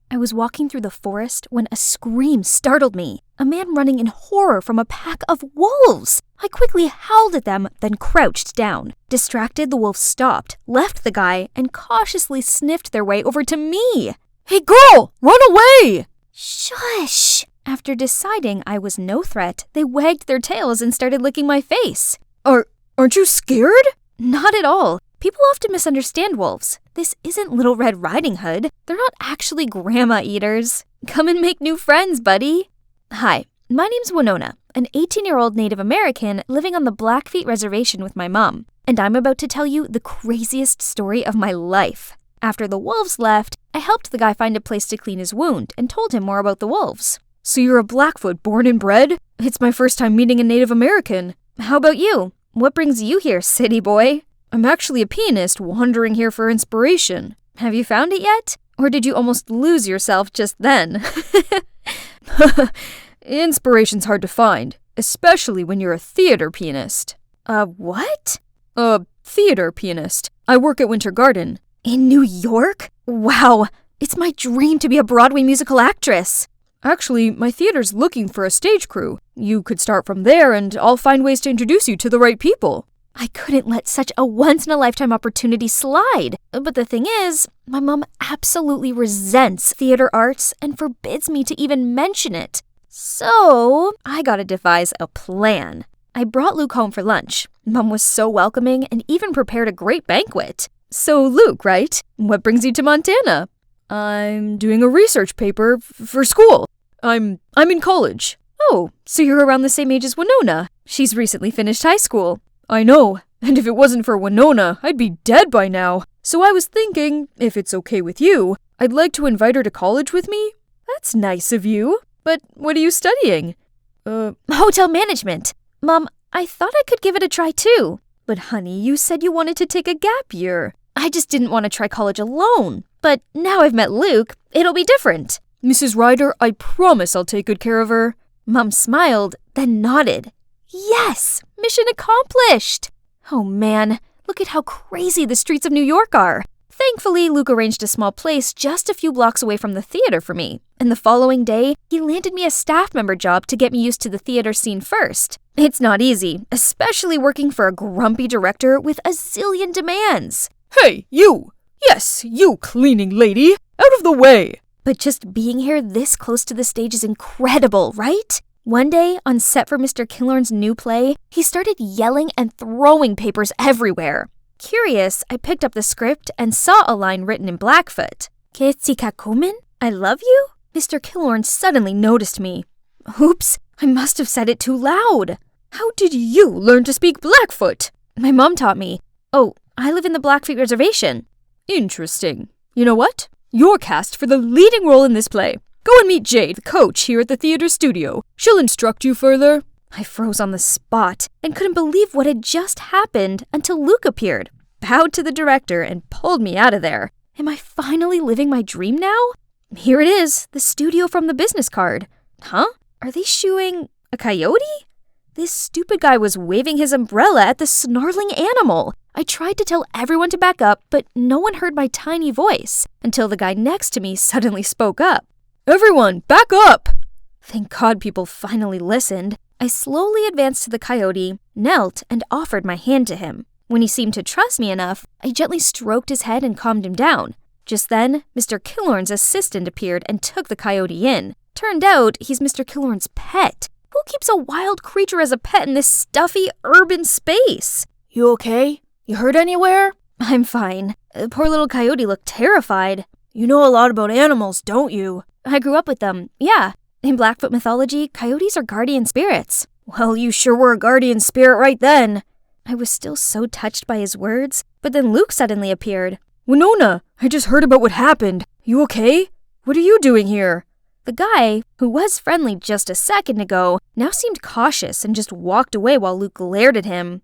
I was walking through the forest when a scream startled me. A man running in horror from a pack of wolves. I quickly howled at them, then crouched down. Distracted, the wolves stopped, left the guy, and cautiously sniffed their way over to me. Hey girl, run away! Shush! After deciding I was no threat, they wagged their tails and started licking my face. Aren't you scared? Not at all. People often misunderstand wolves. This isn't Little Red Riding Hood. They're not actually grandma eaters. Come and make new friends, buddy. Hi, my name's Winona, an 18-year-old Native American living on the Blackfeet Reservation with my mom. And I'm about to tell you the craziest story of my life. After the wolves left, I helped the guy find a place to clean his wound and told him more about the wolves. So you're a Blackfoot born and bred? It's my first time meeting a Native American. How about you? What brings you here, city boy? I'm actually a pianist wandering here for inspiration. Have you found it yet? Or did you almost lose yourself just then? Inspiration's hard to find, especially when you're a theater pianist. What? A theater pianist. I work at Winter Garden. In New York? Wow, it's my dream to be a Broadway musical actress. Actually, my theater's looking for a stage crew. You could start from there and I'll find ways to introduce you to the right people. I couldn't let such a once-in-a-lifetime opportunity slide. But the thing is, my mom absolutely resents theater arts and forbids me to even mention it. So, I gotta devise a plan. I brought Luke home for lunch. Mom was so welcoming and even prepared a great banquet. So Luke, right? What brings you to Montana? I'm doing a research paper for school. I'm in college. Oh, so you're around the same age as Winona. She's recently finished high school. I know, and if it wasn't for Winona, I'd be dead by now. So I was thinking, if it's okay with you, I'd like to invite her to college with me. That's nice of you. But what are you studying? Hotel management. Mom, I thought I could give it a try too. But honey, you said you wanted to take a gap year. I just didn't want to try college alone. But now I've met Luke, it'll be different. Mrs. Ryder, I promise I'll take good care of her. Mom smiled, then nodded. Yes! Mission accomplished! Oh man, look at how crazy the streets of New York are. Thankfully, Luke arranged a small place just a few blocks away from the theater for me. And the following day, he landed me a staff member job to get me used to the theater scene first. It's not easy, especially working for a grumpy director with a zillion demands. Hey, you! Yes, you cleaning lady! Out of the way! But just being here this close to the stage is incredible, right? One day, on set for Mr. Killorn's new play, he started yelling and throwing papers everywhere. Curious, I picked up the script and saw a line written in Blackfoot. Ketzikakumen? I love you? Mr. Killorn suddenly noticed me. Oops, I must have said it too loud. How did you learn to speak Blackfoot? My mom taught me. Oh, I live in the Blackfeet Reservation. Interesting. You know what? You're cast for the leading role in this play. Go and meet Jade, the coach here at the theater studio. She'll instruct you further. I froze on the spot and couldn't believe what had just happened until Luke appeared, bowed to the director, and pulled me out of there. Am I finally living my dream now? Here it is, the studio from the business card. Huh? Are they shooing a coyote? This stupid guy was waving his umbrella at the snarling animal. I tried to tell everyone to back up, but no one heard my tiny voice until the guy next to me suddenly spoke up. Everyone, back up! Thank God people finally listened. I slowly advanced to the coyote, knelt, and offered my hand to him. When he seemed to trust me enough, I gently stroked his head and calmed him down. Just then, Mr. Killorn's assistant appeared and took the coyote in. Turned out, he's Mr. Killorn's pet. Who keeps a wild creature as a pet in this stuffy, urban space? You okay? You hurt anywhere? I'm fine. The poor little coyote looked terrified. You know a lot about animals, don't you? I grew up with them, yeah. In Blackfoot mythology, coyotes are guardian spirits. Well, you sure were a guardian spirit right then. I was still so touched by his words, but then Luke suddenly appeared. Winona, I just heard about what happened. You okay? What are you doing here? The guy, who was friendly just a second ago, now seemed cautious and just walked away while Luke glared at him.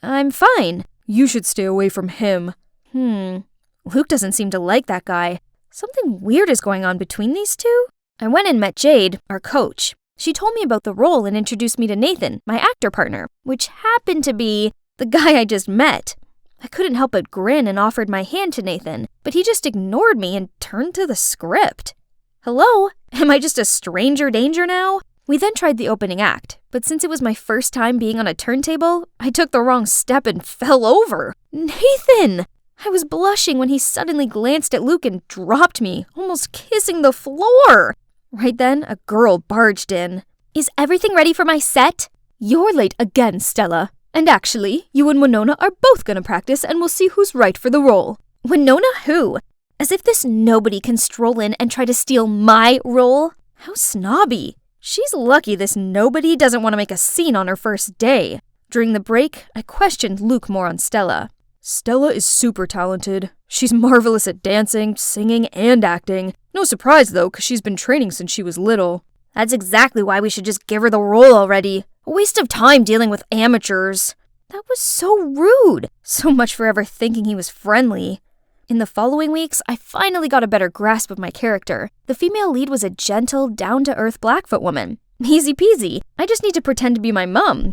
I'm fine. You should stay away from him. Luke doesn't seem to like that guy. Something weird is going on between these two. I went and met Jade, our coach. She told me about the role and introduced me to Nathan, my actor partner, which happened to be the guy I just met. I couldn't help but grin and offered my hand to Nathan, but he just ignored me and turned to the script. Hello? Am I just a stranger danger now? We then tried the opening act, but since it was my first time being on a turntable, I took the wrong step and fell over. Nathan! I was blushing when he suddenly glanced at Luke and dropped me, almost kissing the floor. Right then, a girl barged in. Is everything ready for my set? You're late again, Stella. And actually, you and Winona are both gonna practice and we'll see who's right for the role. Winona who? As if this nobody can stroll in and try to steal my role. How snobby. She's lucky this nobody doesn't want to make a scene on her first day. During the break, I questioned Luke more on Stella. Stella is super talented. She's marvelous at dancing, singing, and acting. No surprise though, because she's been training since she was little. That's exactly why we should just give her the role already. A waste of time dealing with amateurs. That was so rude. So much for ever thinking he was friendly. In the following weeks, I finally got a better grasp of my character. The female lead was a gentle, down-to-earth Blackfoot woman. Easy peasy. I just need to pretend to be my mom.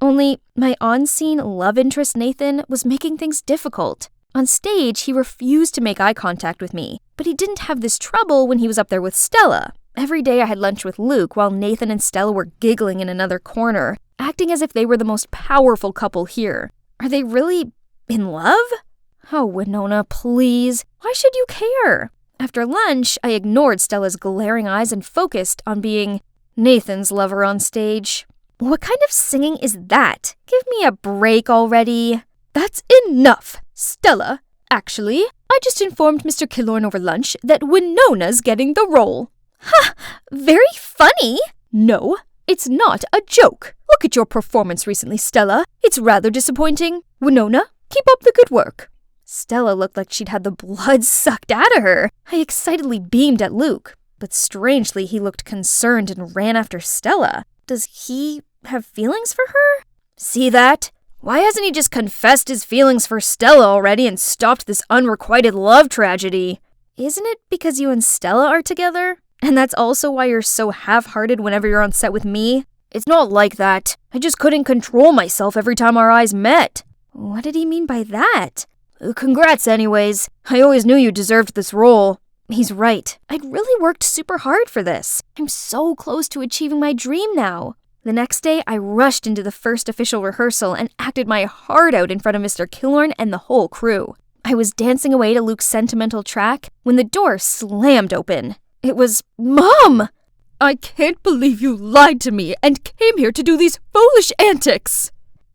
Only, my on-scene love interest Nathan was making things difficult. On stage, he refused to make eye contact with me, but he didn't have this trouble when he was up there with Stella. Every day I had lunch with Luke while Nathan and Stella were giggling in another corner, acting as if they were the most powerful couple here. Are they really in love? Oh, Winona, please. Why should you care? After lunch, I ignored Stella's glaring eyes and focused on being Nathan's lover on stage. What kind of singing is that? Give me a break already. That's enough! Stella, actually, I just informed Mr. Killorn over lunch that Winona's getting the role. Ha! Very funny! No, it's not a joke. Look at your performance recently, Stella. It's rather disappointing. Winona, keep up the good work. Stella looked like she'd had the blood sucked out of her. I excitedly beamed at Luke, but strangely he looked concerned and ran after Stella. Does he have feelings for her? See that? Why hasn't he just confessed his feelings for Stella already and stopped this unrequited love tragedy? Isn't it because you and Stella are together? And that's also why you're so half-hearted whenever you're on set with me? It's not like that. I just couldn't control myself every time our eyes met. What did he mean by that? Congrats anyways. I always knew you deserved this role. He's right. I'd really worked super hard for this. I'm so close to achieving my dream now. The next day, I rushed into the first official rehearsal and acted my heart out in front of Mr. Killorn and the whole crew. I was dancing away to Luke's sentimental track when the door slammed open. It was Mom! I can't believe you lied to me and came here to do these foolish antics!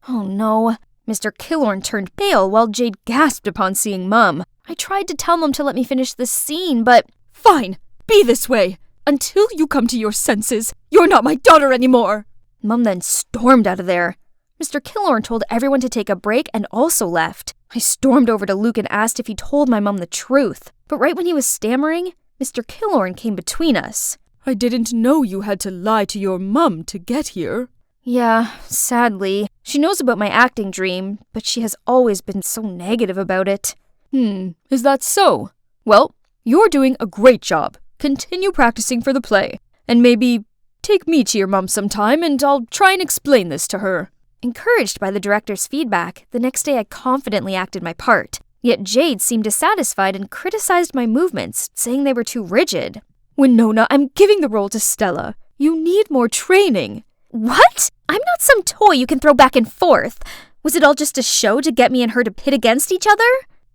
Oh no. Mr. Killorn turned pale while Jade gasped upon seeing Mum. I tried to tell Mum to let me finish the scene, but... Fine, be this way. Until you come to your senses, you're not my daughter anymore. Mum then stormed out of there. Mr. Killorn told everyone to take a break and also left. I stormed over to Luke and asked if he told my mum the truth. But right when he was stammering, Mr. Killorn came between us. I didn't know you had to lie to your mum to get here. Yeah, sadly. She knows about my acting dream, but she has always been so negative about it. Is that so? Well, you're doing a great job. Continue practicing for the play. And maybe take me to your mum sometime and I'll try and explain this to her. Encouraged by the director's feedback, the next day I confidently acted my part. Yet Jade seemed dissatisfied and criticized my movements, saying they were too rigid. Winona, I'm giving the role to Stella. You need more training. What? I'm not some toy you can throw back and forth. Was it all just a show to get me and her to pit against each other?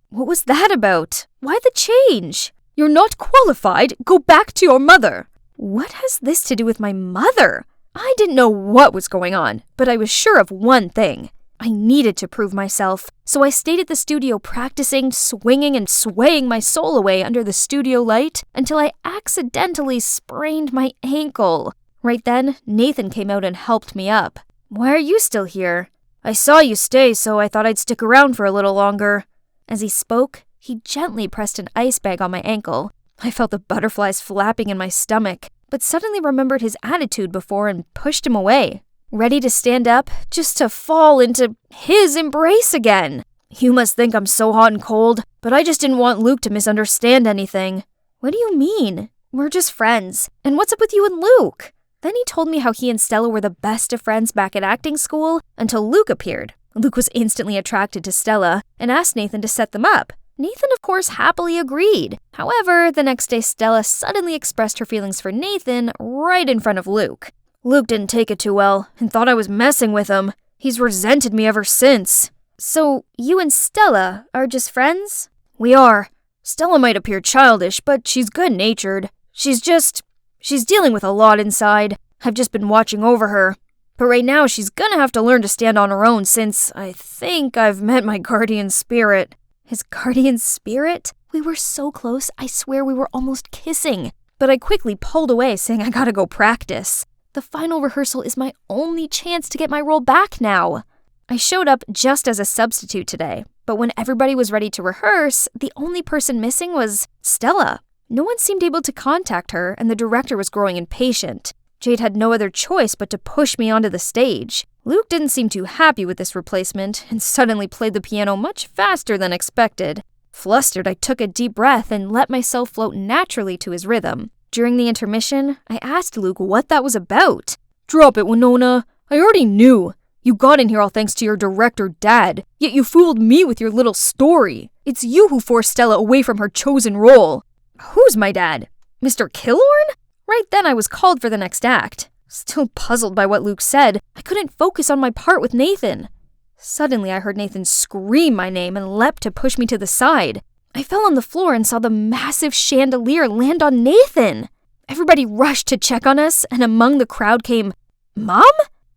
What was that about? Why the change? You're not qualified. Go back to your mother. What has this to do with my mother? I didn't know what was going on, but I was sure of one thing. I needed to prove myself, so I stayed at the studio practicing, swinging and swaying my soul away under the studio light until I accidentally sprained my ankle. Right then, Nathan came out and helped me up. Why are you still here? I saw you stay, so I thought I'd stick around for a little longer. As he spoke, he gently pressed an ice bag on my ankle. I felt the butterflies flapping in my stomach, but suddenly remembered his attitude before and pushed him away, ready to stand up just to fall into his embrace again. You must think I'm so hot and cold, but I just didn't want Luke to misunderstand anything. What do you mean? We're just friends. And what's up with you and Luke? Then he told me how he and Stella were the best of friends back at acting school until Luke appeared. Luke was instantly attracted to Stella and asked Nathan to set them up. Nathan, of course, happily agreed. However, the next day Stella suddenly expressed her feelings for Nathan right in front of Luke. Luke didn't take it too well and thought I was messing with him. He's resented me ever since. So, you and Stella are just friends? We are. Stella might appear childish, but she's good-natured. She's dealing with a lot inside. I've just been watching over her. But right now she's gonna have to learn to stand on her own since I think I've met my guardian spirit. His guardian spirit? We were so close, I swear we were almost kissing. But I quickly pulled away, saying I gotta go practice. The final rehearsal is my only chance to get my role back now. I showed up just as a substitute today, but when everybody was ready to rehearse, the only person missing was Stella. No one seemed able to contact her, and the director was growing impatient. Jade had no other choice but to push me onto the stage. Luke didn't seem too happy with this replacement, and suddenly played the piano much faster than expected. Flustered, I took a deep breath and let myself float naturally to his rhythm. During the intermission, I asked Luke what that was about. Drop it, Winona. I already knew. You got in here all thanks to your director dad, yet you fooled me with your little story. It's you who forced Stella away from her chosen role. Who's my dad? Mr. Killorn? Right then I was called for the next act. Still puzzled by what Luke said, I couldn't focus on my part with Nathan. Suddenly I heard Nathan scream my name and leapt to push me to the side. I fell on the floor and saw the massive chandelier land on Nathan. Everybody rushed to check on us, and among the crowd came, Mom?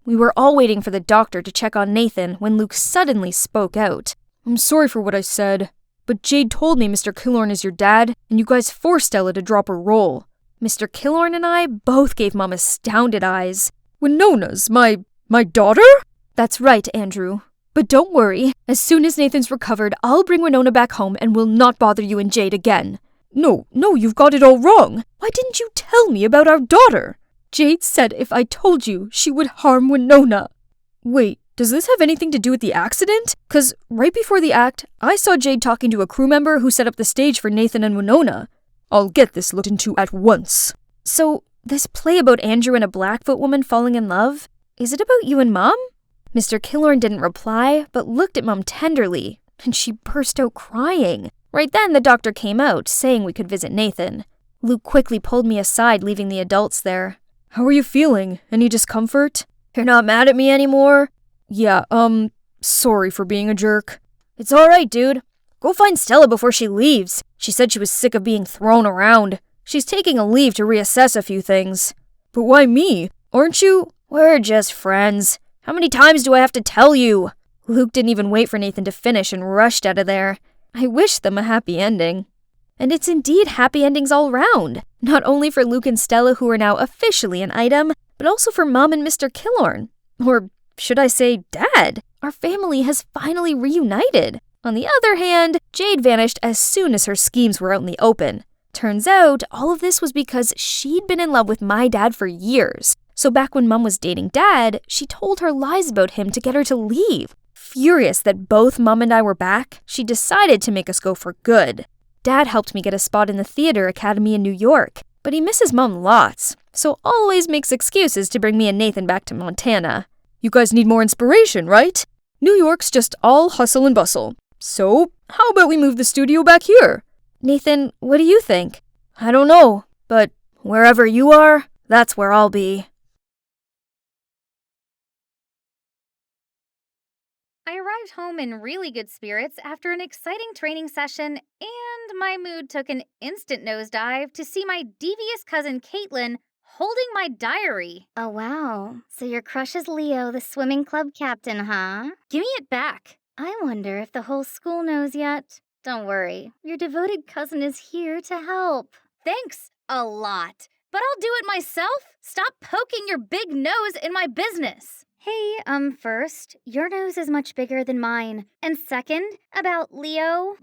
We were all waiting for the doctor to check on Nathan when Luke suddenly spoke out. I'm sorry for what I said, but Jade told me Mr. Killorn is your dad, and you guys forced Stella to drop her role. Mr. Killorn and I both gave Mom astounded eyes. Winona's my daughter? That's right, Andrew. But don't worry, as soon as Nathan's recovered, I'll bring Winona back home and will not bother you and Jade again. No, you've got it all wrong. Why didn't you tell me about our daughter? Jade said if I told you, she would harm Winona. Wait, does this have anything to do with the accident? 'Cause right before the act, I saw Jade talking to a crew member who set up the stage for Nathan and Winona. I'll get this looked into at once. So, this play about Andrew and a Blackfoot woman falling in love, is it about you and Mom? Mr. Killorn didn't reply, but looked at Mom tenderly, and she burst out crying. Right then, the doctor came out, saying we could visit Nathan. Luke quickly pulled me aside, leaving the adults there. How are you feeling? Any discomfort? You're not mad at me anymore? Yeah, sorry for being a jerk. It's alright, dude. Go find Stella before she leaves. She said she was sick of being thrown around. She's taking a leave to reassess a few things. But why me? Aren't you? We're just friends. How many times do I have to tell you? Luke didn't even wait for Nathan to finish and rushed out of there. I wished them a happy ending. And it's indeed happy endings all round. Not only for Luke and Stella, who are now officially an item, but also for Mom and Mr. Killorn. Or should I say Dad? Our family has finally reunited. On the other hand, Jade vanished as soon as her schemes were out in the open. Turns out, all of this was because she'd been in love with my dad for years. So back when Mom was dating Dad, she told her lies about him to get her to leave. Furious that both Mom and I were back, she decided to make us go for good. Dad helped me get a spot in the theater academy in New York, but he misses Mom lots, so always makes excuses to bring me and Nathan back to Montana. You guys need more inspiration, right? New York's just all hustle and bustle. So, how about we move the studio back here? Nathan, what do you think? I don't know, but wherever you are, that's where I'll be. I arrived home in really good spirits after an exciting training session, and my mood took an instant nosedive to see my devious cousin Caitlin holding my diary. Oh, wow. So your crush is Leo, the swimming club captain, huh? Give me it back. I wonder if the whole school knows yet. Don't worry. Your devoted cousin is here to help. Thanks a lot. But I'll do it myself. Stop poking your big nose in my business. Hey, first, your nose is much bigger than mine. And second, about Leo,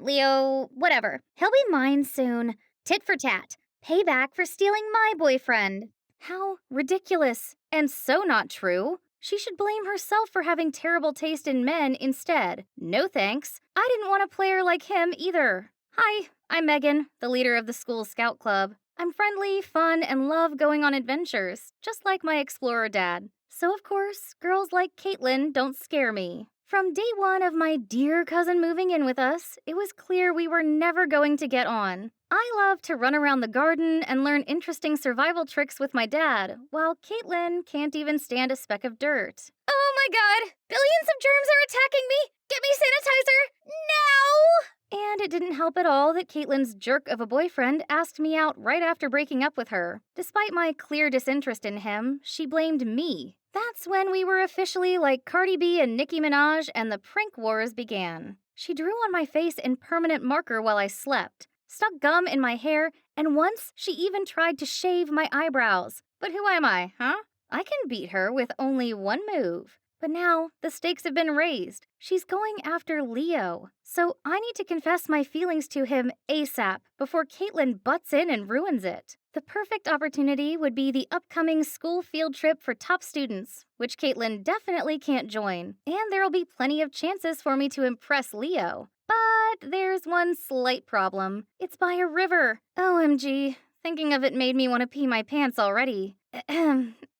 whatever. He'll be mine soon. Tit for tat. Payback for stealing my boyfriend. How ridiculous. And so not true. She should blame herself for having terrible taste in men instead. No thanks. I didn't want a player like him either. Hi, I'm Megan, the leader of the school scout club. I'm friendly, fun, and love going on adventures, just like my explorer dad. So of course, girls like Caitlin don't scare me. From day one of my dear cousin moving in with us, it was clear we were never going to get on. I love to run around the garden and learn interesting survival tricks with my dad, while Caitlin can't even stand a speck of dirt. Oh my god! Billions of germs are attacking me! Get me sanitizer! Now! And it didn't help at all that Caitlin's jerk of a boyfriend asked me out right after breaking up with her. Despite my clear disinterest in him, she blamed me. That's when we were officially like Cardi B and Nicki Minaj and the prank wars began. She drew on my face in permanent marker while I slept, stuck gum in my hair, and once she even tried to shave my eyebrows. But who am I, huh? I can beat her with only one move. But now, the stakes have been raised. She's going after Leo. So I need to confess my feelings to him ASAP before Caitlin butts in and ruins it. The perfect opportunity would be the upcoming school field trip for top students, which Caitlin definitely can't join. And there'll be plenty of chances for me to impress Leo. But there's one slight problem. It's by a river. OMG. Thinking of it made me want to pee my pants already.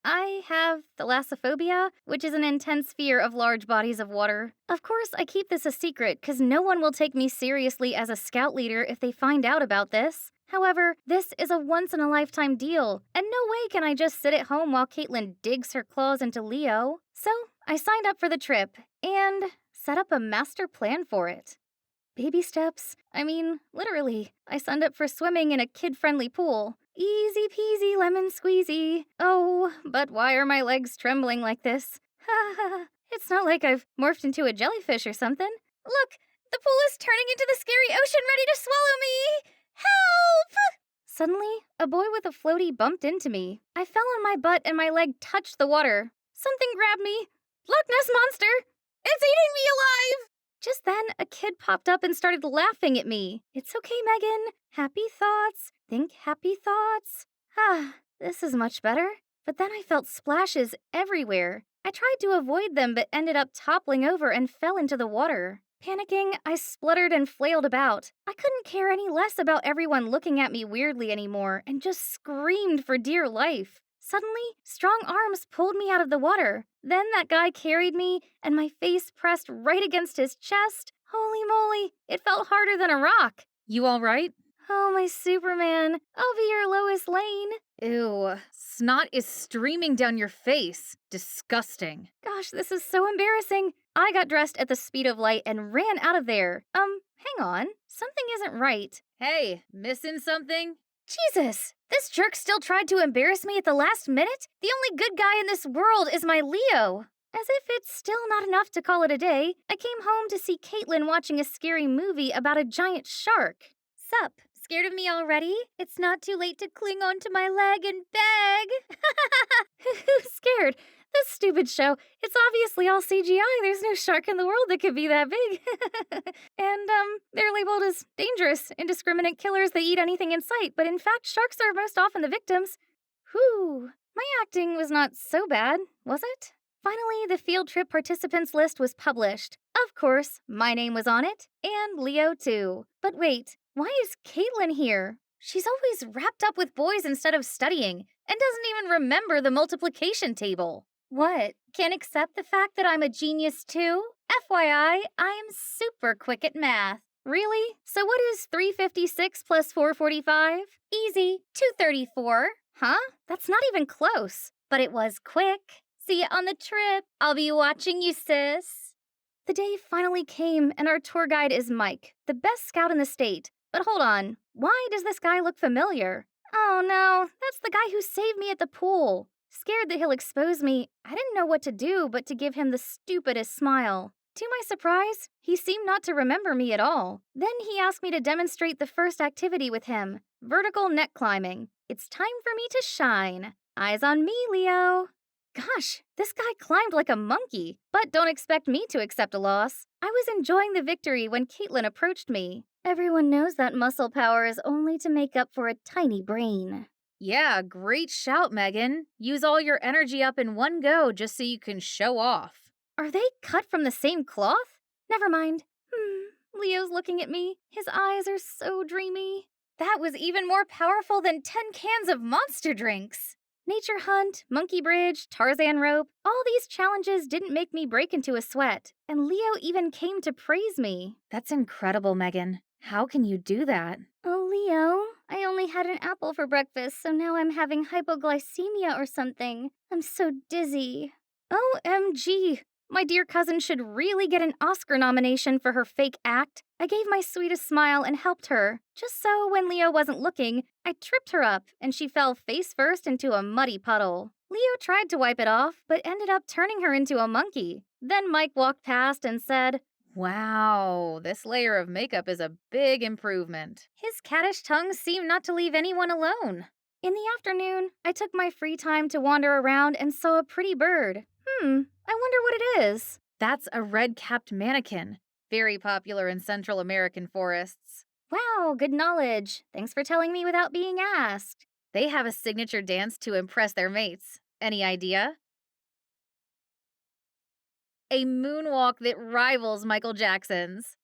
I have thalassophobia, which is an intense fear of large bodies of water. Of course, I keep this a secret because no one will take me seriously as a scout leader if they find out about this. However, this is a once-in-a-lifetime deal, and no way can I just sit at home while Caitlin digs her claws into Leo. So, I signed up for the trip, and set up a master plan for it. Baby steps. I mean, literally. I signed up for swimming in a kid-friendly pool. Easy peasy lemon squeezy. Oh, but why are my legs trembling like this? Ha ha. It's not like I've morphed into a jellyfish or something. Look, The pool is turning into the scary ocean ready to swallow me! Help! Suddenly, a boy with a floaty bumped into me. I fell on my butt and my leg touched the water. Something grabbed me. Loch Ness Monster! It's eating me alive! Just then, a kid popped up and started laughing at me. It's okay, Megan. Happy thoughts. Think happy thoughts. Ah, this is much better. But then I felt splashes everywhere. I tried to avoid them but ended up toppling over and fell into the water. Panicking, I spluttered and flailed about. I couldn't care any less about everyone looking at me weirdly anymore and just screamed for dear life. Suddenly, strong arms pulled me out of the water. Then that guy carried me, and my face pressed right against his chest. Holy moly, it felt harder than a rock. You all right? Oh, my Superman, I'll be your Lois Lane. Ew, snot is streaming down your face. Disgusting. Gosh, this is so embarrassing. I got dressed at the speed of light and ran out of there. Hang on. Something isn't right. Hey, missing something? Jesus! This jerk still tried to embarrass me at the last minute? The only good guy in this world is my Leo. As if it's still not enough to call it a day, I came home to see Caitlin watching a scary movie about a giant shark. Sup? Scared of me already? It's not too late to cling onto my leg and beg. Who's scared? This stupid show. It's obviously all CGI. There's no shark in the world that could be that big. And, they're labeled as dangerous, indiscriminate killers that eat anything in sight, but in fact, sharks are most often the victims. Whew. My acting was not so bad, was it? Finally, the field trip participants list was published. Of course, my name was on it, and Leo too. But wait, why is Caitlin here? She's always wrapped up with boys instead of studying, and doesn't even remember the multiplication table. What? Can't accept the fact that I'm a genius too? FYI, I am super quick at math. Really? So what is 356 plus 445? Easy, 234. Huh? That's not even close. But it was quick. See ya on the trip. I'll be watching you, sis. The day finally came, and our tour guide is Mike, the best scout in the state. But hold on, why does this guy look familiar? Oh no, that's the guy who saved me at the pool. Scared that he'll expose me, I didn't know what to do but to give him the stupidest smile. To my surprise, he seemed not to remember me at all. Then he asked me to demonstrate the first activity with him, vertical net climbing. It's time for me to shine. Eyes on me, Leo. Gosh, this guy climbed like a monkey, but don't expect me to accept a loss. I was enjoying the victory when Caitlin approached me. Everyone knows that muscle power is only to make up for a tiny brain. Yeah, great shout, Megan. Use all your energy up in one go just so you can show off. Are they cut from the same cloth? Never mind. Leo's looking at me. His eyes are so dreamy. That was even more powerful than 10 cans of monster drinks. Nature hunt, monkey bridge, Tarzan rope, all these challenges didn't make me break into a sweat, and Leo even came to praise me. That's incredible, Megan. How can you do that? Oh, Leo, I only had an apple for breakfast, so now I'm having hypoglycemia or something. I'm so dizzy. OMG, my dear cousin should really get an Oscar nomination for her fake act. I gave my sweetest smile and helped her. Just so when Leo wasn't looking, I tripped her up and she fell face first into a muddy puddle. Leo tried to wipe it off, but ended up turning her into a monkey. Then Mike walked past and said, Wow, this layer of makeup is a big improvement. His cattish tongue seemed not to leave anyone alone. In the afternoon, I took my free time to wander around and saw a pretty bird. I wonder what it is. That's a red-capped mannequin. Very popular in Central American forests. Wow, good knowledge. Thanks for telling me without being asked. They have a signature dance to impress their mates. Any idea? A moonwalk that rivals Michael Jackson's.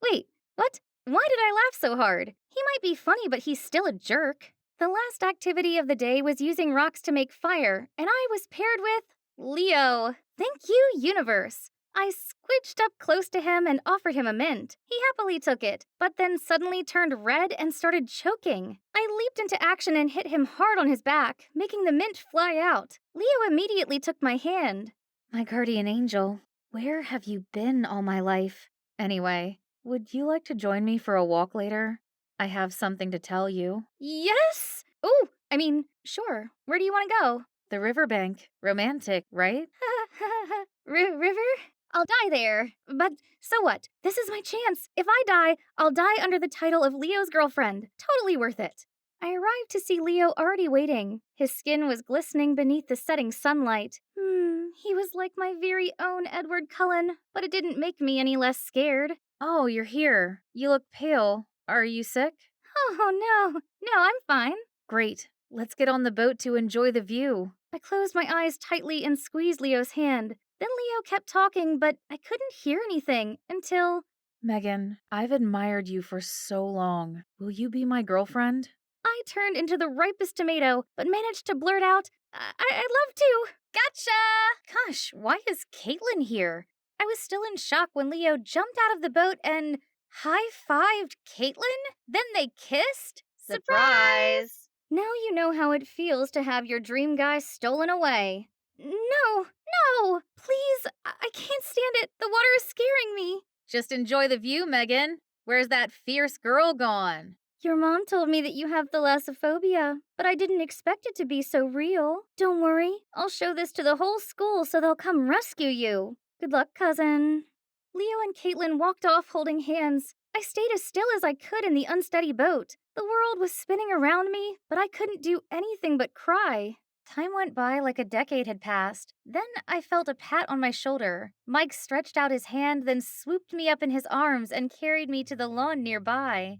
Wait, what? Why did I laugh so hard? He might be funny, but he's still a jerk. The last activity of the day was using rocks to make fire, and I was paired with Leo. Thank you, universe. I squidged up close to him and offered him a mint. He happily took it, but then suddenly turned red and started choking. I leaped into action and hit him hard on his back, making the mint fly out. Leo immediately took my hand. My guardian angel, where have you been all my life? Anyway, would you like to join me for a walk later? I have something to tell you. Yes! Sure. Where do you want to go? The riverbank. Romantic, right? River? I'll die there. But so what? This is my chance. If I die, I'll die under the title of Leo's girlfriend. Totally worth it. I arrived to see Leo already waiting. His skin was glistening beneath the setting sunlight. He was like my very own Edward Cullen, but it didn't make me any less scared. Oh, you're here. You look pale. Are you sick? Oh, no. No, I'm fine. Great. Let's get on the boat to enjoy the view. I closed my eyes tightly and squeezed Leo's hand. Then Leo kept talking, but I couldn't hear anything until... Megan, I've admired you for so long. Will you be my girlfriend? I turned into the ripest tomato, but managed to blurt out, I'd love to. Gotcha! Gosh, why is Caitlin here? I was still in shock when Leo jumped out of the boat and high-fived Caitlin? Then they kissed? Surprise! Now you know how it feels to have your dream guy stolen away. No, please, I can't stand it. The water is scaring me. Just enjoy the view, Megan. Where's that fierce girl gone? Your mom told me that you have thalassophobia, but I didn't expect it to be so real. Don't worry, I'll show this to the whole school so they'll come rescue you. Good luck, cousin. Leo and Caitlin walked off holding hands. I stayed as still as I could in the unsteady boat. The world was spinning around me, but I couldn't do anything but cry. Time went by like a decade had passed. Then I felt a pat on my shoulder. Mike stretched out his hand, then swooped me up in his arms and carried me to the lawn nearby.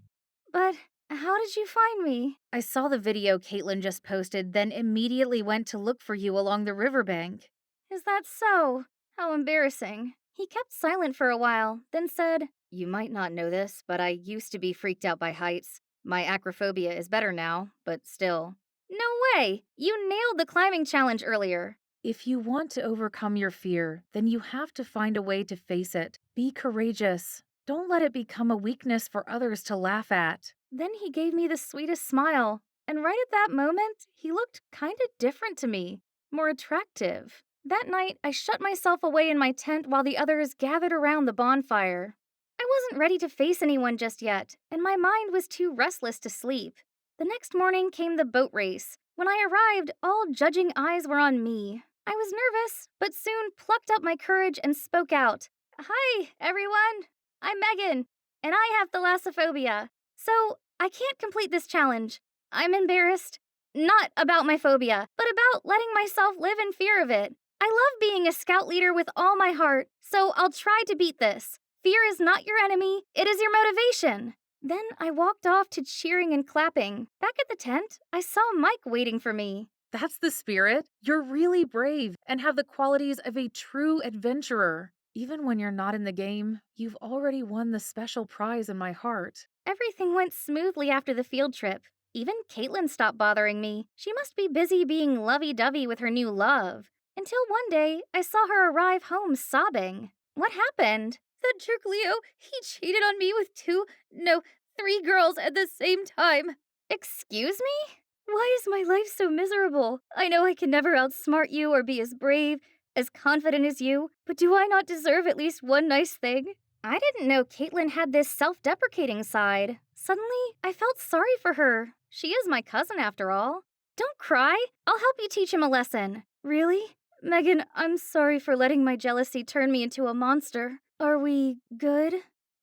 But how did you find me? I saw the video Caitlin just posted, then immediately went to look for you along the riverbank. Is that so? How embarrassing. He kept silent for a while, then said, You might not know this, but I used to be freaked out by heights. My acrophobia is better now, but still. No way! You nailed the climbing challenge earlier. If you want to overcome your fear, then you have to find a way to face it. Be courageous. Don't let it become a weakness for others to laugh at. Then he gave me the sweetest smile, and right at that moment, he looked kinda different to me, more attractive. That night, I shut myself away in my tent while the others gathered around the bonfire. I wasn't ready to face anyone just yet, and my mind was too restless to sleep. The next morning came the boat race. When I arrived, all judging eyes were on me. I was nervous, but soon plucked up my courage and spoke out. Hi, everyone. I'm Megan, and I have thalassophobia. So I can't complete this challenge. I'm embarrassed. Not about my phobia, but about letting myself live in fear of it. I love being a scout leader with all my heart, so I'll try to beat this. Fear is not your enemy, it is your motivation. Then I walked off to cheering and clapping. Back at the tent, I saw Mike waiting for me. That's the spirit. You're really brave and have the qualities of a true adventurer. Even when you're not in the game, you've already won the special prize in my heart. Everything went smoothly after the field trip. Even Caitlin stopped bothering me. She must be busy being lovey-dovey with her new love. Until one day, I saw her arrive home sobbing. What happened? That jerk Leo, he cheated on me with 3 girls at the same time. Excuse me? Why is my life so miserable? I know I can never outsmart you or be as brave, as confident as you, but do I not deserve at least one nice thing? I didn't know Caitlin had this self-deprecating side. Suddenly, I felt sorry for her. She is my cousin after all. Don't cry. I'll help you teach him a lesson. Really? Megan, I'm sorry for letting my jealousy turn me into a monster. Are we good?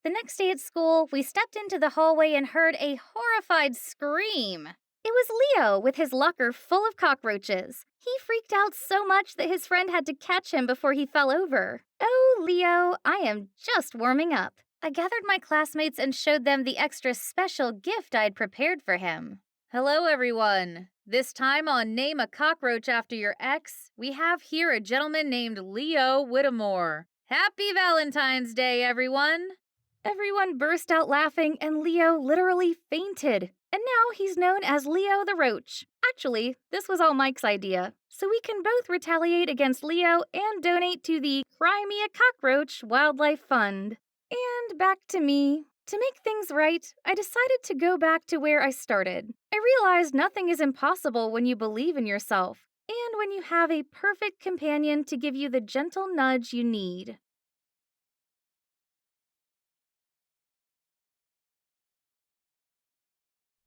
The next day at school, we stepped into the hallway and heard a horrified scream. It was Leo with his locker full of cockroaches. He freaked out so much that his friend had to catch him before he fell over. Oh, Leo, I am just warming up. I gathered my classmates and showed them the extra special gift I'd prepared for him. Hello, everyone. This time on Name a Cockroach After Your Ex, we have here a gentleman named Leo Whittemore. Happy Valentine's Day, everyone! Everyone burst out laughing, and Leo literally fainted. And now he's known as Leo the Roach. Actually, this was all Mike's idea, so we can both retaliate against Leo and donate to the Cry Me a Cockroach Wildlife Fund. And back to me. To make things right, I decided to go back to where I started. I realized nothing is impossible when you believe in yourself, and when you have a perfect companion to give you the gentle nudge you need.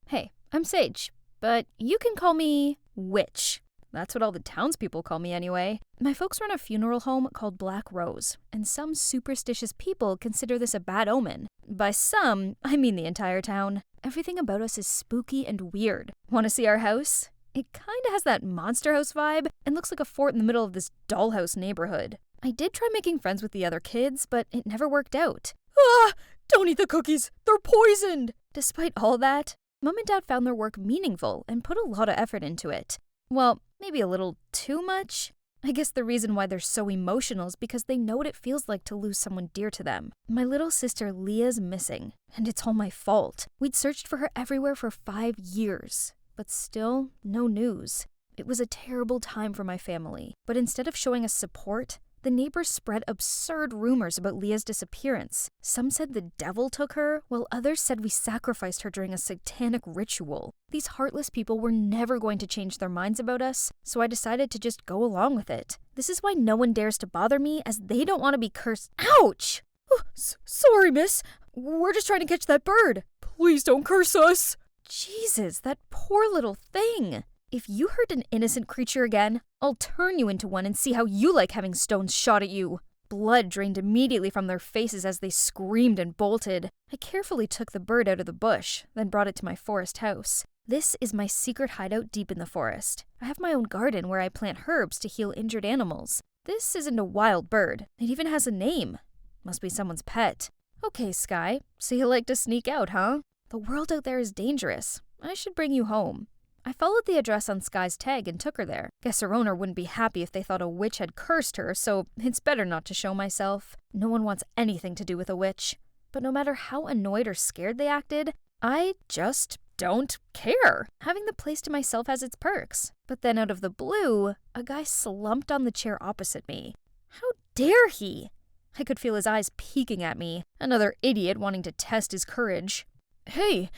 Hey, I'm Sage, but you can call me Witch. That's what all the townspeople call me anyway. My folks run a funeral home called Black Rose, and some superstitious people consider this a bad omen. By some, I mean the entire town. Everything about us is spooky and weird. Want to see our house? It kinda has that monster house vibe and looks like a fort in the middle of this dollhouse neighborhood. I did try making friends with the other kids, but it never worked out. Ah! Don't eat the cookies! They're poisoned! Despite all that, Mom and Dad found their work meaningful and put a lot of effort into it. Well, maybe a little too much? I guess the reason why they're so emotional is because they know what it feels like to lose someone dear to them. My little sister Leah's missing, and it's all my fault. We'd searched for her everywhere for 5 years, but still, no news. It was a terrible time for my family, but instead of showing us support, the neighbors spread absurd rumors about Leah's disappearance. Some said the devil took her, while others said we sacrificed her during a satanic ritual. These heartless people were never going to change their minds about us, so I decided to just go along with it. This is why no one dares to bother me, as they don't want to be cursed. Ouch! Oh, sorry, miss. We're just trying to catch that bird. Please don't curse us. Jesus, that poor little thing. If you hurt an innocent creature again, I'll turn you into one and see how you like having stones shot at you. Blood drained immediately from their faces as they screamed and bolted. I carefully took the bird out of the bush, then brought it to my forest house. This is my secret hideout deep in the forest. I have my own garden where I plant herbs to heal injured animals. This isn't a wild bird. It even has a name. Must be someone's pet. Okay, Sky, so you like to sneak out, huh? The world out there is dangerous. I should bring you home. I followed the address on Sky's tag and took her there. Guess her owner wouldn't be happy if they thought a witch had cursed her, so it's better not to show myself. No one wants anything to do with a witch. But no matter how annoyed or scared they acted, I just don't care. Having the place to myself has its perks. But then out of the blue, a guy slumped on the chair opposite me. How dare he? I could feel his eyes peeking at me. Another idiot wanting to test his courage. Hey,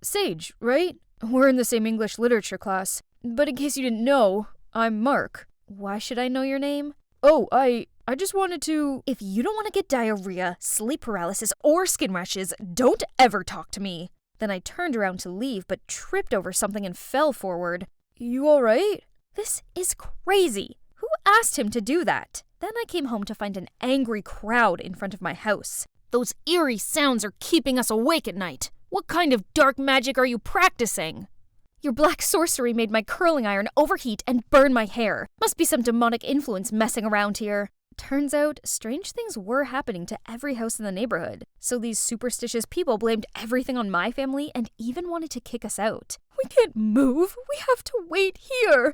Sage, right? We're in the same English literature class. But in case you didn't know, I'm Mark. Why should I know your name? Oh, I just wanted to... If you don't want to get diarrhea, sleep paralysis, or skin rashes, don't ever talk to me. Then I turned around to leave, but tripped over something and fell forward. You alright? This is crazy. Who asked him to do that? Then I came home to find an angry crowd in front of my house. Those eerie sounds are keeping us awake at night. What kind of dark magic are you practicing? Your black sorcery made my curling iron overheat and burn my hair. Must be some demonic influence messing around here. Turns out, strange things were happening to every house in the neighborhood. So these superstitious people blamed everything on my family and even wanted to kick us out. We can't move. We have to wait here.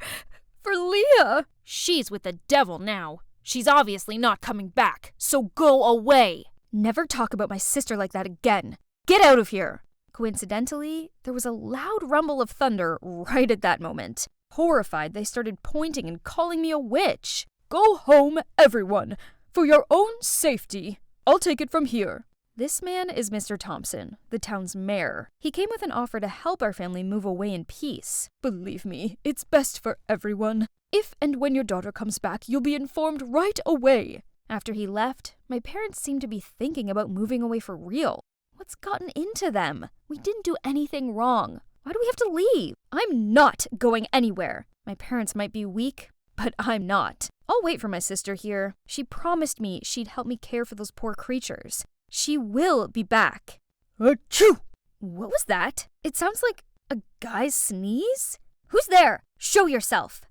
For Leah. She's with the devil now. She's obviously not coming back, so go away. Never talk about my sister like that again. Get out of here. Coincidentally, there was a loud rumble of thunder right at that moment. Horrified, they started pointing and calling me a witch. Go home, everyone, for your own safety. I'll take it from here. This man is Mr. Thompson, the town's mayor. He came with an offer to help our family move away in peace. Believe me, it's best for everyone. If and when your daughter comes back, you'll be informed right away. After he left, my parents seemed to be thinking about moving away for real. What's gotten into them? We didn't do anything wrong. Why do we have to leave? I'm not going anywhere. My parents might be weak, but I'm not. I'll wait for my sister here. She promised me she'd help me care for those poor creatures. She will be back. Achoo! What was that? It sounds like a guy's sneeze? Who's there? Show yourself.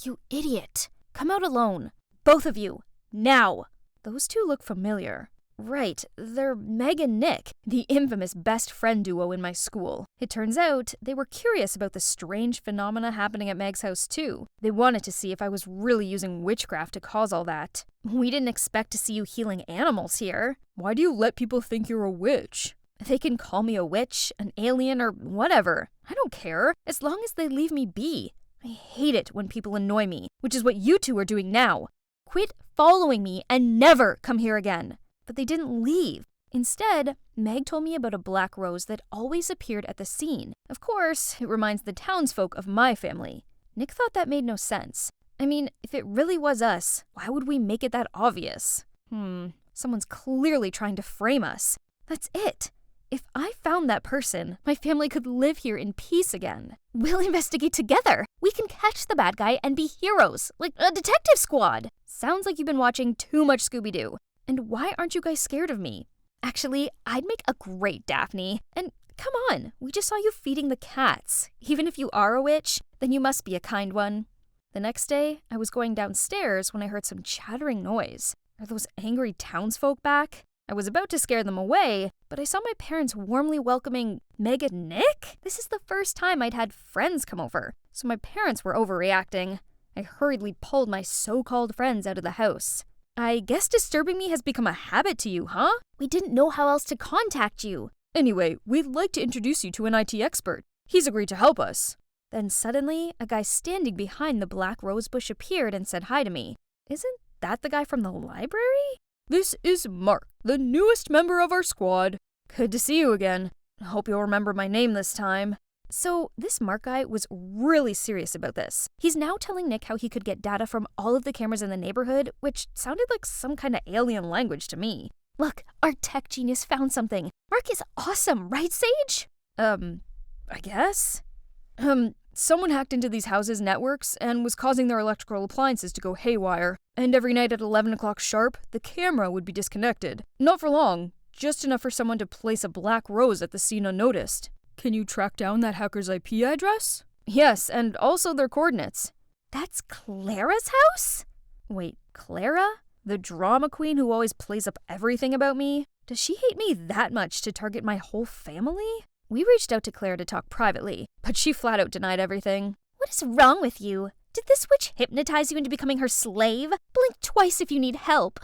You idiot. Come out alone. Both of you. Now. Those two look familiar. Right, they're Meg and Nick, the infamous best friend duo in my school. It turns out they were curious about the strange phenomena happening at Meg's house too. They wanted to see if I was really using witchcraft to cause all that. We didn't expect to see you healing animals here. Why do you let people think you're a witch? They can call me a witch, an alien, or whatever. I don't care, as long as they leave me be. I hate it when people annoy me, which is what you two are doing now. Quit following me and never come here again. But they didn't leave. Instead, Meg told me about a black rose that always appeared at the scene. Of course, it reminds the townsfolk of my family. Nick thought that made no sense. I mean, if it really was us, why would we make it that obvious? Someone's clearly trying to frame us. That's it. If I found that person, my family could live here in peace again. We'll investigate together. We can catch the bad guy and be heroes, like a detective squad. Sounds like you've been watching too much Scooby-Doo. And why aren't you guys scared of me? Actually, I'd make a great Daphne. And come on, we just saw you feeding the cats. Even if you are a witch, then you must be a kind one. The next day, I was going downstairs when I heard some chattering noise. Are those angry townsfolk back? I was about to scare them away, but I saw my parents warmly welcoming Meg and Nick? This is the first time I'd had friends come over, so my parents were overreacting. I hurriedly pulled my so-called friends out of the house. I guess disturbing me has become a habit to you, huh? We didn't know how else to contact you. Anyway, we'd like to introduce you to an IT expert. He's agreed to help us. Then suddenly, a guy standing behind the black rose bush appeared and said hi to me. Isn't that the guy from the library? This is Mark, the newest member of our squad. Good to see you again. I hope you'll remember my name this time. So, this Mark guy was really serious about this. He's now telling Nick how he could get data from all of the cameras in the neighborhood, which sounded like some kind of alien language to me. Look, our tech genius found something. Mark is awesome, right, Sage? I guess? Someone hacked into these houses' networks and was causing their electrical appliances to go haywire. And every night at 11 o'clock sharp, the camera would be disconnected. Not for long, just enough for someone to place a black rose at the scene unnoticed. Can you track down that hacker's IP address? Yes, and also their coordinates. That's Clara's house? Wait, Clara? The drama queen who always plays up everything about me? Does she hate me that much to target my whole family? We reached out to Clara to talk privately, but she flat out denied everything. What is wrong with you? Did this witch hypnotize you into becoming her slave? Blink twice if you need help.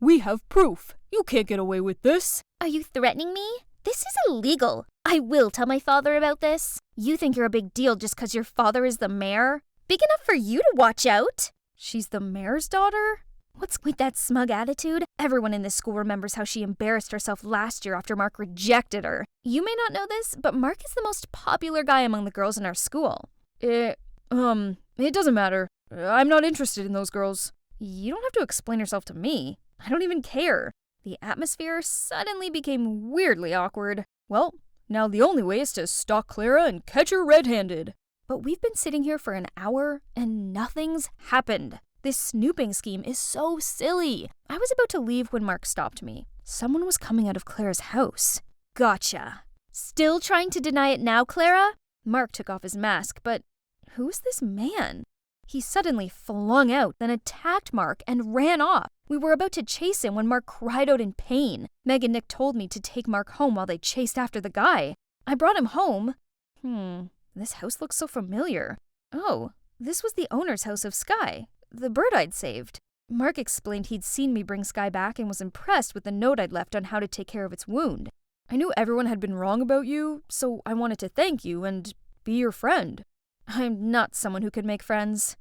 We have proof. You can't get away with this. Are you threatening me? This is illegal. I will tell my father about this. You think you're a big deal just because your father is the mayor? Big enough for you to watch out? She's the mayor's daughter? What's with that smug attitude? Everyone in this school remembers how she embarrassed herself last year after Mark rejected her. You may not know this, but Mark is the most popular guy among the girls in our school. It doesn't matter. I'm not interested in those girls. You don't have to explain yourself to me. I don't even care. The atmosphere suddenly became weirdly awkward. Well, now the only way is to stalk Clara and catch her red-handed. But we've been sitting here for an hour and nothing's happened. This snooping scheme is so silly. I was about to leave when Mark stopped me. Someone was coming out of Clara's house. Gotcha. Still trying to deny it now, Clara? Mark took off his mask, but who's this man? He suddenly flung out, then attacked Mark and ran off. We were about to chase him when Mark cried out in pain. Meg and Nick told me to take Mark home while they chased after the guy. I brought him home. This house looks so familiar. Oh, this was the owner's house of Sky. The bird I'd saved. Mark explained he'd seen me bring Sky back and was impressed with the note I'd left on how to take care of its wound. I knew everyone had been wrong about you, so I wanted to thank you and be your friend. I'm not someone who could make friends.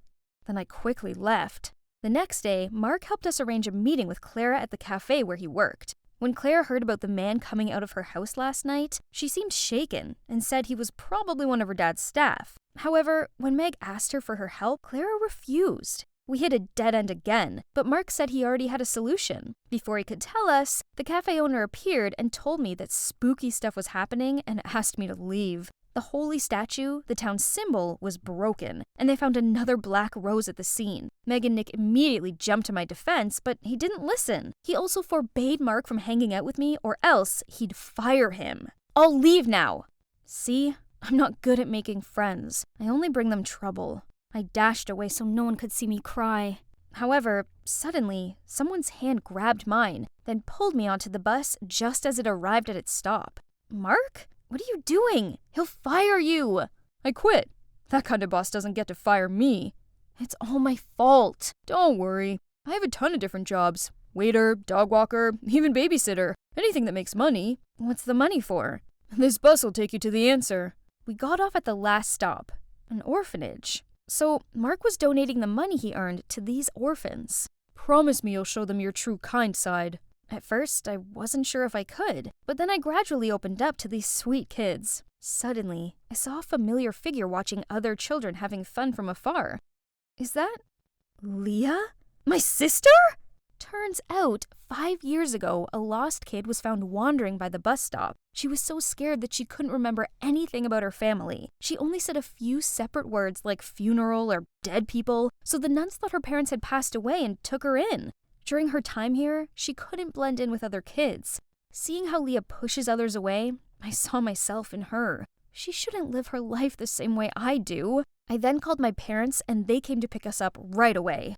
Then I quickly left. The next day, Mark helped us arrange a meeting with Clara at the cafe where he worked. When Clara heard about the man coming out of her house last night, she seemed shaken and said he was probably one of her dad's staff. However, when Meg asked her for her help, Clara refused. We hit a dead end again, but Mark said he already had a solution. Before he could tell us, the cafe owner appeared and told me that spooky stuff was happening and asked me to leave. The holy statue, the town's symbol, was broken, and they found another black rose at the scene. Meg and Nick immediately jumped to my defense, but he didn't listen. He also forbade Mark from hanging out with me, or else he'd fire him. I'll leave now. See? I'm not good at making friends. I only bring them trouble. I dashed away so no one could see me cry. However, suddenly, someone's hand grabbed mine, then pulled me onto the bus just as it arrived at its stop. Mark? What are you doing? He'll fire you. I quit. That kind of boss doesn't get to fire me. It's all my fault. Don't worry. I have a ton of different jobs. Waiter, dog walker, even babysitter. Anything that makes money. What's the money for? This bus will take you to the answer. We got off at the last stop, an orphanage. So Mark was donating the money he earned to these orphans. Promise me you'll show them your true kind side. At first, I wasn't sure if I could, but then I gradually opened up to these sweet kids. Suddenly, I saw a familiar figure watching other children having fun from afar. Is that Leah? My sister? Turns out, 5 years ago, a lost kid was found wandering by the bus stop. She was so scared that she couldn't remember anything about her family. She only said a few separate words like funeral or dead people, so the nuns thought her parents had passed away and took her in. During her time here, she couldn't blend in with other kids. Seeing how Leah pushes others away, I saw myself in her. She shouldn't live her life the same way I do. I then called my parents and they came to pick us up right away.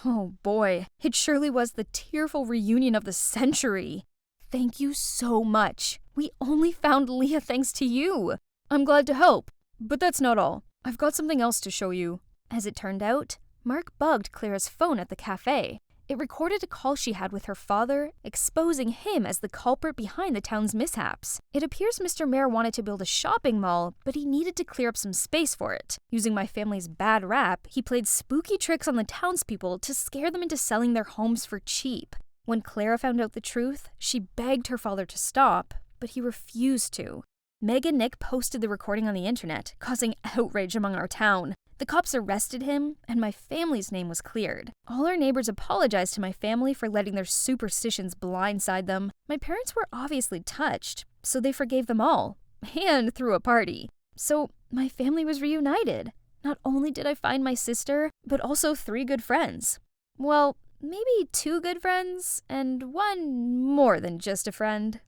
Oh boy, it surely was the tearful reunion of the century. Thank you so much. We only found Leah thanks to you. I'm glad to help, but that's not all. I've got something else to show you. As it turned out, Mark bugged Clara's phone at the cafe. It recorded a call she had with her father, exposing him as the culprit behind the town's mishaps. It appears Mr. Mayor wanted to build a shopping mall, but he needed to clear up some space for it. Using my family's bad rap, he played spooky tricks on the townspeople to scare them into selling their homes for cheap. When Clara found out the truth, she begged her father to stop, but he refused to. Meg and Nick posted the recording on the internet, causing outrage among our town. The cops arrested him, and my family's name was cleared. All our neighbors apologized to my family for letting their superstitions blindside them. My parents were obviously touched, so they forgave them all, and threw a party. So my family was reunited. Not only did I find my sister, but also 3 good friends. Well, maybe 2 good friends, and 1 more than just a friend.